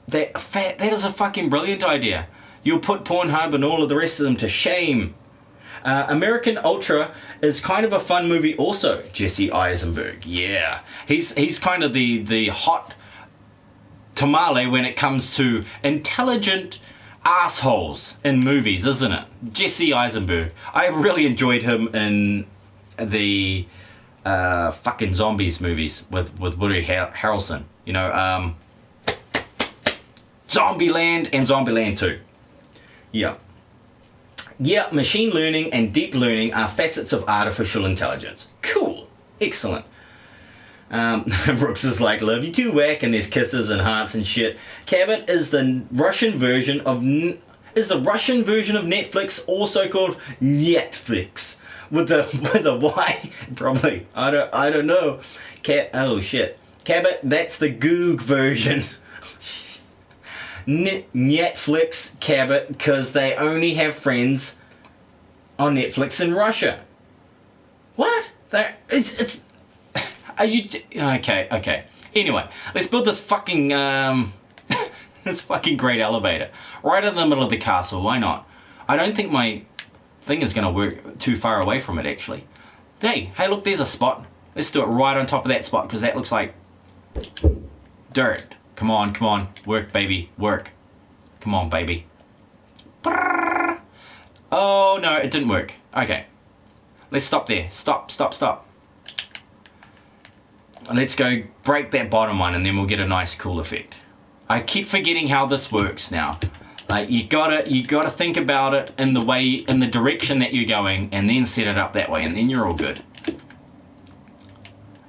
That is a fucking brilliant idea. You'll put Pornhub and all of the rest of them to shame. American Ultra is kind of a fun movie also. Jesse Eisenberg, yeah. He's kind of the hot tamale when it comes to intelligent assholes in movies, isn't it? Jesse Eisenberg. I really enjoyed him in the fucking zombies movies with Woody Harrelson. You know, Zombieland and Zombieland 2. Yeah. Yeah, machine learning and deep learning are facets of artificial intelligence. Cool. Excellent. Brooks is like, love you too, whack, and there's kisses and hearts and shit. Cabot is the Russian version of Netflix, also called Netflix, with a Y, probably. I don't know. Oh shit. Cabot, that's the Goog version. Netflix Cabot, because they only have friends on Netflix in Russia. What? It's are you okay? Anyway, let's build this fucking this fucking great elevator right in the middle of the castle. Why not? I don't think my thing is gonna work too far away from it actually. Hey, look, there's a spot. Let's do it right on top of that spot because that looks like dirt. Come on, work, baby, work. Come on, baby. Oh, no, it didn't work. Okay. Let's stop there. Stop. Let's go break that bottom one and then we'll get a nice cool effect. I keep forgetting how this works now. Like, you gotta think about it in the direction that you're going and then set it up that way and then you're all good.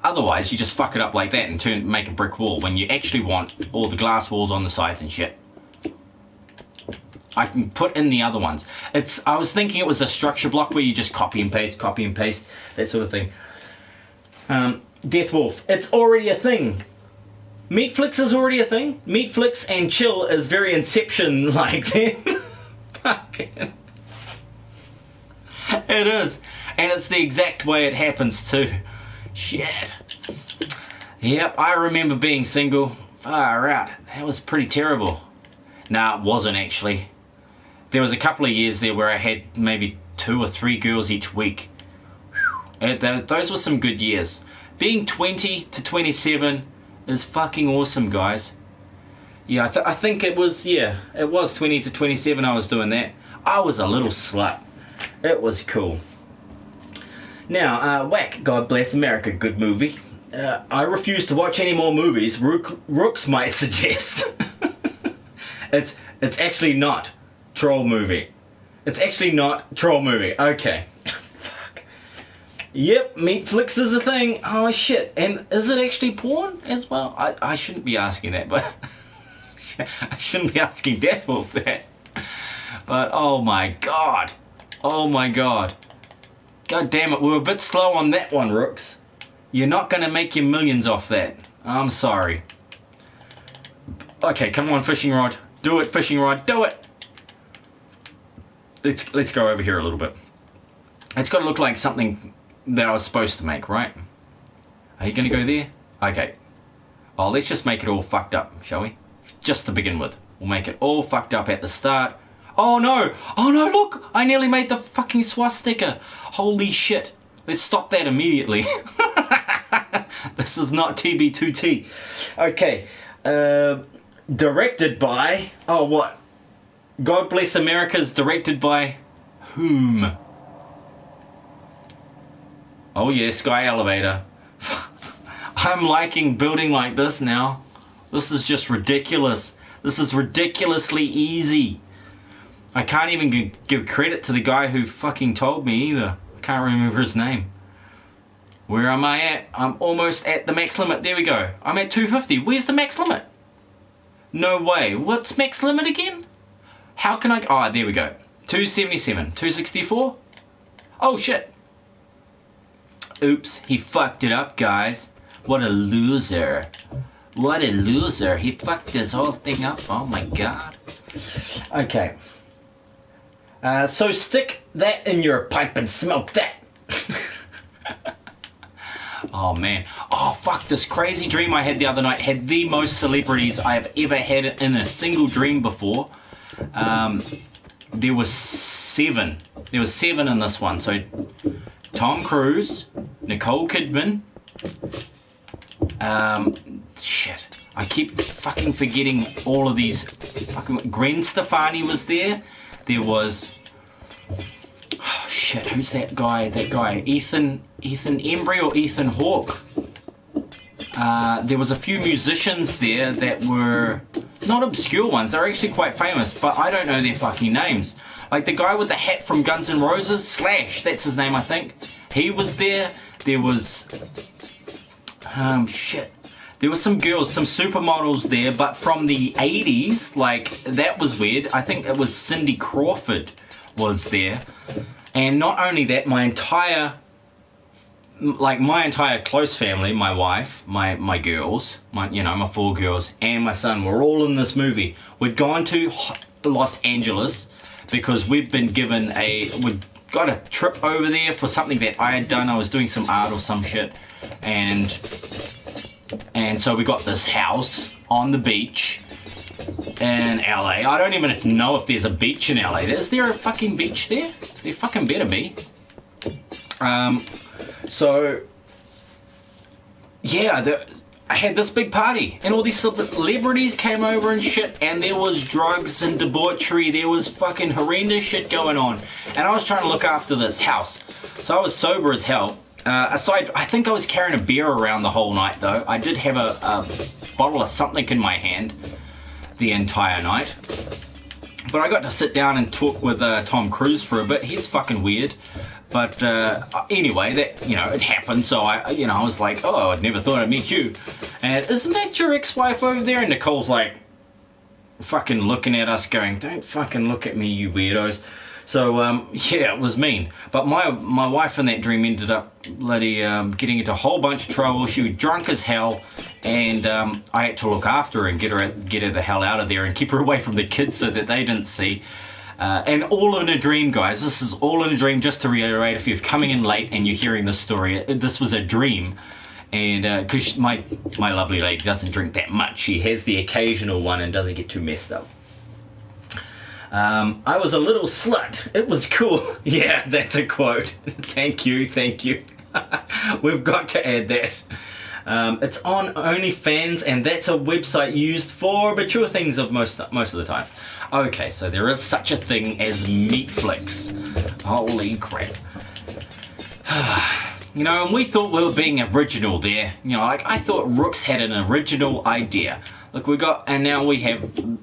Otherwise, you just fuck it up like that and make a brick wall when you actually want all the glass walls on the sides and shit. I can put in the other ones. I was thinking it was a structure block where you just copy and paste, that sort of thing. Death Wolf, it's already a thing. Meatflix is already a thing. Meatflix and chill is very Inception-like then. Fucking. It is. And it's the exact way it happens too. Shit. Yep, I remember being single. Far out. That was pretty terrible. Nah, it wasn't actually. There was a couple of years there where I had maybe 2 or 3 girls each week. Those were some good years. Being 20 to 27 is fucking awesome, guys. Yeah, I think it was 20 to 27 I was doing that. I was a little slut. It was cool. Now, Whack, God Bless America, good movie. I refuse to watch any more movies Rooks might suggest. It's actually not troll movie. It's actually not troll movie. Okay. Fuck. Yep, Meatflix is a thing. Oh shit. And is it actually porn as well? I shouldn't be asking that, but I shouldn't be asking Deathwolf that. But oh my god. Oh my god. God damn it, we were a bit slow on that one, Rooks. You're not going to make your millions off that. I'm sorry. Okay, come on, fishing rod. Do it, fishing rod. Do it! Let's go over here a little bit. It's got to look like something that I was supposed to make, right? Are you going to go there? Okay. Oh, let's just make it all fucked up, shall we? Just to begin with. We'll make it all fucked up at the start. Oh no! Oh no, look! I nearly made the fucking swastika! Holy shit. Let's stop that immediately. This is not TB2T. Okay. Directed by... Oh, what? God Bless America is directed by... whom? Oh yeah, Sky Elevator. I'm liking building like this now. This is just ridiculous. This is ridiculously easy. I can't even give credit to the guy who fucking told me either. I can't remember his name. Where am I at? I'm almost at the max limit. There we go. I'm at 250. Where's the max limit? No way. What's max limit again? How can I... Oh, there we go. 277. 264? Oh, shit. Oops. He fucked it up, guys. What a loser. What a loser. He fucked his whole thing up. Oh, my God. Okay. So stick that in your pipe and smoke that. Oh man. Oh fuck, this crazy dream I had the other night had the most celebrities I have ever had in a single dream before. There was 7. There was 7 in this one. So Tom Cruise, Nicole Kidman, shit. I keep fucking forgetting all of these. Fucking Gwen Stefani was there. There was, oh shit, who's that guy? That guy, Ethan Embry or Ethan Hawke. There was a few musicians there that were not obscure ones. They're actually quite famous, but I don't know their fucking names. Like the guy with the hat from Guns N' Roses, Slash, that's his name, I think. He was there. There was, shit. There were some girls, some supermodels there, but from the 80s, like, that was weird. I think it was Cindy Crawford was there. And not only that, my entire close family, my wife, my girls, my 4 girls, and my son were all in this movie. We'd gone to Los Angeles because we'd got a trip over there for something that I had done. I was doing some art or some shit. And so we got this house on the beach in LA. I don't even know if there's a beach in LA. Is there a fucking beach there? There fucking better be. So, yeah, I had this big party, and all these celebrities came over and shit, and there was drugs and debauchery. There was fucking horrendous shit going on, and I was trying to look after this house. So I was sober as hell. Aside, I think I was carrying a beer around the whole night, though. I did have a bottle of something in my hand the entire night. But I got to sit down and talk with Tom Cruise for a bit. He's fucking weird. But anyway, that, it happened. So I was like, oh, I'd never thought I'd meet you. And isn't that your ex-wife over there? And Nicole's like, fucking looking at us going, don't fucking look at me, you weirdos. So, yeah, it was mean. But my wife in that dream ended up bloody getting into a whole bunch of trouble. She was drunk as hell, and I had to look after her and get her the hell out of there and keep her away from the kids so that they didn't see. And all in a dream, guys. This is all in a dream, just to reiterate, if you're coming in late and you're hearing this story, this was a dream. And because my lovely lady doesn't drink that much. She has the occasional one and doesn't get too messed up. I was a little slut. It was cool. Yeah, that's a quote. Thank you. We've got to add that. It's on OnlyFans, and that's a website used for mature things of most of the time. Okay, so there is such a thing as meat flicks. Holy crap. And we thought we were being original there. Like I thought Rooks had an original idea. Look, now we have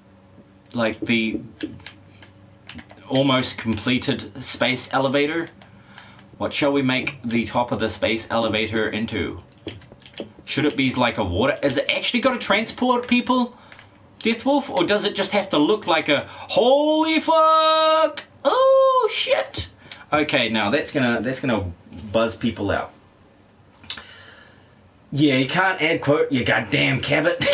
like the almost completed space elevator. What shall we make the top of the space elevator into? Should it be like a water? Is it actually got to transport people, Deathwolf, or does it just have to look like a holy fuck? Oh shit! Okay, now that's gonna buzz people out. Yeah, you can't add quote, you goddamn Cabot.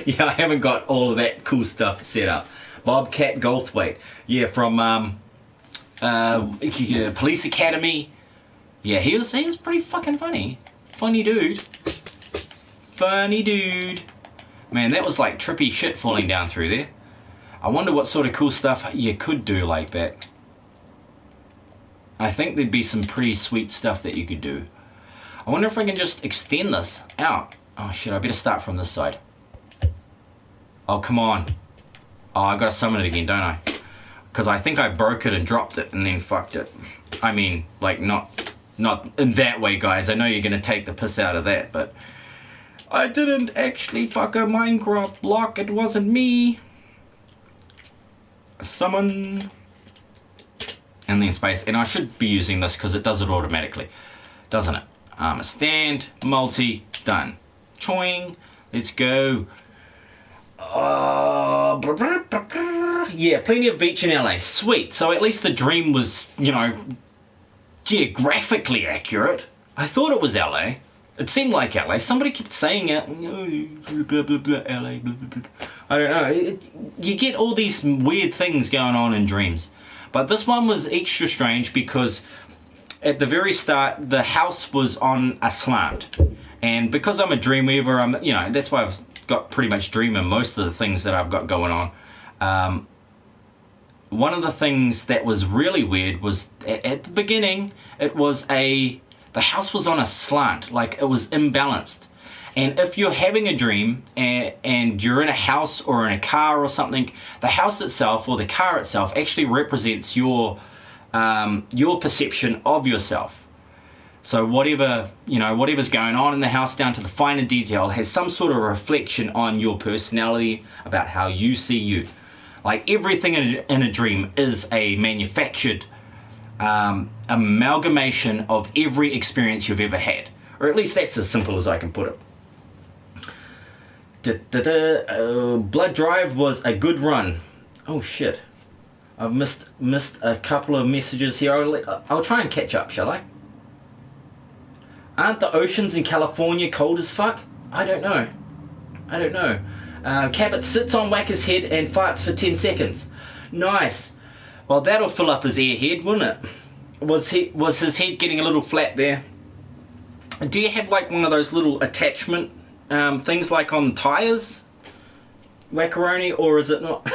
Yeah, I haven't got all of that cool stuff set up. Bobcat Goldthwait. Yeah, from Police Academy. Yeah, he was pretty fucking funny. Funny dude. Man, that was like trippy shit falling down through there. I wonder what sort of cool stuff you could do like that. I think there'd be some pretty sweet stuff that you could do. I wonder if I can just extend this out. Oh shit, I better start from this side. Oh, come on. Oh, I gotta summon it again, don't I? Because I think I broke it and dropped it and then fucked it. I mean, like, not in that way, guys. I know you're gonna take the piss out of that, but I didn't actually fuck a Minecraft block. It wasn't me. Summon. And then space. And I should be using this because it does it automatically, doesn't it? Armor stand, multi, done. Choing. Let's go. Yeah, plenty of beach in LA. Sweet. So at least the dream was, geographically accurate. I thought it was LA. It seemed like LA. Somebody kept saying it. Blah, blah, blah, LA, blah, blah, blah. I don't know. You get all these weird things going on in dreams. But this one was extra strange because at the very start, the house was on a slant. And because I'm a dreamweaver, you know, that's why I've got pretty much dream in most of the things that I've got going on. One of the things that was really weird was at the beginning, the house was on a slant, like it was imbalanced. And if you're having a dream and you're in a house or in a car or something, the house itself or the car itself actually represents your perception of yourself. So whatever's going on in the house down to the finer detail has some sort of reflection on your personality about how you see you. Like everything in a dream is a manufactured amalgamation of every experience you've ever had. Or at least that's as simple as I can put it. Blood Drive was a good run. Oh shit. I've missed a couple of messages here. I'll try and catch up, shall I? Aren't the oceans in California cold as fuck? I don't know. Cabot sits on Wacker's head and farts for 10 seconds. Nice. Well, that'll fill up his airhead, wouldn't it? Was his head getting a little flat there? Do you have like one of those little attachment things like on tires, Wackeroni, or is it not?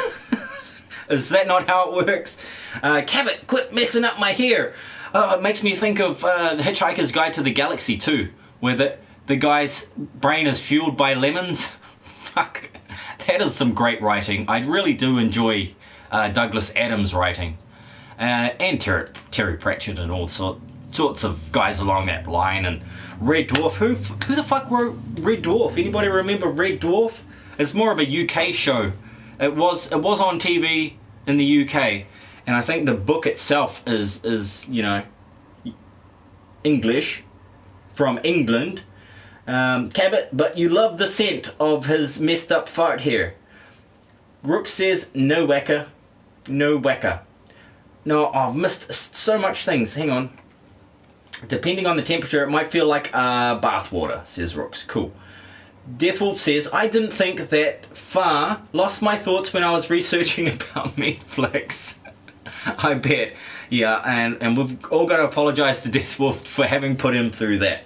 Is that not how it works? Cabot, quit messing up my hair. Oh, it makes me think of The Hitchhiker's Guide to the Galaxy too, where the guy's brain is fueled by lemons. Fuck, that is some great writing. I really do enjoy Douglas Adams' writing, and Terry Pratchett and all sorts of guys along that line. And Red Dwarf, who the fuck wrote Red Dwarf? Anybody remember Red Dwarf? It's more of a UK show. It was on TV in the UK, and I think the book itself is you know, English from England. Cabot, but you love the scent of his messed up fart hair. Rook says no Wacker, no Wacker. No, I've missed so much things. Hang on. Depending on the temperature, it might feel like bath water, says Rooks. Cool. Deathwolf says, I didn't think that far. Lost my thoughts when I was researching about meat flicks. I bet. Yeah, and we've all got to apologise to Deathwolf for having put him through that.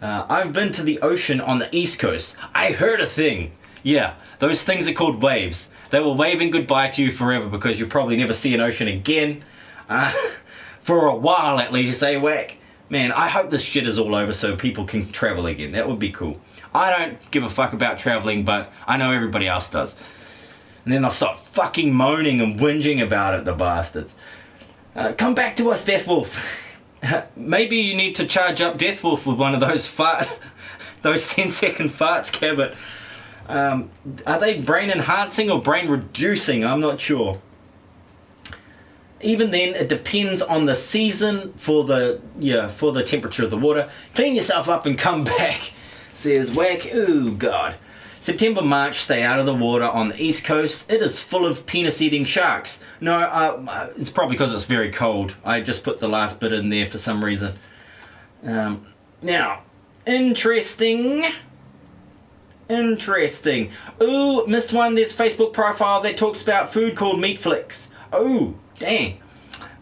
I've been to the ocean on the East Coast. I heard a thing. Yeah, those things are called waves. They were waving goodbye to you forever because you'll probably never see an ocean again. For a while at least, eh, Whack? Man, I hope this shit is all over so people can travel again. That would be cool. I don't give a fuck about traveling, but I know everybody else does. And then they'll start fucking moaning and whinging about it, the bastards. Come back to us, Deathwolf. Maybe you need to charge up Deathwolf with one of those 10-second farts, Cabot. Are they brain enhancing or brain reducing? I'm not sure. Even then, it depends on the season for the temperature of the water. Clean yourself up and come back, says Whack. Ooh, God. September, March, stay out of the water on the East Coast. It is full of penis-eating sharks. No, it's probably because it's very cold. I just put the last bit in there for some reason. Now, interesting. Ooh, missed one. There's a Facebook profile that talks about food called Meat Flicks. Oh, dang.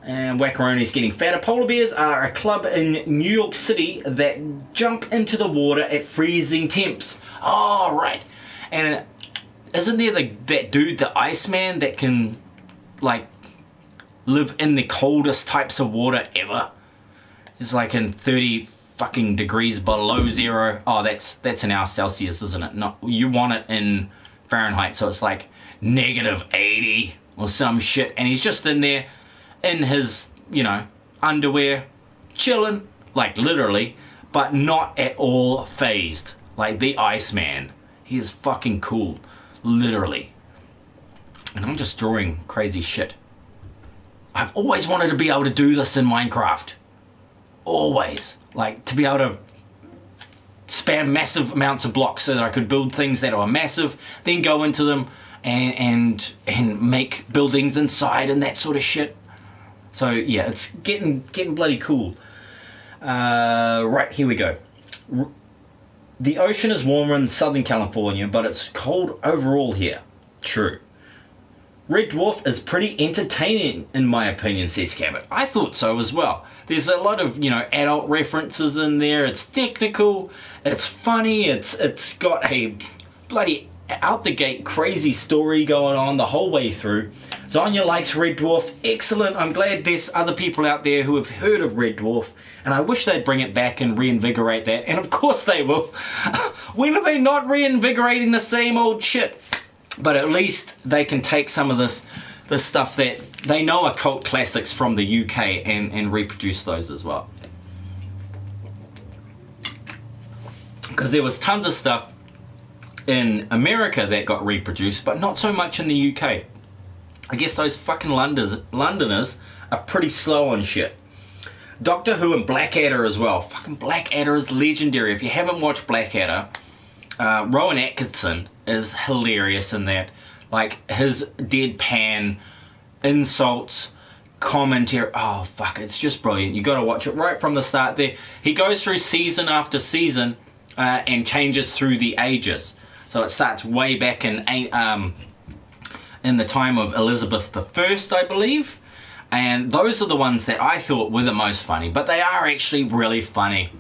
And Wackaroni's getting fatter. Polar bears are a club in New York City that jump into the water at freezing temps. Oh, right. And isn't there that dude, the Iceman, that can, like, live in the coldest types of water ever? It's like in 30 fucking degrees below zero. Oh, that's in our Celsius, isn't it? No, you want it in Fahrenheit, so it's like -80 or some shit. And he's just in there in his, underwear, chilling, like literally, but not at all phased. Like the Iceman. He is fucking cool. Literally. And I'm just drawing crazy shit. I've always wanted to be able to do this in Minecraft. Always. Like, to be able to spam massive amounts of blocks so that I could build things that are massive, then go into them and make buildings inside and that sort of shit. So, yeah, it's getting bloody cool. Right, here we go. The ocean is warmer in Southern California, but it's cold overall here. True. Red Dwarf is pretty entertaining in my opinion, says Cabot. I thought so as well. There's a lot of, adult references in there. It's technical, it's funny, it's got a bloody out the gate crazy story going on the whole way through. Zonya likes Red Dwarf. Excellent. I'm glad there's other people out there who have heard of Red Dwarf, and I wish they'd bring it back and reinvigorate that. And of course they will. When are they not reinvigorating the same old shit? But at least they can take some of this stuff that they know are cult classics from the UK and reproduce those as well. Because there was tons of stuff in America that got reproduced, but not so much in the UK. I guess those fucking Londoners are pretty slow on shit. Doctor Who and Blackadder as well. Fucking Blackadder is legendary. If you haven't watched Blackadder, Rowan Atkinson is hilarious in that. Like, his deadpan insults, commentary, oh fuck, it's just brilliant. You gotta watch it right from the start there. He goes through season after season and changes through the ages. So it starts way back in the time of Elizabeth I, I believe. And those are the ones that I thought were the most funny. But they are actually really funny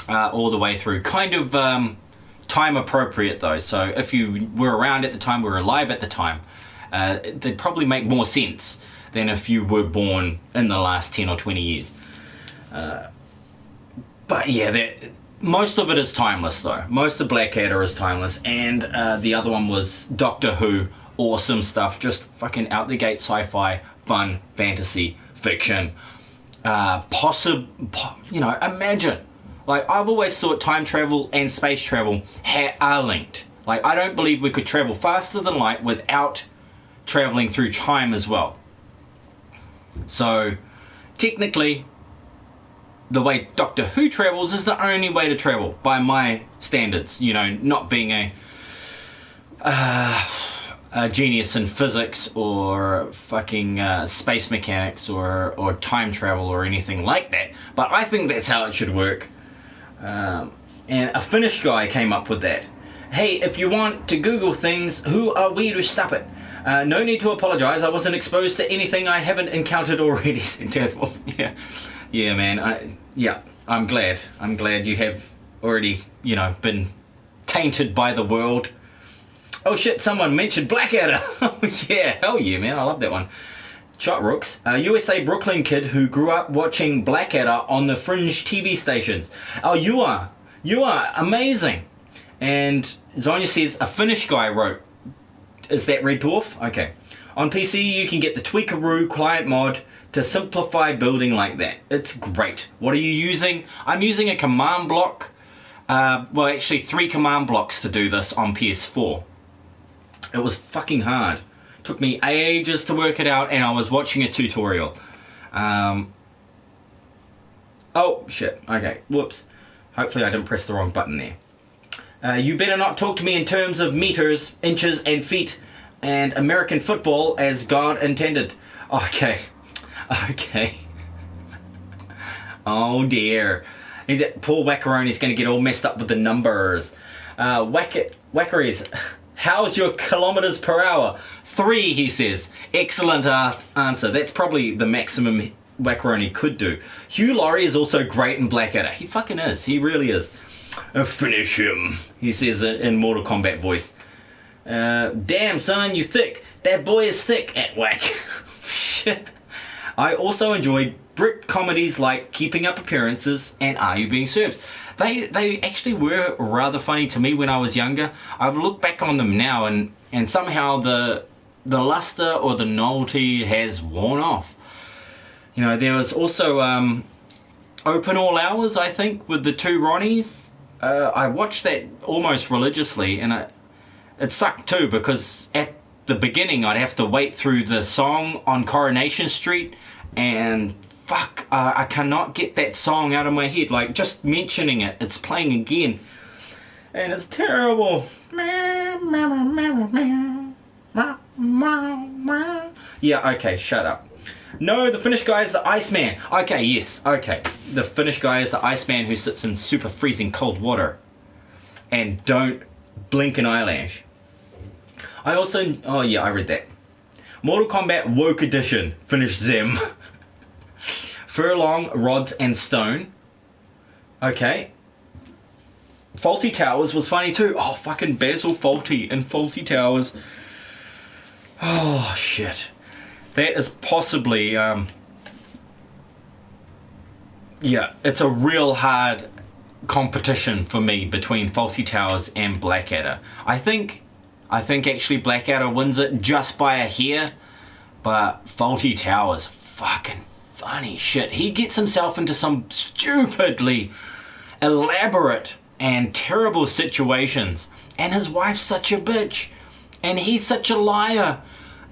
all the way through. Kind of time appropriate though. So if you were around at the time, were alive at the time, they'd probably make more sense than if you were born in the last 10 or 20 years. But yeah, most of it is timeless though. Most of Blackadder is timeless, and the other one was Doctor Who. Awesome stuff, just fucking out the gate sci-fi, fun, fantasy, fiction. Imagine. Like, I've always thought time travel and space travel are linked. Like, I don't believe we could travel faster than light without traveling through time as well. So, technically, the way Doctor Who travels is the only way to travel by my standards, not being a genius in physics or fucking space mechanics or time travel or anything like that, but I think that's how it should work. And a Finnish guy came up with that. Hey, if you want to Google things, who are we to stop it? No need to apologize, I wasn't exposed to anything I haven't encountered already, said Deathwolf. Yeah, man. I'm glad you have already, been tainted by the world. Oh shit, someone mentioned Blackadder. Oh yeah, hell yeah, man. I love that one. Shot Rooks, a USA Brooklyn kid who grew up watching Blackadder on the fringe TV stations. Oh, you are amazing. And Zonya says a Finnish guy wrote. Is that Red Dwarf? Okay. On PC, you can get the Tweakaroo client mod to simplify building like that. It's great. What are you using? I'm using a command block. Well, actually 3 command blocks to do this on PS4. It was fucking hard. Took me ages to work it out, and I was watching a tutorial. Oh, shit. Okay, whoops. Hopefully I didn't press the wrong button there. You better not talk to me in terms of meters, inches, and feet, and American football as God intended. Okay. Okay. Oh, dear. Poor Wackaroni's going to get all messed up with the numbers. Wackaries. How's your kilometers per hour? 3, he says. Excellent answer. That's probably the maximum Wackaroni could do. Hugh Laurie is also great in Blackadder. He fucking is. He really is. Finish him, he says in Mortal Kombat voice. Damn, son, you thick. That boy is thick at whack. Shit. I also enjoyed Brit comedies like Keeping Up Appearances and Are You Being Served? They actually were rather funny to me when I was younger. I've looked back on them now, and somehow the luster or the novelty has worn off. There was also Open All Hours, I think, with the 2 Ronnies. I watched that almost religiously, and it sucked too, because at the beginning I'd have to wait through the song on Coronation Street, and fuck, I cannot get that song out of my head. Like, just mentioning it, it's playing again, and it's terrible. Yeah, okay, shut up. No, the Finnish guy is the Iceman. Okay, yes, okay. The Finnish guy is the Iceman who sits in super freezing cold water and don't blink an eyelash. I also, oh yeah, I read that. Mortal Kombat Woke Edition. Finished them. Furlong, Rods and Stone. Okay. Faulty Towers was funny too. Oh, fucking Basil Faulty and Faulty Towers. Oh, shit. That is possibly, yeah, it's a real hard competition for me between Faulty Towers and Blackadder. I think actually Blackadder wins it just by a hair, but Faulty Towers, fucking funny shit. He gets himself into some stupidly elaborate and terrible situations, and his wife's such a bitch, and he's such a liar,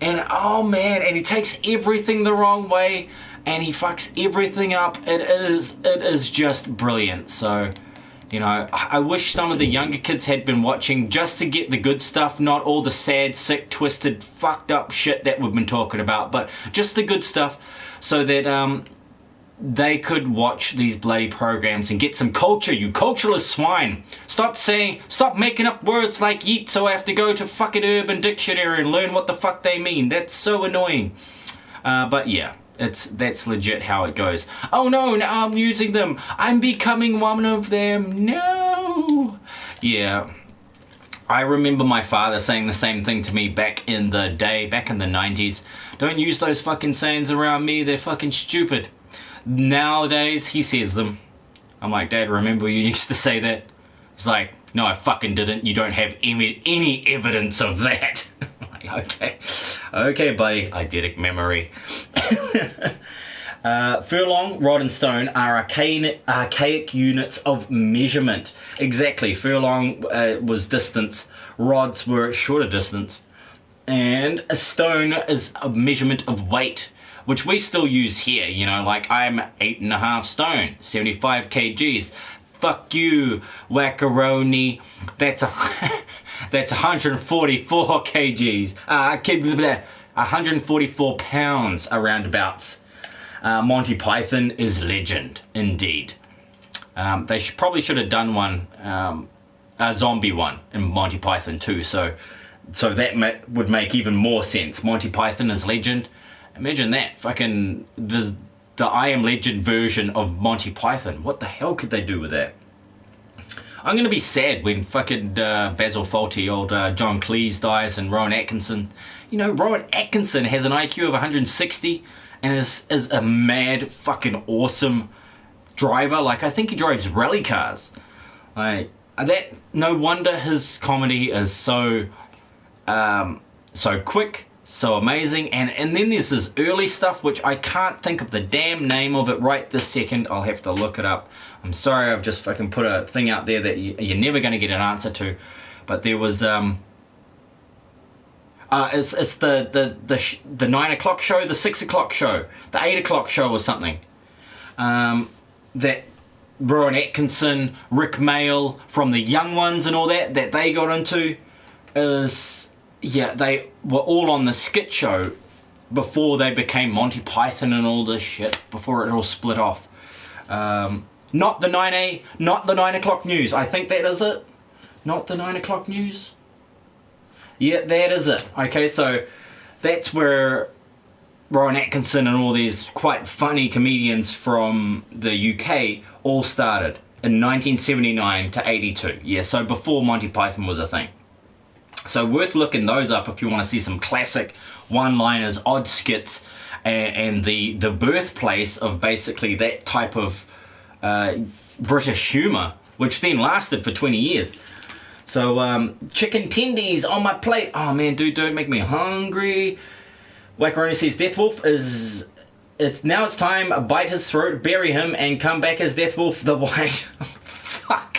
and oh man, and he takes everything the wrong way, and he fucks everything up. It is just brilliant. So, you know, I wish some of the younger kids had been watching just to get the good stuff, not all the sad, sick, twisted, fucked up shit that we've been talking about, but just the good stuff, so that they could watch these bloody programs and get some culture, you cultureless swine. Stop making up words like yeet so I have to go to fucking Urban Dictionary and learn what the fuck they mean. That's so annoying. But yeah, that's legit how it goes. Oh no, now I'm using them. I'm becoming one of them. No. Yeah. I remember my father saying the same thing to me back in the day, back in the 90s. Don't use those fucking sayings around me. They're fucking stupid. Nowadays, he says them. I'm like, Dad, remember you used to say that? He's like, no, I fucking didn't. You don't have any evidence of that. I'm like, okay, buddy. Eidetic memory. Furlong, Rod and Stone are archaic units of measurement. Exactly. Furlong was distance. Rods were shorter distance. And a stone is a measurement of weight, which we still use here, you know, like I'm 8.5 stone, 75 kgs. Fuck you, wackaroni. That's 144 kgs. 144 pounds around abouts. Monty Python is legend, indeed. They probably should have done one, a zombie one in Monty Python too, so that would make even more sense. Monty Python is legend. Imagine that, fucking the I Am Legend version of Monty Python. What the hell could they do with that? I'm gonna be sad when fucking Basil Fawlty, old John Cleese dies, and Rowan Atkinson. You know, Rowan Atkinson has an IQ of 160 and is a mad fucking awesome driver. Like, I think he drives rally cars. Like that. No wonder his comedy is so quick, so amazing. And then there's this early stuff which I can't think of the damn name of it right this second. I'll have to look it up. I'm sorry, I've just fucking put a thing out there that you're never going to get an answer to. But there was it's the 9 o'clock show, the 6 o'clock show, the 8 o'clock show or something. That Rowan Atkinson, Rick Mayall from the Young Ones and all that they got into is, yeah, they were all on the skit show before they became Monty Python and all this shit, before it all split off. Not the 9 o'clock news. I think that is it. Not the 9 o'clock news. Yeah, that is it. Okay, so that's where Rowan Atkinson and all these quite funny comedians from the UK all started in 1979 to 82. Yeah, so before Monty Python was a thing. So worth looking those up if you want to see some classic one-liners, odd skits, and the birthplace of basically that type of British humour, which then lasted for 20 years. So chicken tendies on my plate. Oh man, dude, don't make me hungry. Wackaroni says Deathwolf is... It's time, bite his throat, bury him, and come back as Deathwolf the White. Fuck.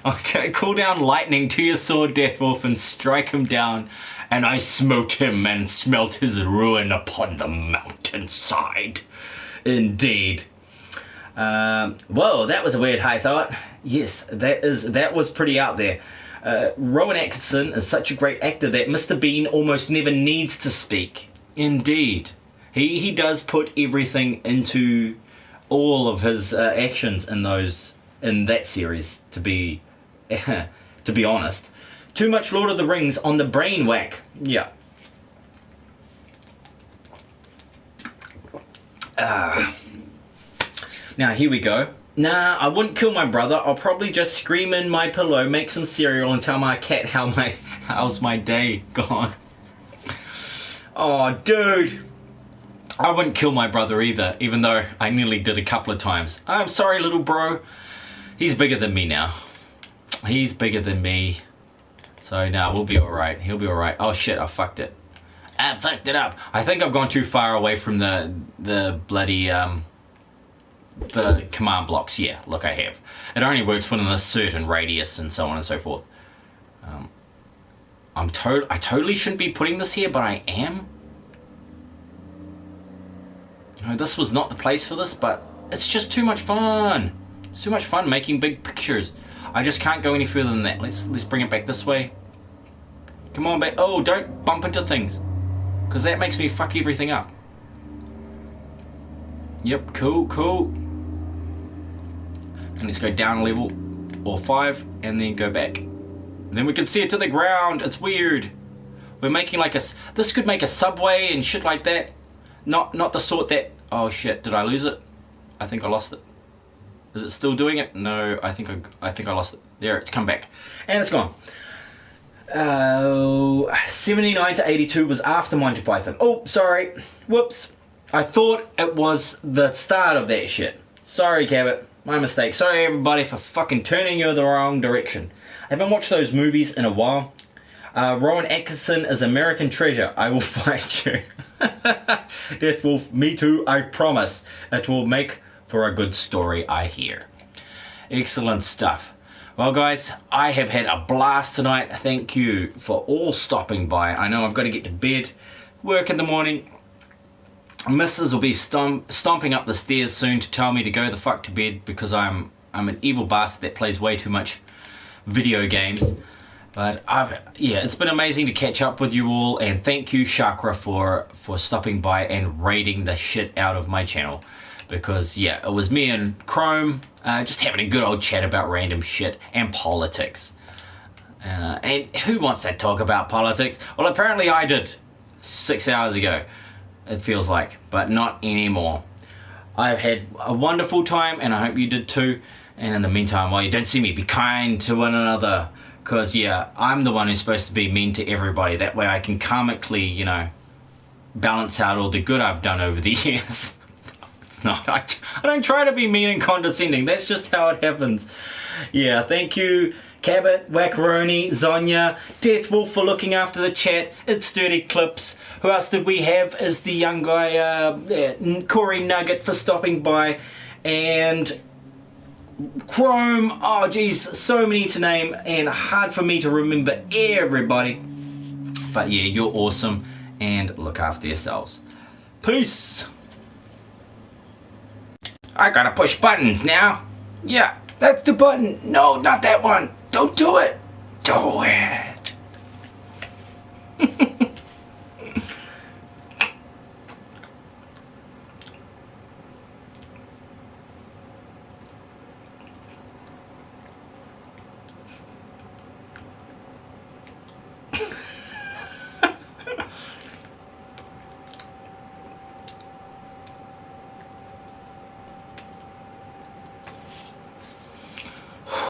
Okay, call down lightning to your sword, Deathwolf, and strike him down. And I smote him and smelt his ruin upon the mountainside. Indeed. Whoa, that was a weird high thought. Yes, that was pretty out there. Rowan Atkinson is such a great actor that Mr. Bean almost never needs to speak. Indeed. He does put everything into all of his actions in that series, to be honest. Too much Lord of the Rings on the brain whack. Yeah. Now, here we go. Nah, I wouldn't kill my brother. I'll probably just scream in my pillow, make some cereal, and tell my cat how's my day gone. Oh, dude. I wouldn't kill my brother either, even though I nearly did a couple of times. I'm sorry, little bro. He's bigger than me now. He's bigger than me. So, no, we'll be alright. He'll be alright. Oh, shit, I fucked it. I fucked it up. I think I've gone too far away from the bloody, the command blocks. Yeah, look, I have. It only works within a certain radius and so on and so forth. I totally shouldn't be putting this here, but I am. You know, this was not the place for this, but it's just too much fun. It's too much fun making big pictures. I just can't go any further than that. Let's bring it back this way. Come on, back. Oh, don't bump into things, because that makes me fuck everything up. Yep, cool, cool. And let's go down a level or 5 and then go back. And then we can see it to the ground. It's weird. We're making like a... This could make a subway and shit like that. Not the sort that... Oh shit, did I lose it? I think I lost it. Is it still doing it? No, I think I lost it. There, it's come back. And it's gone. 79 to 82 was after Monty Python. Oh, sorry. Whoops. I thought it was the start of that shit. Sorry, Cabot. My mistake. Sorry, everybody, for fucking turning you the wrong direction. I haven't watched those movies in a while. Rowan Atkinson is American treasure. I will fight you. Death Wolf, me too, I promise. It will make for a good story, I hear. Excellent stuff. Well, guys, I have had a blast tonight. Thank you for all stopping by. I know I've got to get to bed, work in the morning. Mrs. will be stomping up the stairs soon to tell me to go the fuck to bed, because I'm an evil bastard that plays way too much video games. But yeah, it's been amazing to catch up with you all, and thank you, Chakra, for stopping by and raiding the shit out of my channel. Because yeah, it was me and Chrome just having a good old chat about random shit and politics. And who wants to talk about politics? Well, apparently I did 6 hours ago, it feels like, but not anymore. I've had a wonderful time, and I hope you did too. And in the meantime, while you don't see me, be kind to one another. Because, yeah, I'm the one who's supposed to be mean to everybody. That way I can karmically, you know, balance out all the good I've done over the years. It's not. I don't try to be mean and condescending. That's just how it happens. Yeah, thank you, Cabot, Wackaroni, Zonya, Death Wolf for looking after the chat. It's Dirty Clips. Who else did we have? Is the young guy, Corey Nugget, for stopping by. And Chrome. Oh, geez, so many to name and hard for me to remember everybody. But yeah, you're awesome, and look after yourselves. Peace. I gotta push buttons now. Yeah, that's the button. No, not that one. Don't do it. Do it.